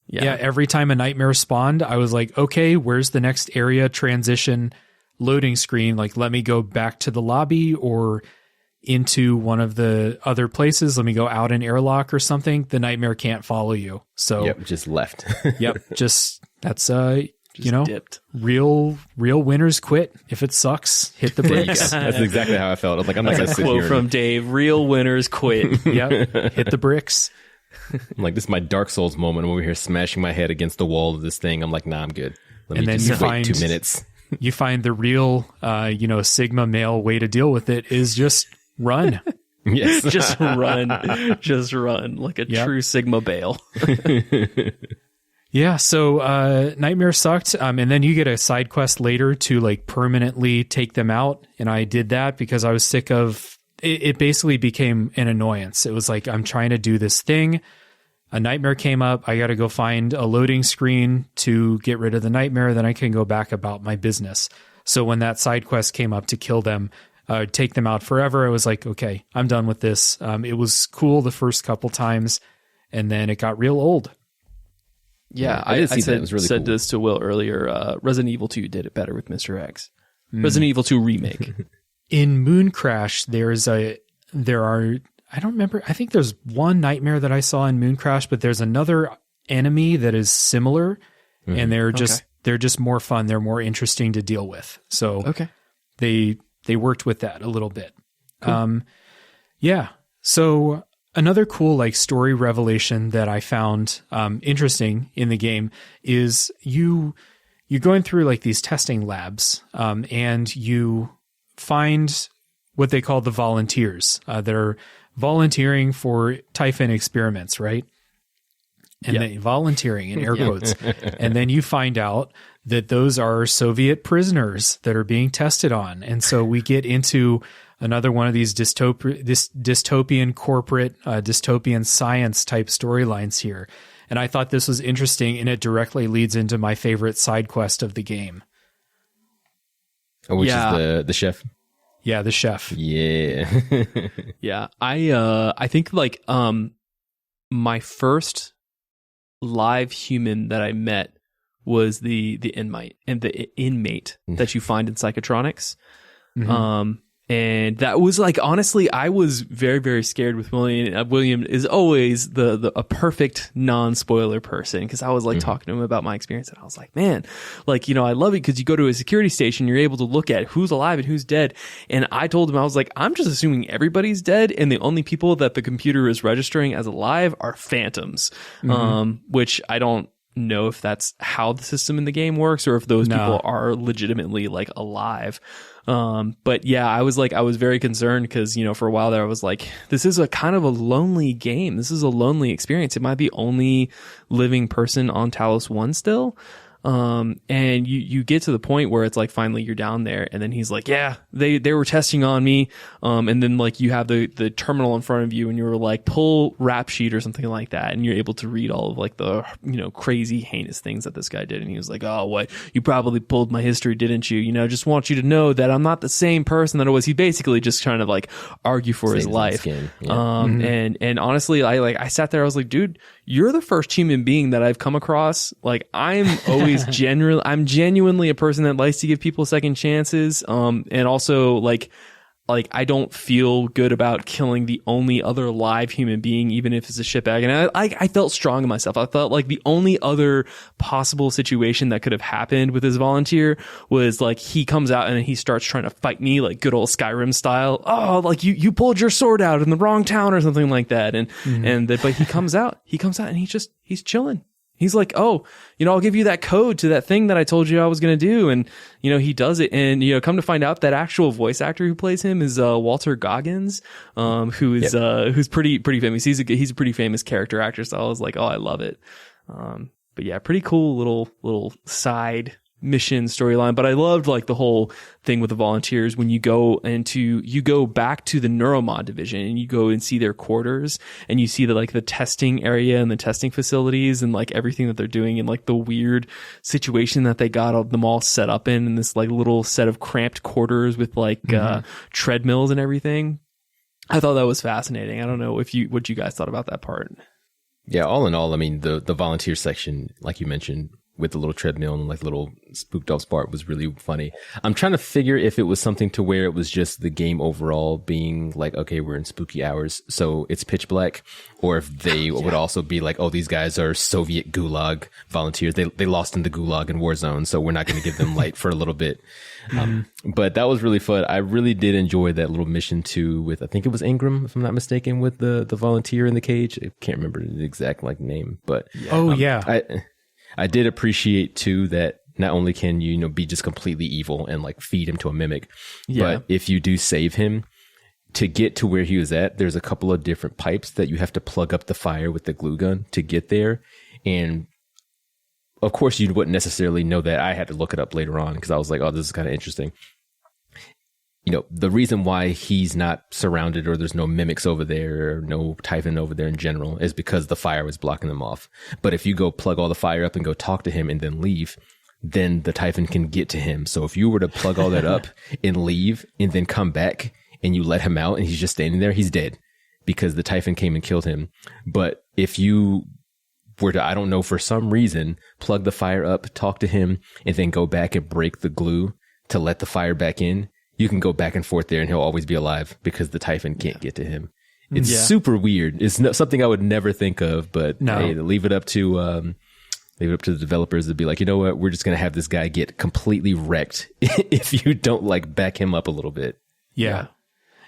Yeah. Every time a nightmare spawned, I was like, okay, where's the next area transition loading screen? Like, let me go back to the lobby or into one of the other places. Let me go out an airlock or something. The nightmare can't follow you. So just left. That's dipped. Real winners quit. If it sucks, hit the brakes. That's exactly how I felt. I was like, I'm not going to sit quote here. From Dave, real winners quit. Yep. Hit the bricks. I'm like, this is my Dark Souls moment. I'm over here smashing my head against the wall of this thing. I'm like, nah, I'm good. Let me just wait 2 minutes. You find the real, Sigma male way to deal with it is just run. Yes. Just run like a true Sigma Bale. Yeah. So, Nightmare sucked. And then you get a side quest later to like permanently take them out. And I did that because I was sick of it. Basically became an annoyance. It was like, I'm trying to do this thing. A nightmare came up. I got to go find a loading screen to get rid of the nightmare. Then I can go back about my business. So when that side quest came up to kill them, take them out forever, I was like, okay, I'm done with this. It was cool the first couple times, and then it got real old. Yeah, I said cool. This to Will earlier. Resident Evil 2 did it better with Mr. X. Resident Evil 2 remake. In Moon Crash, there are. I don't remember. I think there's one nightmare that I saw in Moon Crash, but there's another enemy that is similar, and they're just more fun. They're more interesting to deal with. So they worked with that a little bit. Cool. So another cool like story revelation that I found interesting in the game is you're going through like these testing labs, and you find what they call the volunteers. They're volunteering for Typhon experiments, right? and then volunteering in air quotes. And then you find out that those are Soviet prisoners that are being tested on. And so we get into another one of these dystopian corporate, dystopian science type storylines here. And I thought this was interesting, and it directly leads into my favorite side quest of the game. Which is the chef? Yeah, the chef. Yeah. Yeah. I think like my first live human that I met was the inmate that you find in Psychotronics. Mm-hmm. And that was like, honestly, I was very, very scared with William. William is always a perfect non-spoiler person, because I was like talking to him about my experience, and I was like, man, like, I love it because you go to a security station, you're able to look at who's alive and who's dead. And I told him, I was like, I'm just assuming everybody's dead, and the only people that the computer is registering as alive are phantoms, which I don't know if that's how the system in the game works, or if those people are legitimately like alive. But yeah, I was very concerned because, for a while there, I was like, this is a kind of a lonely game. This is a lonely experience. Am I the only living person on Talos 1 still? And you get to the point where it's like, finally you're down there, and then he's like, yeah, they were testing on me. And then like you have the terminal in front of you, and you were like, pull rap sheet or something like that. And you're able to read all of like the, crazy heinous things that this guy did. And he was like, oh, what? You probably pulled my history, didn't you? Just want you to know that I'm not the same person that I was. He basically just trying to like argue for his life. Yeah. And honestly, I sat there, I was like, dude, you're the first human being that I've come across. Like, I'm always I'm genuinely a person that likes to give people second chances. And also like I don't feel good about killing the only other live human being, even if it's a shitbag. And I felt strong in myself. I felt like the only other possible situation that could have happened with this volunteer was like, he comes out and he starts trying to fight me like good old Skyrim style. Oh, like you pulled your sword out in the wrong town or something like that. But he comes out and he's chilling. He's like, oh, I'll give you that code to that thing that I told you I was going to do. And, he does it. And, come to find out that actual voice actor who plays him is, Walter Goggins, who's pretty famous. He's a pretty famous character actor. So I was like, oh, I love it. But yeah, pretty cool little side mission storyline. But I loved like the whole thing with the volunteers when you go back to the neuromod division and you go and see their quarters and you see the testing area and the testing facilities and like everything that they're doing and like the weird situation that they got them all set up in this like little set of cramped quarters with like treadmills and everything. I thought that was fascinating. I don't know what you guys thought about that part. Yeah, all in all, I mean, the volunteer section, like you mentioned, with the little treadmill and like little spooked off part was really funny. I'm trying to figure if it was something to where it was just the game overall being like, okay, we're in spooky hours, so it's pitch black, or if they would also be like, oh, these guys are Soviet gulag volunteers. They lost in the gulag and war zone, so we're not going to give them light for a little bit. But that was really fun. I really did enjoy that little mission too with, I think it was Ingram, if I'm not mistaken, with the volunteer in the cage. I can't remember the exact like name, but I did appreciate too that not only can you be just completely evil and like feed him to a mimic, but if you do save him, to get to where he was at, there's a couple of different pipes that you have to plug up the fire with the glue gun to get there. And of course you wouldn't necessarily know that. I had to look it up later on because I was like, oh, this is kind of interesting. The reason why he's not surrounded or there's no mimics over there or no Typhon over there in general is because the fire was blocking them off. But if you go plug all the fire up and go talk to him and then leave, then the Typhon can get to him. So if you were to plug all that up and leave and then come back and you let him out and he's just standing there, he's dead because the Typhon came and killed him. But if you were to, I don't know, for some reason, plug the fire up, talk to him, and then go back and break the glue to let the fire back in, you can go back and forth there and he'll always be alive because the Typhon can't get to him. It's super weird. It's something I would never think of, but hey, leave it up to the developers to be like, you know what, we're just going to have this guy get completely wrecked if you don't like back him up a little bit. Yeah.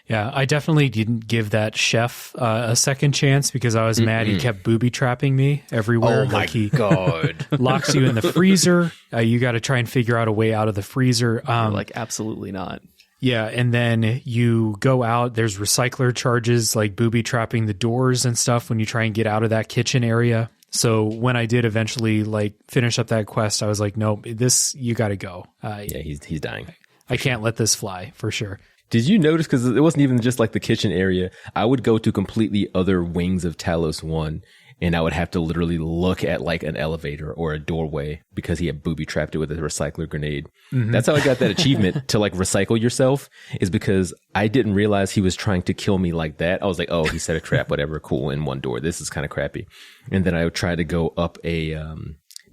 I definitely didn't give that chef a second chance because I was mad he kept booby trapping me everywhere. Oh my God. Locks you in the freezer. You got to try and figure out a way out of the freezer. Like, absolutely not. Yeah, and then you go out, there's recycler charges like booby trapping the doors and stuff when you try and get out of that kitchen area. So when I did eventually like finish up that quest, I was like, no, this, you got to go. Yeah, he's dying. I can't let this fly for sure. Did you notice, because it wasn't even just like the kitchen area, I would go to completely other wings of Talos 1 and I would have to literally look at like an elevator or a doorway because he had booby trapped it with a recycler grenade. Mm-hmm. That's how I got that achievement to like recycle yourself, is because I didn't realize he was trying to kill me like that. I was like, oh, he set a trap, whatever, cool, in one door. This is kind of crappy. And then I would try to go up a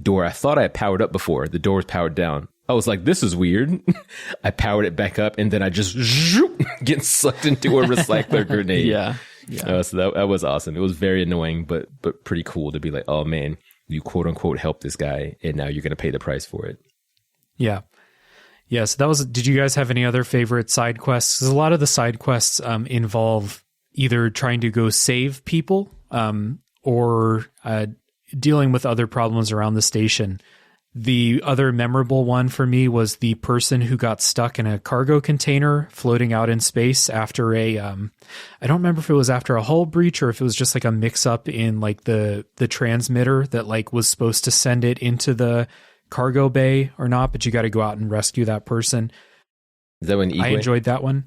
door I thought I had powered up before. The door was powered down. I was like, this is weird. I powered it back up and then I just get sucked into a recycler grenade. Yeah. So that was awesome. It was very annoying, but pretty cool to be like, oh man, you quote unquote helped this guy and now you're going to pay the price for it. Yeah. Yeah. So that was, did you guys have any other favorite side quests? Because a lot of the side quests involve either trying to go save people or dealing with other problems around the station. The other memorable one for me was the person who got stuck in a cargo container floating out in space after a, I don't remember if it was after a hull breach or if it was just like a mix up in like the transmitter that like was supposed to send it into the cargo bay or not, but you got to go out and rescue that person. Is that when Igwe? I enjoyed that one.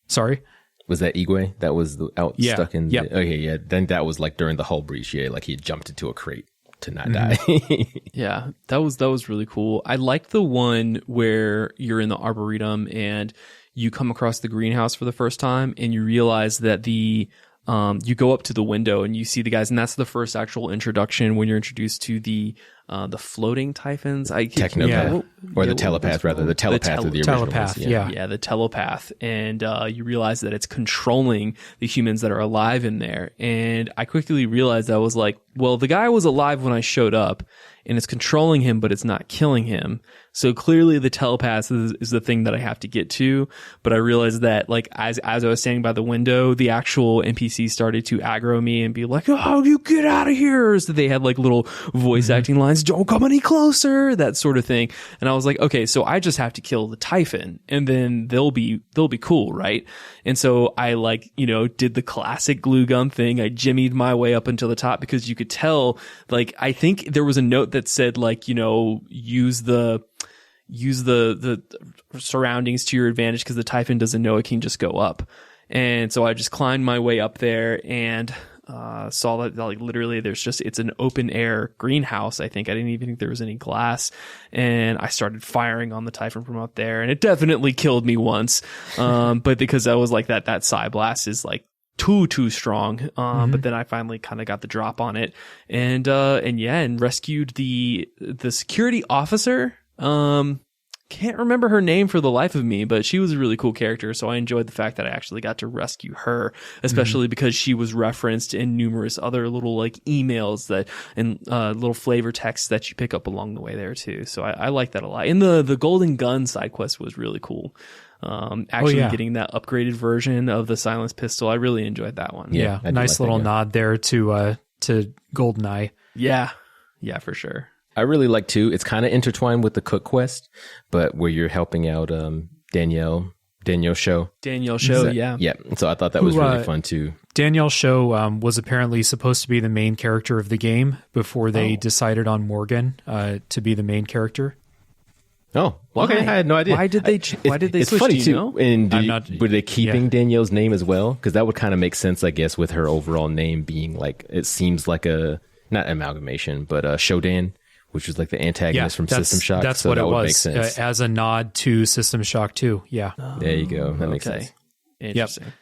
Sorry. Was that Igwe that was stuck in? Yeah. Okay. Yeah. Then that was like during the hull breach. Yeah. Like he jumped into a crate to not die. Yeah, that was really cool. I liked the one where you're in the Arboretum and you come across the greenhouse for the first time and you realize that you go up to the window and you see the guys, and that's the first actual introduction when you're introduced to the floating typhons. Technopath. Or the telepath, rather. The telepath of the original telepath, ones. yeah, the telepath. And you realize that it's controlling the humans that are alive in there. And I quickly realized, I was like, well, the guy was alive when I showed up and it's controlling him, but it's not killing him. So clearly the telepath is the thing that I have to get to. But I realized that like as I was standing by the window, the actual NPC started to aggro me and be like, oh, you get out of here. So they had like little voice acting lines, don't come any closer, that sort of thing. And I was like, okay, so I just have to kill the Typhon and then they'll be cool, right? And so I like, did the classic glue gun thing. I jimmied my way up until the top because you could tell, like, I think there was a note that said like, use the surroundings to your advantage because the Typhon doesn't know it can just go up. And so I just climbed my way up there and saw that like literally it's an open air greenhouse. I think I didn't even think there was any glass, and I started firing on the Typhon from up there, and it definitely killed me once. But because I was like that psi blast is like too strong. But then I finally kind of got the drop on it and rescued the security officer. Can't remember her name for the life of me, but she was a really cool character. So I enjoyed the fact that I actually got to rescue her, especially because she was referenced in numerous other little like emails and little flavor texts that you pick up along the way there too. So I like that a lot. And the Golden Gun side quest was really cool. Getting that upgraded version of the silenced pistol, I really enjoyed that one. Yeah, nice little nod there to GoldenEye. Yeah, for sure. I really like too. It's kind of intertwined with the cook quest, but where you're helping out Danielle Show. Yeah. So I thought that was really fun too. Danielle Show was apparently supposed to be the main character of the game before they decided on Morgan to be the main character. Oh, okay. I had no idea. Why did they it's switch? Funny do you know? And were they keeping Danielle's name as well? Because that would kind of make sense, I guess, with her overall name being like, it seems like not amalgamation, but Shodan, which was like the antagonist from System Shock. That's so what it was. Make sense. As a nod to System Shock 2. Yeah. There you go. That makes sense. Interesting. Yep.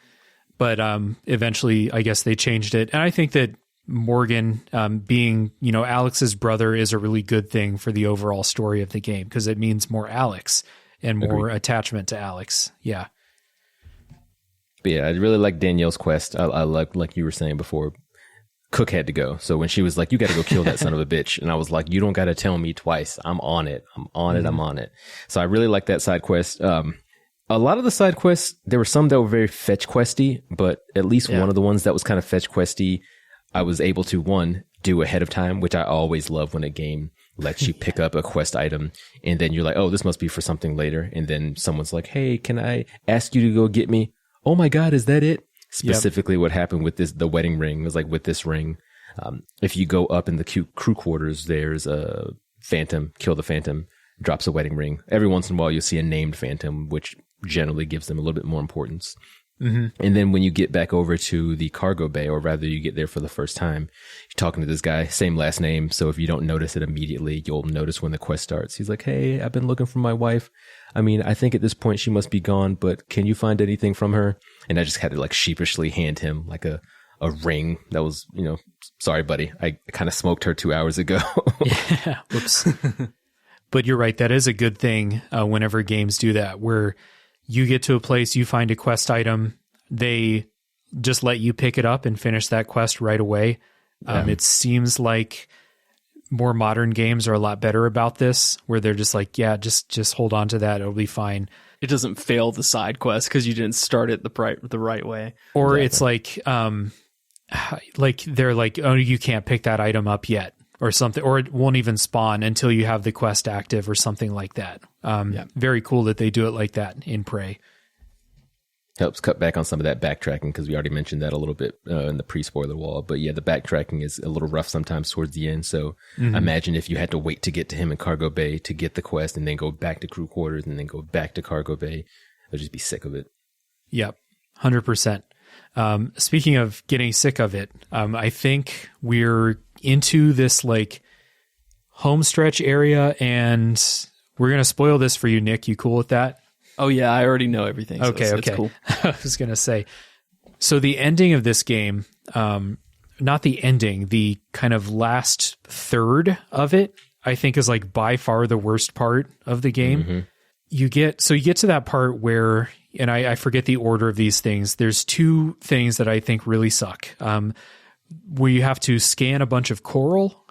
But eventually, I guess they changed it. And I think that Morgan being, Alex's brother is a really good thing for the overall story of the game because it means more Alex and more attachment to Alex. Yeah. But yeah, I really like Danielle's quest. I like you were saying before, Cook had to go. So when she was like, you got to go kill that son of a bitch. And I was like, you don't got to tell me twice. I'm on it. I'm on it. So I really like that side quest. A lot of the side quests, there were some that were very fetch questy, but at least one of the ones that was kind of fetch questy, I was able to do ahead of time, which I always love when a game lets you pick up a quest item and then you're like, oh, this must be for something later. And then someone's like, hey, can I ask you to go get me? Oh my God, is that it? Specifically what happened with the wedding ring was like with this ring. If you go up in the crew quarters, there's a phantom, kill the phantom, drops a wedding ring. Every once in a while, you'll see a named phantom, which generally gives them a little bit more importance. Mm-hmm. And then when you get back over to the cargo bay, or rather you get there for the first time, you're talking to this guy, same last name. So if you don't notice it immediately, you'll notice when the quest starts. He's like, hey, I've been looking for my wife. I mean, I think at this point she must be gone, but can you find anything from her? And I just had to like sheepishly hand him like a ring that was, sorry, buddy, I kind of smoked her 2 hours ago. Yeah. Whoops. But you're right. That is a good thing whenever games do that, where you get to a place, you find a quest item, they just let you pick it up and finish that quest right away. It seems like more modern games are a lot better about this, where they're just like, yeah, just hold on to that. It'll be fine. It doesn't fail the side quest because you didn't start it the right way. Or It's like they're like, oh, you can't pick that item up yet or something, or it won't even spawn until you have the quest active or something like that. Very cool that they do it like that in Prey. Helps cut back on some of that backtracking, because we already mentioned that a little bit in the pre-spoiler wall. But yeah, the backtracking is a little rough sometimes towards the end. So imagine if you had to wait to get to him in cargo bay to get the quest and then go back to crew quarters and then go back to cargo bay. I'd just be sick of it. Yep, 100%. Speaking of getting sick of it, I think we're into this like home stretch area, and we're going to spoil this for you, Nick. You cool with that? Oh yeah, I already know everything. So okay. It's cool. I was going to say, so the ending of this game, not the ending, the kind of last third of it, I think is like by far the worst part of the game. Mm-hmm. You get to that part where, and I forget the order of these things. There's two things that I think really suck. Where you have to scan a bunch of coral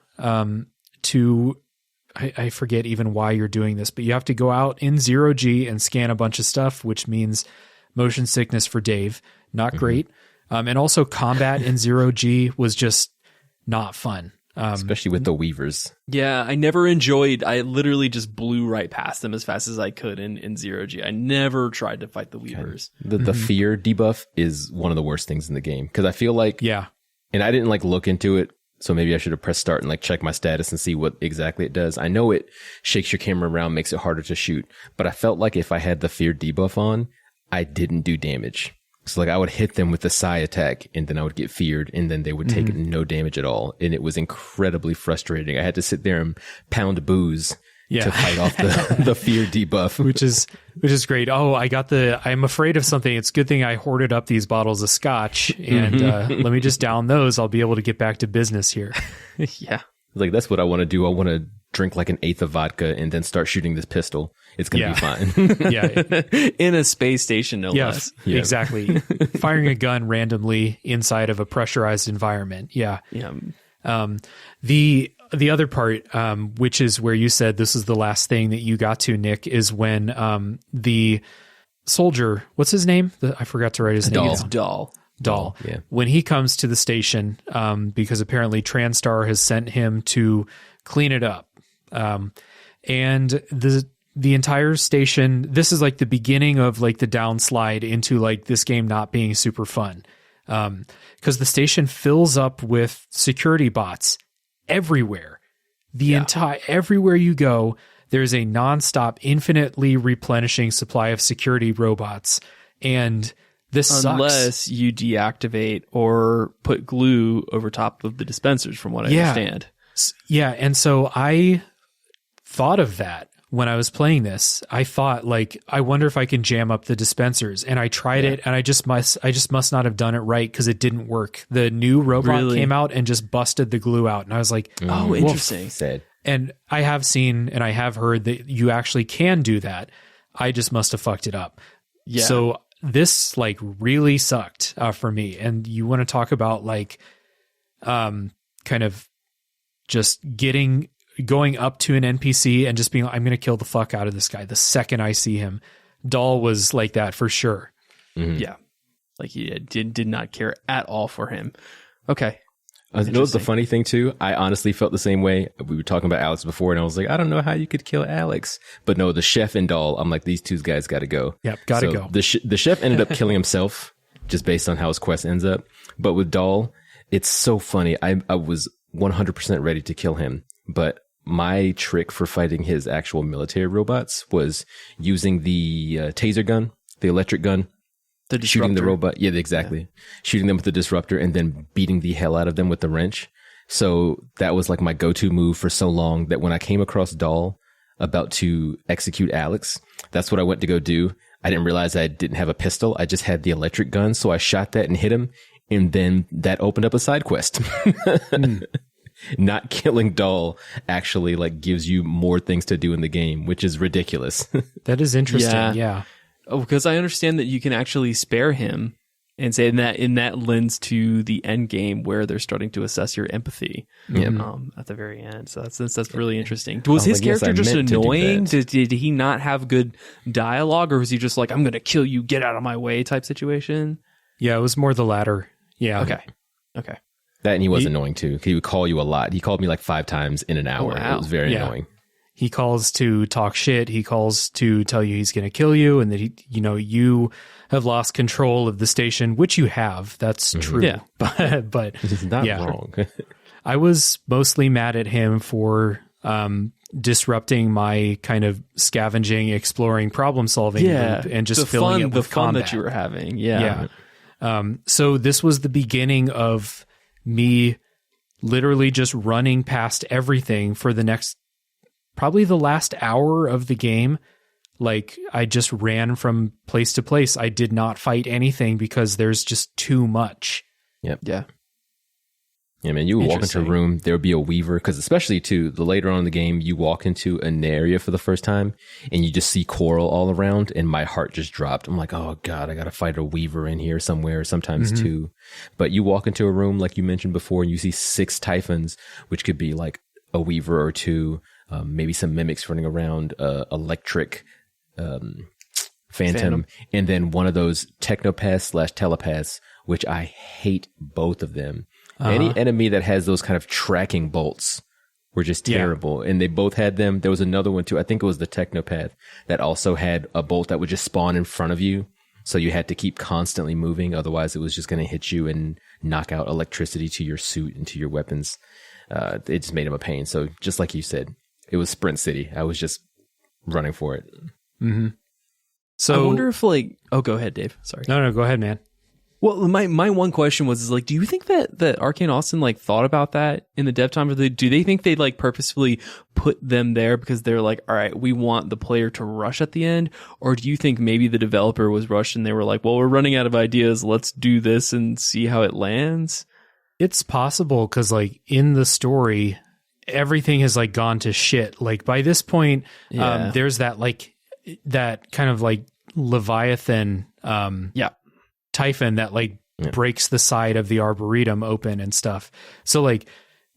I forget even why you're doing this, but you have to go out in 0G and scan a bunch of stuff, which means motion sickness for Dave. Not great. And also combat in 0G was just not fun. Especially with the weavers. Yeah, I never enjoyed, I literally just blew right past them as fast as I could in 0G. I never tried to fight the weavers. The fear debuff is one of the worst things in the game, because I feel like, and I didn't like look into it, so maybe I should have pressed start and like check my status and see what exactly it does. I know it shakes your camera around, makes it harder to shoot, but I felt like if I had the fear debuff on, I didn't do damage. So like I would hit them with the psi attack and then I would get feared and then they would take no damage at all. And it was incredibly frustrating. I had to sit there and pound booze to fight off the fear debuff. Which is great. Oh, I'm afraid of something. It's a good thing I hoarded up these bottles of scotch and let me just down those. I'll be able to get back to business here. Yeah. Like that's what I want to do. I want to drink like an eighth of vodka and then start shooting this pistol. It's going to be fine. In a space station, no less. Yeah, exactly. Firing a gun randomly inside of a pressurized environment. Yeah. The other part, which is where you said this is the last thing that you got to, Nick, is when the soldier, what's his name? I forgot to write his name. It's Dahl. Yeah. When he comes to the station, because apparently Transtar has sent him to clean it up. And the entire station, this is like the beginning of like the downslide into like this game not being super fun. Because the station fills up with security bots everywhere. Everywhere you go, there's a nonstop, infinitely replenishing supply of security robots. And this sucks. Unless you deactivate or put glue over top of the dispensers, from what I understand. Yeah, and so I thought of that when I was playing this. I thought, like, I wonder if I can jam up the dispensers. And I tried it, and I just must not have done it right because it didn't work. The new robot came out and just busted the glue out. And I was like, oh, interesting. And I have seen and I have heard that you actually can do that. I just must have fucked it up. Yeah. So this like really sucked for me. And you want to talk about like kind of just going up to an NPC and just being like, I'm going to kill the fuck out of this guy the second I see him. Dahl was like that for sure. Mm-hmm. Yeah. Like he did not care at all for him. Okay. You know what's the funny thing too? I honestly felt the same way. We were talking about Alex before and I was like, I don't know how you could kill Alex. But no, the chef and Dahl, I'm like, these two guys got to go. Yep, got to go. The chef ended up killing himself just based on how his quest ends up. But with Dahl, It's so funny. I was 100% ready to kill him, but my trick for fighting his actual military robots was using the taser gun, the electric gun, shooting the robot. Yeah, exactly. Yeah. Shooting them with the disruptor and then beating the hell out of them with the wrench. So that was like my go-to move for so long that when I came across Dahl about to execute Alex, that's what I went to go do. I didn't realize I didn't have a pistol. I just had the electric gun. So I shot that and hit him. And then that opened up a side quest. Not killing Dahl actually like gives you more things to do in the game, which is ridiculous. That is interesting. Yeah. Oh, because I understand that you can actually spare him and say in that lends to the end game where they're starting to assess your empathy at the very end. So that's really interesting. Was his character just annoying? Did he not have good dialogue, or was he just like, I'm going to kill you, get out of my way type situation? Yeah, it was more the latter. Yeah. Okay. That, and he was annoying too. He would call you a lot. He called me like 5 times in an hour. Wow. It was very annoying. He calls to talk shit. He calls to tell you he's going to kill you, and that you have lost control of the station, which you have. That's true. Yeah. But it's not wrong. I was mostly mad at him for disrupting my kind of scavenging, exploring, problem solving loop and just filling it with the fun combat that you were having. Yeah. So this was the beginning of me literally just running past everything for the next, probably the last hour of the game. Like, I just ran from place to place. I did not fight anything because there's just too much. Yep. Yeah. Yeah, man, you would walk into a room, there would be a weaver, because especially too, the later on in the game, you walk into an area for the first time and you just see coral all around, and my heart just dropped. I'm like, oh God, I got to fight a weaver in here somewhere, sometimes two. But you walk into a room, like you mentioned before, and you see 6 typhons, which could be like a weaver or 2, maybe some mimics running around, electric phantom, and then one of those technopaths / telepaths, which I hate both of them. Any enemy that has those kind of tracking bolts were just terrible. And they both had them. There was another one too. I think it was the Technopath that also had a bolt that would just spawn in front of you. So you had to keep constantly moving. Otherwise it was just going to hit you and knock out electricity to your suit and to your weapons. It just made him a pain. So just like you said, it was Sprint City. I was just running for it. Mm-hmm. So I wonder if go ahead, Dave. Sorry. No, go ahead, man. Well, my one question was do you think that Arkane Austin thought about that in the dev time? Or do they think they purposefully put them there because they're like, all right, we want the player to rush at the end? Or do you think maybe the developer was rushed and they were like, well, we're running out of ideas, let's do this and see how it lands? It's possible because in the story, everything has gone to shit. By this point, there's that that kind of Leviathan typhon that breaks the side of the arboretum open and stuff. So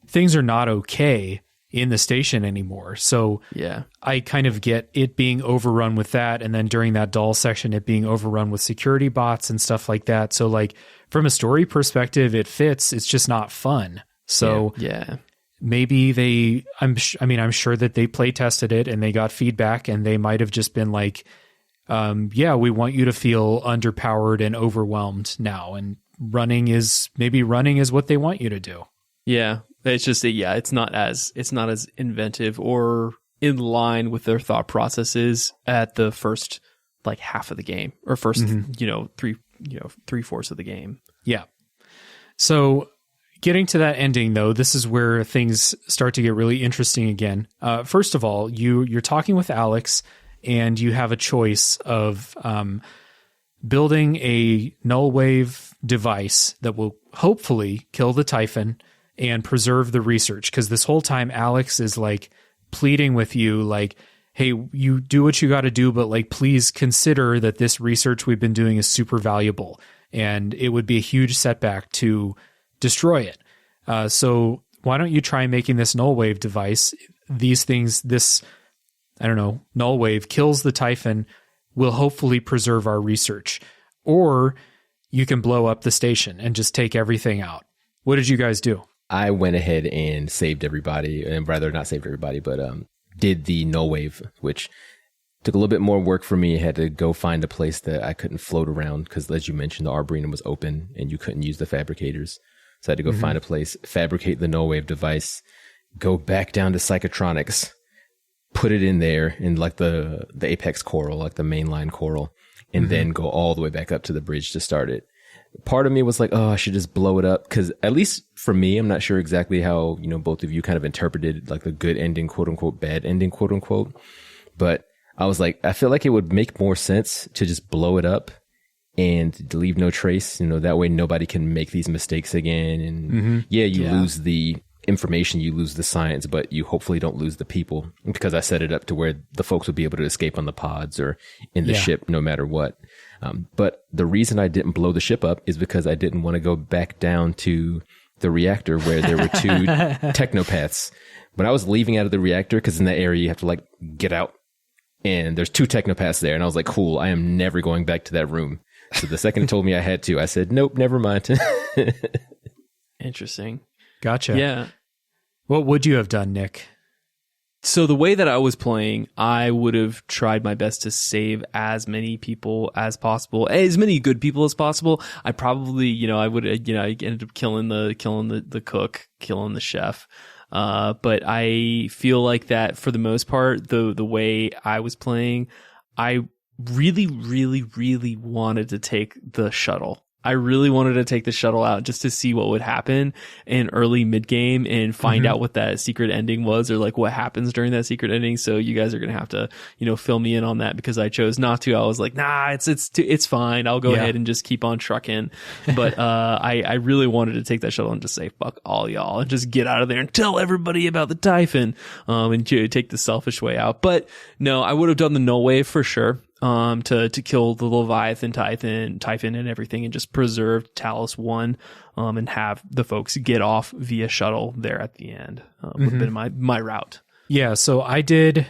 things are not okay in the station anymore. So I kind of get it being overrun with that. And then during that Dahl section, it being overrun with security bots and stuff like that. So from a story perspective, it fits. It's just not fun. So maybe I'm sure that they play tested it and they got feedback, and they might have just been we want you to feel underpowered and overwhelmed now, and running is what they want you to do. Yeah. It's just it's not as inventive or in line with their thought processes at the first half of the game, or first 3/4 of the game. Yeah. So getting to that ending though, this is where things start to get really interesting again. First of all, you're talking with Alex, and you have a choice of building a null wave device that will hopefully kill the Typhon and preserve the research. Because this whole time, Alex is pleading with you, hey, you do what you got to do, but please consider that this research we've been doing is super valuable, and it would be a huge setback to destroy it. So why don't you try making this null wave device? Null wave kills the Typhon, will hopefully preserve our research. Or you can blow up the station and just take everything out. What did you guys do? I went ahead and saved everybody, and rather not saved everybody, but did the null wave, which took a little bit more work for me. I had to go find a place that I couldn't float around because, as you mentioned, the arboretum was open and you couldn't use the fabricators. So I had to go find a place, fabricate the null wave device, go back down to psychotronics, put it in there in like the apex coral, like the mainline coral, and then go all the way back up to the bridge to start it. Part of me was like, oh, I should just blow it up. Cause at least for me, I'm not sure exactly how, you know, both of you kind of interpreted like the good ending, quote unquote, bad ending, quote unquote. But I was like, I feel like it would make more sense to just blow it up and leave no trace. You know, that way nobody can make these mistakes again. And you lose the information, you lose the science, but you hopefully don't lose the people, because I set it up to where the folks would be able to escape on the pods or in the ship no matter what. But the reason I didn't blow the ship up is because I didn't want to go back down to the reactor where there were two technopaths. When I was leaving out of the reactor, because in that area you have to like get out, and there's two technopaths there, and I was like, cool, I am never going back to that room. So the second it told me I had to, I said, nope, never mind. Interesting. Gotcha. Yeah. What would you have done, Nick? So the way that I was playing, I would have tried my best to save as many people as possible, as many good people as possible. I probably, you know, I would, you know, I ended up killing the cook, killing the chef. But I feel like that for the most part, the way I was playing, I really, really, really wanted to take the shuttle. I really wanted to take the shuttle out just to see what would happen in early mid game and find out what that secret ending was, or like what happens during that secret ending. So you guys are going to have to, you know, fill me in on that, because I chose not to. I was like, nah, it's fine. I'll go ahead and just keep on trucking. But, I really wanted to take that shuttle and just say, fuck all y'all, and just get out of there and tell everybody about the Typhon, and take the selfish way out. But no, I would have done the null wave for sure. To kill the Leviathan, Typhon and everything, and just preserve Talos 1, and have the folks get off via shuttle there at the end. Would have been my route. Yeah. So I did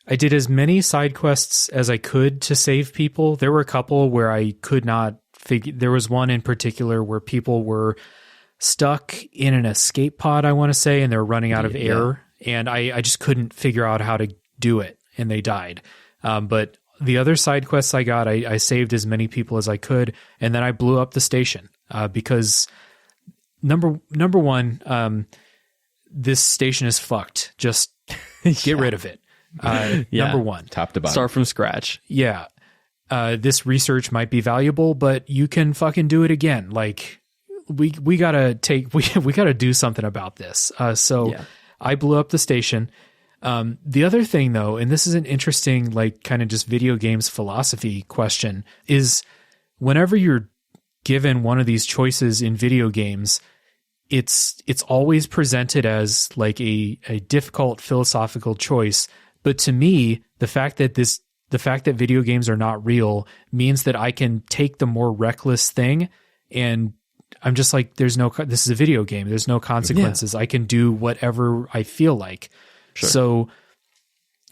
as many side quests as I could to save people. There were a couple where I could not figure. There was one in particular where people were stuck in an escape pod, I want to say, and they're running out of air, and I just couldn't figure out how to do it, and they died. But the other side quests I got, I saved as many people as I could, and then I blew up the station because number one, this station is fucked. Just get rid of it. Number one, top to bottom, start from scratch. Yeah, this research might be valuable, but you can fucking do it again. Like we gotta do something about this. So I blew up the station. The other thing though, and this is an interesting, like kind of just video games philosophy question, is whenever you're given one of these choices in video games, it's always presented as like a difficult philosophical choice. But to me, the fact that video games are not real means that I can take the more reckless thing, and I'm just like, this is a video game. There's no consequences. I can do whatever I feel like. Sure. So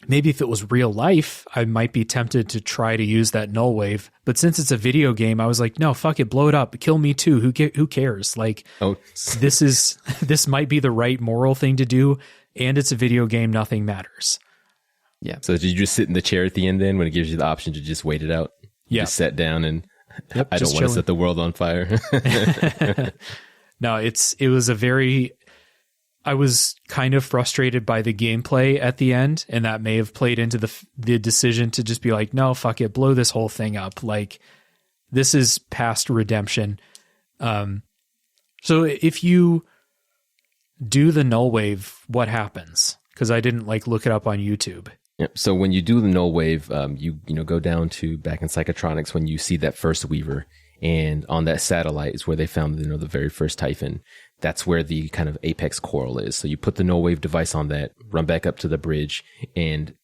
maybe if it was real life, I might be tempted to try to use that null wave. But since it's a video game, I was like, no, fuck it, blow it up, kill me too. Who cares? Like, this might be the right moral thing to do, and it's a video game. Nothing matters. Yeah. So did you just sit in the chair at the end then when it gives you the option to just wait it out? You just sat down and I don't want to set the world on fire. No, it was I was kind of frustrated by the gameplay at the end, and that may have played into the decision to just be like, no, fuck it, blow this whole thing up. Like, this is past redemption. So if you do the null wave, what happens? Because I didn't look it up on YouTube. Yep. So when you do the null wave, you go down to back in Psychotronics when you see that first Weaver, and on that satellite is where they found the very first Typhon. That's where the kind of apex coral is. So you put the null wave device on that, run back up to the bridge, and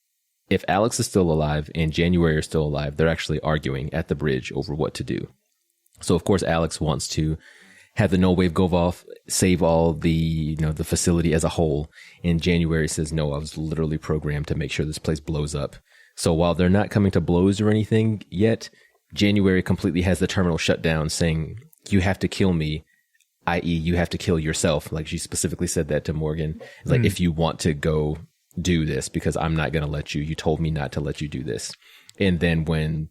if Alex is still alive and January are still alive, they're actually arguing at the bridge over what to do. So of course Alex wants to have the null wave go off, save all the the facility as a whole, and January says, no, I was literally programmed to make sure this place blows up. So while they're not coming to blows or anything yet, January completely has the terminal shut down, saying, you have to kill me, i.e. you have to kill yourself. Like, she specifically said that to Morgan. It's like, if you want to go do this, because I'm not going to let you. You told me not to let you do this. And then when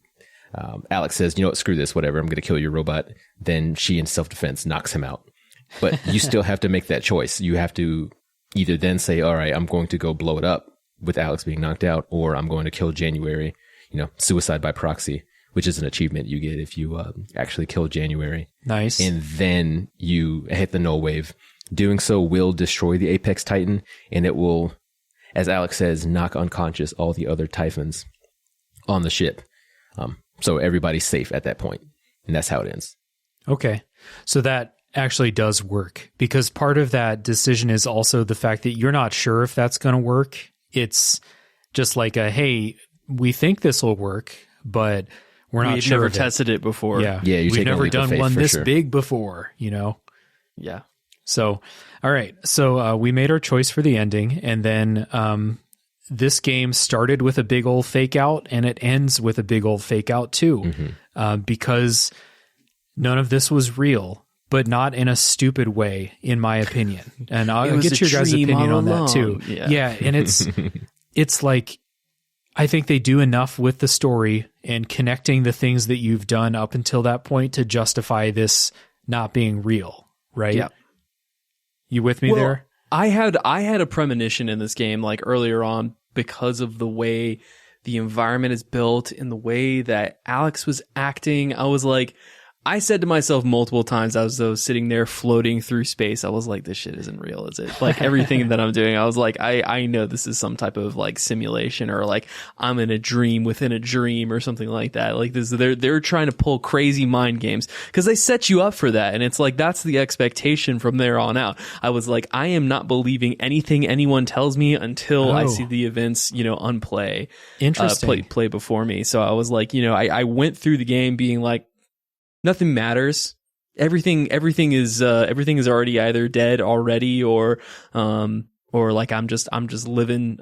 Alex says, you know what, screw this, whatever, I'm going to kill your robot, then she in self-defense knocks him out. But you still have to make that choice. You have to either then say, all right, I'm going to go blow it up with Alex being knocked out, or I'm going to kill January, suicide by proxy, which is an achievement you get if you actually kill January. Nice. And then you hit the null wave. Doing so will destroy the Apex Titan, and it will, as Alex says, knock unconscious all the other Typhons on the ship. So everybody's safe at that point, and that's how it ends. Okay. So that actually does work, because part of that decision is also the fact that you're not sure if that's going to work. It's just like hey, we think this will work, but we're not sure. We've never tested it before. Yeah. We've never done one this big before, Yeah. So, all right. So we made our choice for the ending, and then this game started with a big old fake out, and it ends with a big old fake out too, because none of this was real, but not in a stupid way, in my opinion. And I'll get your guys' opinion on that too. Yeah. And it's like, I think they do enough with the story and connecting the things that you've done up until that point to justify this not being real, right? Yeah. You with me there? I had a premonition in this game like earlier on, because of the way the environment is built and the way that Alex was acting. I said to myself multiple times as I was sitting there floating through space, I was like, this shit isn't real, is it? Like everything that I'm doing, I was like, I know this is some type of like simulation, or like I'm in a dream within a dream or something like that. Like this, they're trying to pull crazy mind games because they set you up for that. And it's like, that's the expectation from there on out. I was like, I am not believing anything anyone tells me until I see the events, unplay, play before me. So I was like, I went through the game being like, nothing matters. Everything is already either dead already, or like I'm just reliving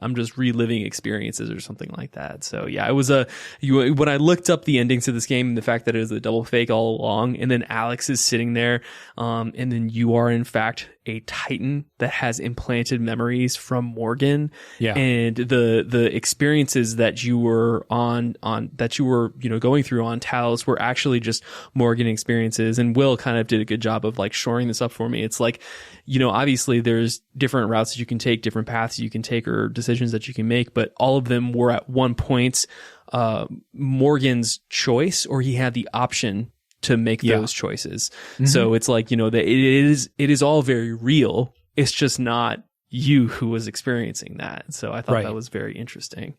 experiences or something like that. So yeah, it was when I looked up the ending to this game and the fact that it is a double fake all along, and then Alex is sitting there, and then you are in fact a Titan that has implanted memories from Morgan. Yeah. And the experiences that you were going through on Talos were actually just Morgan experiences. And Will kind of did a good job of like shoring this up for me. It's like, obviously there's different routes that you can take, different paths you can take, or decisions that you can make, but all of them were at one point Morgan's choice, or he had the option to make those choices. Mm-hmm. So it's like, that it is all very real. It's just not you who was experiencing that. So I thought that was very interesting.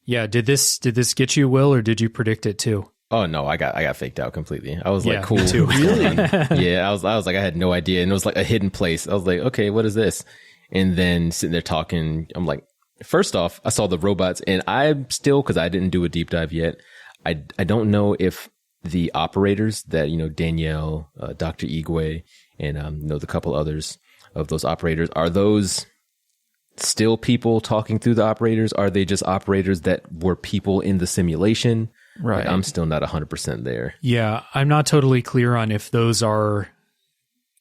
Yeah. Did this get you, Will, or did you predict it too? Oh no, I got faked out completely. I was like, cool. Too. Really? Yeah. I was like, I had no idea. And it was like a hidden place. I was like, okay, what is this? And then sitting there talking, I'm like, first off, I saw the robots, and I'm still, cause I didn't do a deep dive yet. I don't know if the operators that, Danielle, Dr. Igwe, and, the couple others of those operators, are those still people talking through the operators? Are they just operators that were people in the simulation? Right. Like, I'm still not 100% there. Yeah. I'm not totally clear on if those are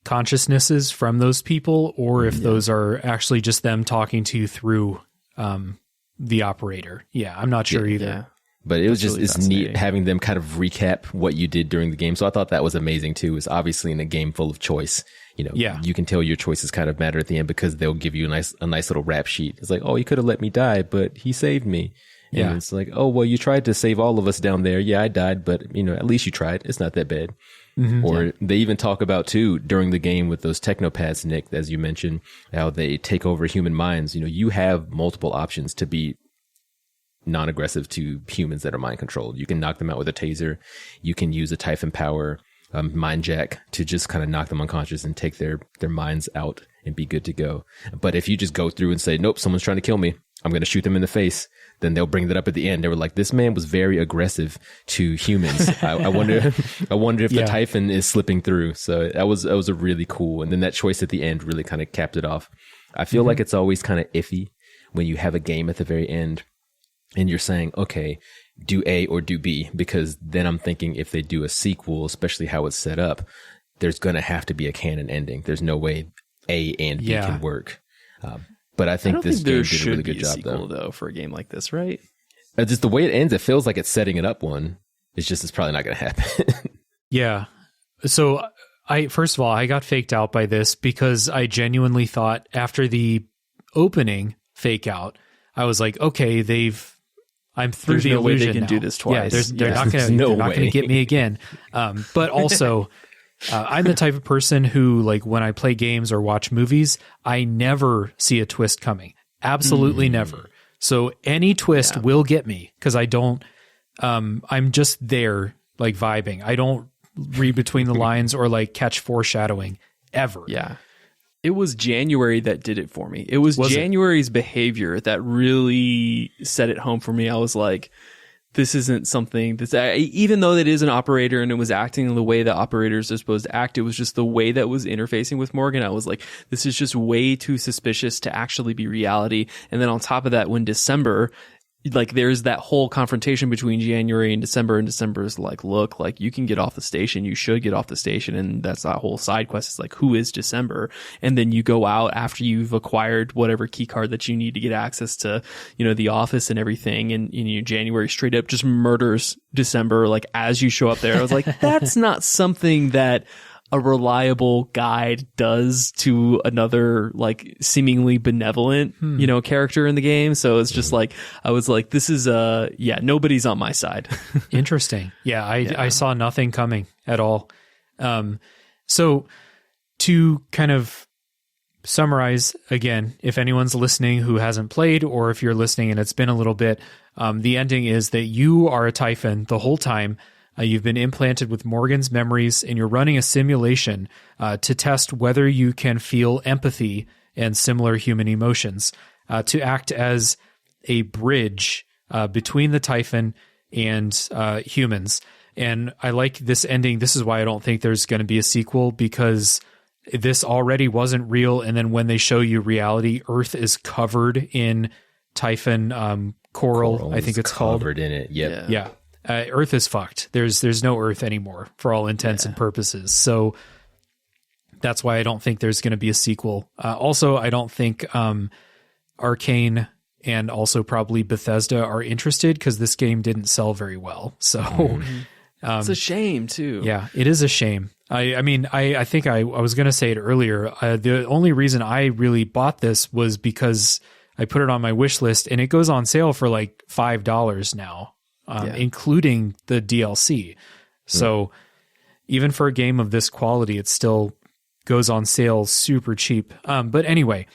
consciousnesses from those people, or if those are actually just them talking to you through, the operator. Yeah. I'm not sure either. Yeah. But it was just, it's neat having them kind of recap what you did during the game. So I thought that was amazing too. It's obviously in a game full of choice, you can tell your choices kind of matter at the end, because they'll give you a nice little rap sheet. It's like, oh, he could have let me die, but he saved me. And it's like, oh, well, you tried to save all of us down there. Yeah, I died, but at least you tried. It's not that bad. Mm-hmm. Or they even talk about too during the game with those technopaths, Nick, as you mentioned, how they take over human minds. You have multiple options to be non-aggressive to humans that are mind controlled. You can knock them out with a taser. You can use a Typhon power, mind jack, to just kind of knock them unconscious and take their minds out and be good to go. But if you just go through and say, nope, someone's trying to kill me, I'm going to shoot them in the face, then they'll bring that up at the end. They were like, this man was very aggressive to humans. I wonder if the Typhon is slipping through. So that was a really cool. And then that choice at the end really kind of capped it off. I feel like it's always kind of iffy when you have a game at the very end and you're saying, okay, do A or do B, because then I'm thinking if they do a sequel, especially how it's set up, there's going to have to be a canon ending. There's no way A and B can work. But I think this game did a really good job, though, for a game like this, right? Just the way it ends, it feels like it's setting it up one. It's probably not going to happen. Yeah. So first of all, I got faked out by this because I genuinely thought after the opening fake out, I was like, okay, I'm through there's the no illusion way they can now. do this twice. They're not going to get me again. But also, I'm the type of person who, like, when I play games or watch movies, I never see a twist coming. Absolutely never. So any twist will get me because I don't. I'm just there, like, vibing. I don't read between the lines or like catch foreshadowing ever. Yeah. It was January that did it for me. It was January's behavior that really set it home for me. I was like, this isn't something that's, even though it is an operator and it was acting the way that operators are supposed to act, it was just the way that was interfacing with Morgan. I was like, this is just way too suspicious to actually be reality. And then on top of that, when December, like, there's that whole confrontation between January and December is like, look, like, you can get off the station. You should get off the station. And that's that whole side quest. Is like, who is December? And then you go out after you've acquired whatever key card that you need to get access to, you know, the office and everything. And, you know, January straight up just murders December, like, as you show up there. I was like, that's not something that a reliable guide does to another, like, seemingly benevolent, you know, character in the game. So it's just like, I was like, this is nobody's on my side. Interesting. Yeah, I saw nothing coming at all. So to kind of summarize again, if anyone's listening who hasn't played, or if you're listening and it's been a little bit, the ending is that you are a Typhon the whole time. You've been implanted with Morgan's memories, and you're running a simulation to test whether you can feel empathy and similar human emotions, to act as a bridge between the Typhon and humans. And I like this ending. This is why I don't think there's going to be a sequel, because this already wasn't real. And then when they show you reality, Earth is covered in Typhon coral, I think it's called. Covered in it, yep. Yeah. Earth is fucked. There's no Earth anymore for all intents and purposes. So that's why I don't think there's going to be a sequel. Also, I don't think Arkane and also probably Bethesda are interested, because this game didn't sell very well. So it's a shame too. Yeah, it is a shame. I mean, I think I was going to say it earlier. The only reason I really bought this was because I put it on my wish list, and it goes on sale for like $5 now. Including the DLC. So even for a game of this quality, it still goes on sale super cheap. But anyway,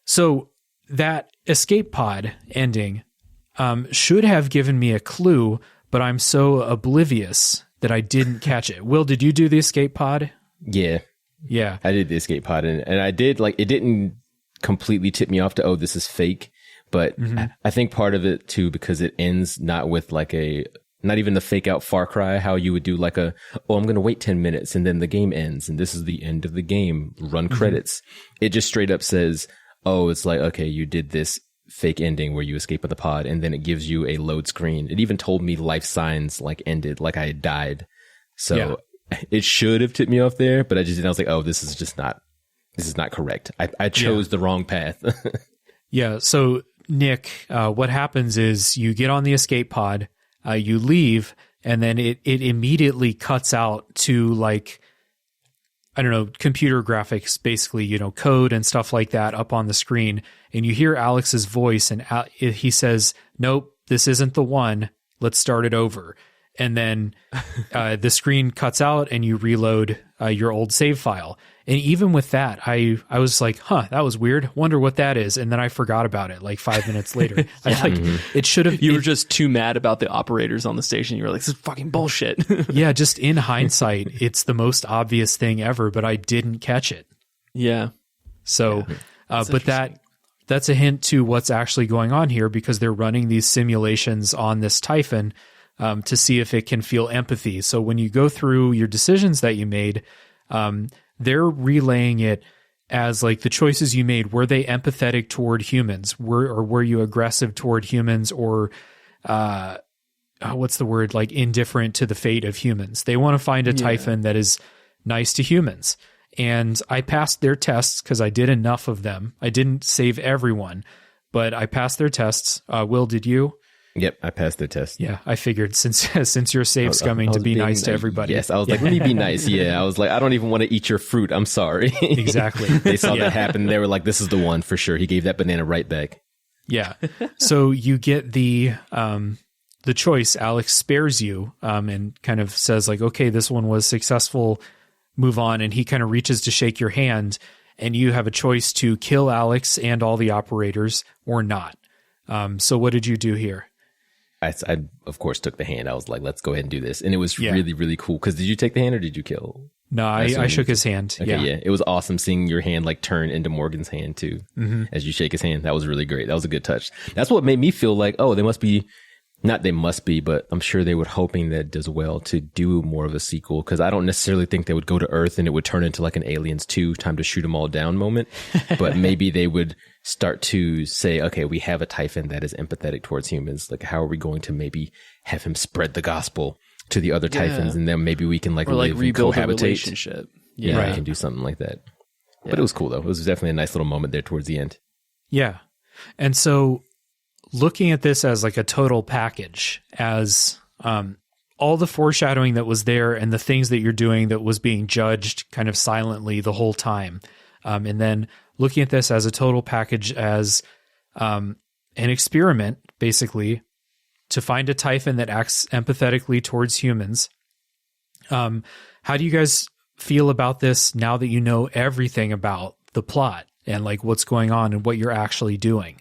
so that escape pod ending should have given me a clue, but I'm so oblivious that I didn't catch it. Will, did you do the escape pod? Yeah. I did the escape pod, and I did, like, it didn't completely tip me off to, oh, this is fake. But I think part of it too, because it ends not with like not even the fake out Far Cry, how you would do like I'm going to wait 10 minutes and then the game ends and this is the end of the game, run credits. It just straight up says, oh, it's like, okay, you did this fake ending where you escape with the pod, and then it gives you a load screen. It even told me life signs like ended, like I had died. So it should have tipped me off there, but I was like, oh, this is not correct. I chose the wrong path. Yeah. So Nick, what happens is you get on the escape pod, you leave, and then it immediately cuts out to, like, I don't know, computer graphics, basically, you know, code and stuff like that up on the screen. And you hear Alex's voice, and he says, nope, this isn't the one. Let's start it over. And then the screen cuts out and you reload your old save file. And even with that, I was like, huh, that was weird. Wonder what that is. And then I forgot about it like 5 minutes later. It should have. You were just too mad about the operators on the station. You were like, this is fucking bullshit. Yeah, just in hindsight, it's the most obvious thing ever, but I didn't catch it. Yeah. So, but that's a hint to what's actually going on here, because they're running these simulations on this Typhon to see if it can feel empathy. So when you go through your decisions that you made, they're relaying it as like the choices you made. Were they empathetic toward humans? Were you aggressive toward humans, or what's the word? Like indifferent to the fate of humans. They want to find a Typhon that is nice to humans. And I passed their tests because I did enough of them. I didn't save everyone, but I passed their tests. Will, did you? Yep, I passed the test. Yeah, I figured since you're save scumming to be nice to everybody. Yes, I was like, let me be nice. Yeah, I was like, I don't even want to eat your fruit. I'm sorry. Exactly. They saw that happen. They were like, this is the one for sure. He gave that banana right back. Yeah. So you get the choice. Alex spares you and kind of says like, okay, this one was successful. Move on. And he kind of reaches to shake your hand, and you have a choice to kill Alex and all the operators or not. So what did you do here? I of course took the hand. I was like, let's go ahead and do this. And it was really, really cool. Because did you take the hand or did you kill? No, I shook his hand. Okay, yeah. It was awesome seeing your hand like turn into Morgan's hand too as you shake his hand. That was really great. That was a good touch. That's what made me feel like, oh, but I'm sure they were hoping that it does well to do more of a sequel, because I don't necessarily think they would go to Earth and it would turn into like an Aliens 2 time to shoot them all down moment. But maybe they would start to say, okay, we have a Typhon that is empathetic towards humans. Like, how are we going to maybe have him spread the gospel to the other Typhons, and then maybe we can like live and cohabitate. A relationship. Yeah, right. I can do something like that. Yeah. But it was cool though. It was definitely a nice little moment there towards the end. Yeah. And so looking at this as like a total package, as all the foreshadowing that was there and the things that you're doing that was being judged kind of silently the whole time. And then looking at this as a total package, as an experiment, basically, to find a Typhon that acts empathetically towards humans. How do you guys feel about this now that you know everything about the plot and like what's going on and what you're actually doing?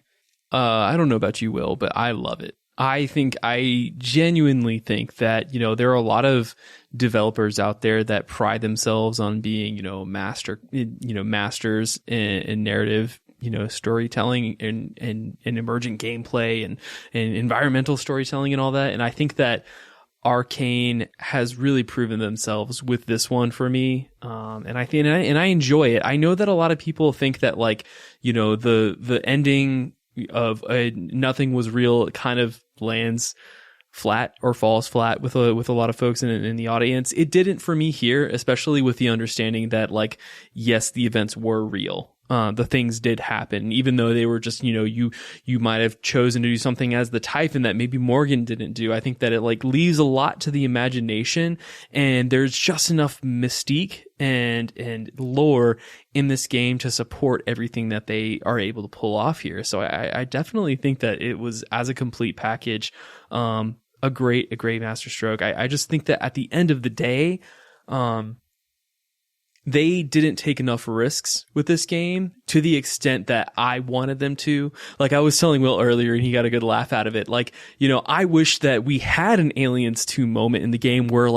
I don't know about you, Will, but I love it. I genuinely think that, there are a lot of developers out there that pride themselves on being, masters in narrative, storytelling and emergent gameplay and environmental storytelling and all that. And I think that Arkane has really proven themselves with this one for me. And I enjoy it. I know that a lot of people think that the ending of nothing was real kind of lands flat or falls flat with a lot of folks in the audience. It didn't for me here, especially with the understanding that yes, the events were real. The things did happen, even though they were just, you might have chosen to do something as the Typhon that maybe Morgan didn't do. I think that it leaves a lot to the imagination, and there's just enough mystique and lore in this game to support everything that they are able to pull off here. So I definitely think that it was, as a complete package, a great masterstroke. I just think that at the end of the day, they didn't take enough risks with this game to the extent that I wanted them to. I was telling Will earlier, and he got a good laugh out of it. I wish that we had an Aliens 2 moment in the game where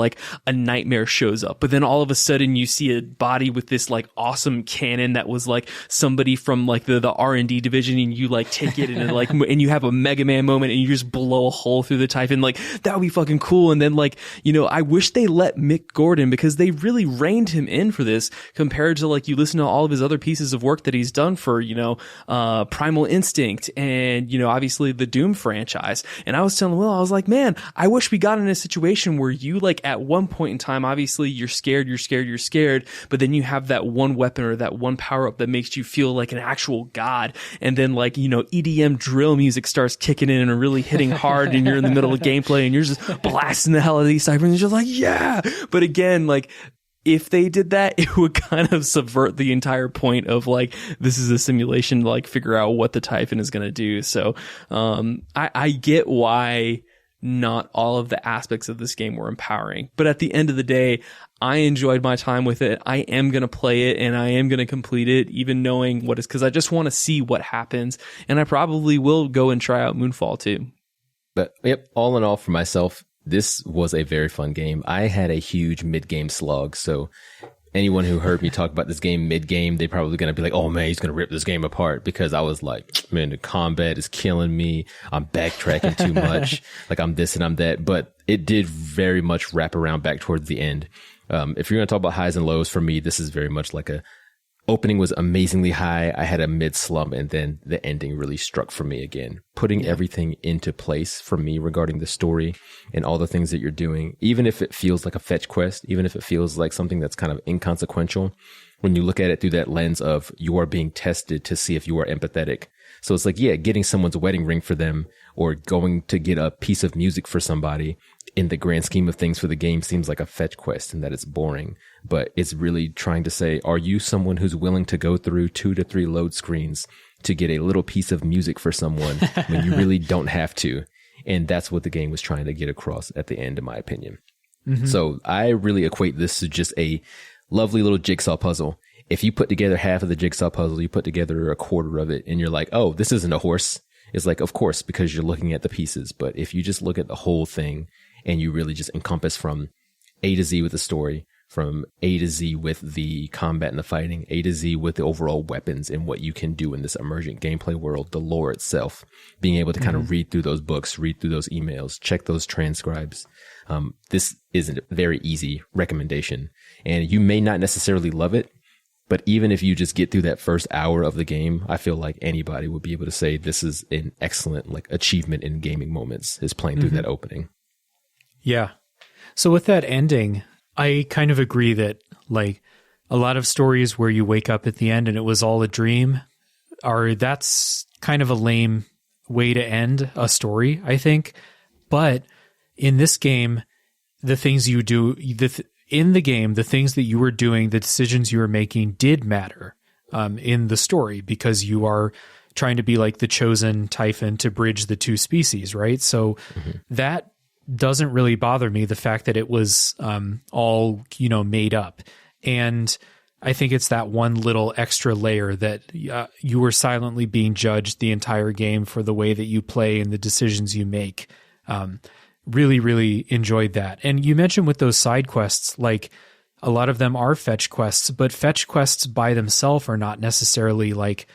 a nightmare shows up, but then all of a sudden you see a body with this awesome cannon that was somebody from the R&D division, and you take it and and you have a Mega Man moment and you just blow a hole through the Typhon. That would be fucking cool. And then I wish they let Mick Gordon, because they really reined him in for this compared to you listen to all of his other pieces of work that he's done for, Primal Instinct and, obviously the Doom franchise. And I was telling Will, I was like, man, I wish we got in a situation where you at one point in time, obviously you're scared, but then you have that one weapon or that one power up that makes you feel like an actual god. And then EDM drill music starts kicking in and really hitting hard and you're in the middle of gameplay and you're just blasting the hell out of these Typhons and you're just yeah. But again, if they did that, it would kind of subvert the entire point of this is a simulation to figure out what the Typhon is going to do. So, I get why not all of the aspects of this game were empowering, but at the end of the day, I enjoyed my time with it. I am going to play it and I am going to complete it, even knowing what is, cause I just want to see what happens. And I probably will go and try out Moonfall too. But yep, all in all for myself, this was a very fun game. I had a huge mid-game slog, so anyone who heard me talk about this game mid-game, they're probably going to be like, oh man, he's going to rip this game apart, because I was like, man, the combat is killing me. I'm backtracking too much. I'm this and I'm that. But it did very much wrap around back towards the end. If you're going to talk about highs and lows, for me, this is very much a opening was amazingly high. I had a mid slump, and then the ending really struck for me again, putting everything into place for me regarding the story and all the things that you're doing. Even if it feels like a fetch quest, even if it feels like something that's kind of inconsequential, when you look at it through that lens of you are being tested to see if you are empathetic. So it's like, yeah, getting someone's wedding ring for them or going to get a piece of music for somebody in the grand scheme of things for the game seems like a fetch quest and that it's boring, but it's really trying to say, are you someone who's willing to go through 2 to 3 load screens to get a little piece of music for someone when you really don't have to? And that's what the game was trying to get across at the end, in my opinion. Mm-hmm. So I really equate this to just a lovely little jigsaw puzzle. If you put together half of the jigsaw puzzle, you put together a quarter of it and you're like, oh, this isn't a horse. It's like, of course, because you're looking at the pieces. But if you just look at the whole thing and you really just encompass from A to Z with the story, from A to Z with the combat and the fighting, A to Z with the overall weapons and what you can do in this emergent gameplay world, the lore itself, being able to kind of read through those books, read through those emails, check those transcribes. This is a very easy recommendation, and you may not necessarily love it, but even if you just get through that first hour of the game, I feel like anybody would be able to say this is an excellent like achievement in gaming moments, is playing through that opening. Yeah. So with that ending, I kind of agree that like a lot of stories where you wake up at the end and it was all a dream that's kind of a lame way to end a story, I think. But in this game, the things you do, in the game, the things that you were doing, the decisions you were making did matter in the story because you are trying to be like the chosen Typhon to bridge the two species, right? So that doesn't really bother me, the fact that it was all, made up. And I think it's that one little extra layer that you were silently being judged the entire game for the way that you play and the decisions you make. Really, really enjoyed that. And you mentioned with those side quests, like a lot of them are fetch quests, but fetch quests by themselves are not necessarily like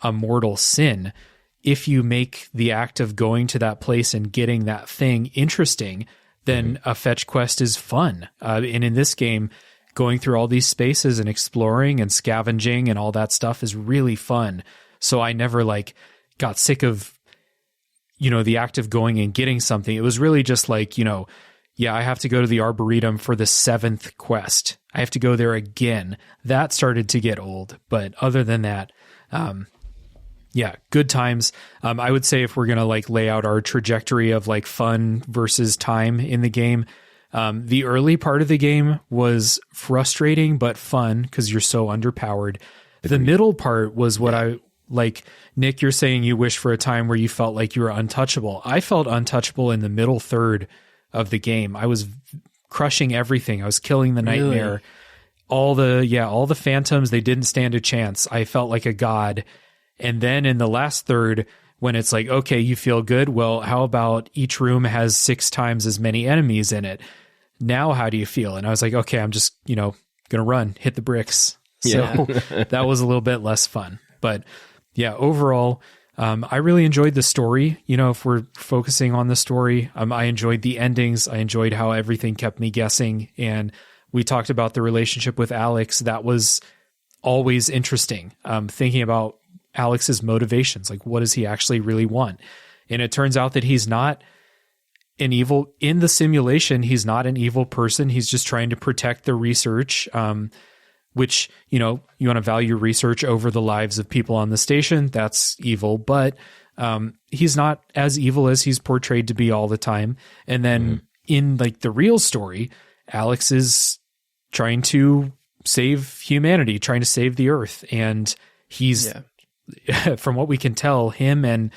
a mortal sin. If you make the act of going to that place and getting that thing interesting, then a fetch quest is fun. And in this game, going through all these spaces and exploring and scavenging and all that stuff is really fun. So I never like got sick of, the act of going and getting something. It was really just like, I have to go to the Arboretum for the 7th quest. I have to go there again. That started to get old. But other than that, good times. I would say if we're going to like lay out our trajectory of like fun versus time in the game, the early part of the game was frustrating but fun because you're so underpowered. The middle part was what I like. Nick, you're saying you wish for a time where you felt like you were untouchable. I felt untouchable in the middle third of the game. I was crushing everything. I was killing the nightmare. All the phantoms, they didn't stand a chance. I felt like a god. And then in the last third, when it's like, okay, you feel good. Well, how about each room has 6 times as many enemies in it? Now, how do you feel? And I was like, okay, I'm just, going to run, hit the bricks. So that was a little bit less fun. But yeah, overall, I really enjoyed the story. If we're focusing on the story, I enjoyed the endings. I enjoyed how everything kept me guessing. And we talked about the relationship with Alex. That was always interesting. Thinking about Alex's motivations, like what does he actually really want? And it turns out that he's not an evil in the simulation. He's not an evil person. He's just trying to protect the research, which, you want to value research over the lives of people on the station. That's evil, but he's not as evil as he's portrayed to be all the time. And then in like the real story, Alex is trying to save humanity, trying to save the Earth. And he's, from what we can tell, him and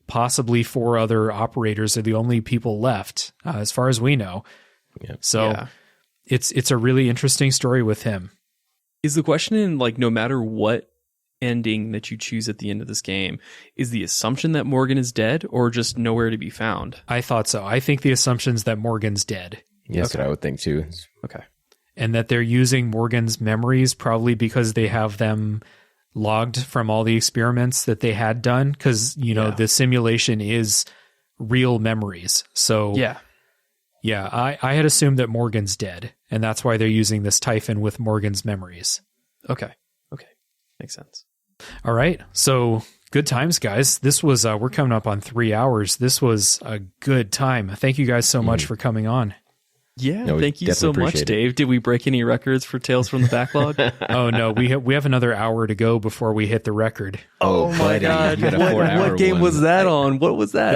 possibly 4 other operators are the only people left, as far as we know. So it's a really interesting story with him. Is the question in like, no matter what ending that you choose at the end of this game, is the assumption that Morgan is dead or just nowhere to be found? I thought so. I think the assumption's that Morgan's dead. Yes, what I would think too. Okay. And that they're using Morgan's memories probably because they have them logged from all the experiments that they had done. Because, the simulation is real memories. So I had assumed that Morgan's dead. And that's why they're using this Typhon with Morgan's memories. Okay. Makes sense. All right. So good times, guys. This was, we're coming up on 3 hours. This was a good time. Thank you guys so much for coming on. Yeah, no, thank you so much, Dave. Did we break any records for Tales from the Backlog? Oh no, we have another hour to go before we hit the record. Oh my God! What game was that on? What was that?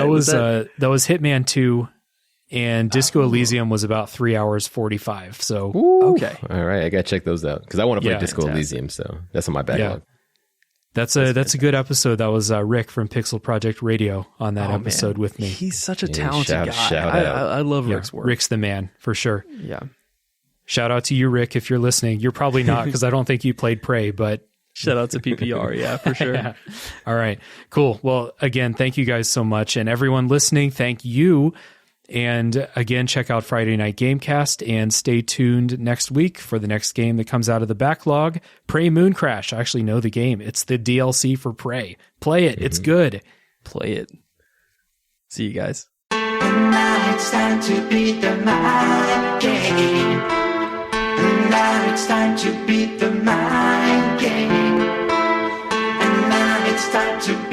That was Hitman 2, and Disco Elysium was about 3 hours 45. So okay, all right, I gotta check those out because I want to play Disco Elysium. So that's on my backlog. Yeah. That's a good episode. That was Rick from Pixel Project Radio on that episode with me. He's such a talented guy. I love Rick's work. Rick's the man for sure. Yeah. Shout out to you, Rick, if you're listening. You're probably not because I don't think you played Prey, but shout out to PPR. Yeah, for sure. Yeah. All right, cool. Well, again, thank you guys so much, and everyone listening, thank you. And again, check out Friday Night Gamecast and stay tuned next week for the next game that comes out of the backlog, Prey Moon Crash. I actually know the game. It's the DLC for Prey. Play it. It's good. Play it. See you guys. And now it's time to beat the mind game. And now it's time to beat the mind game. And now it's time to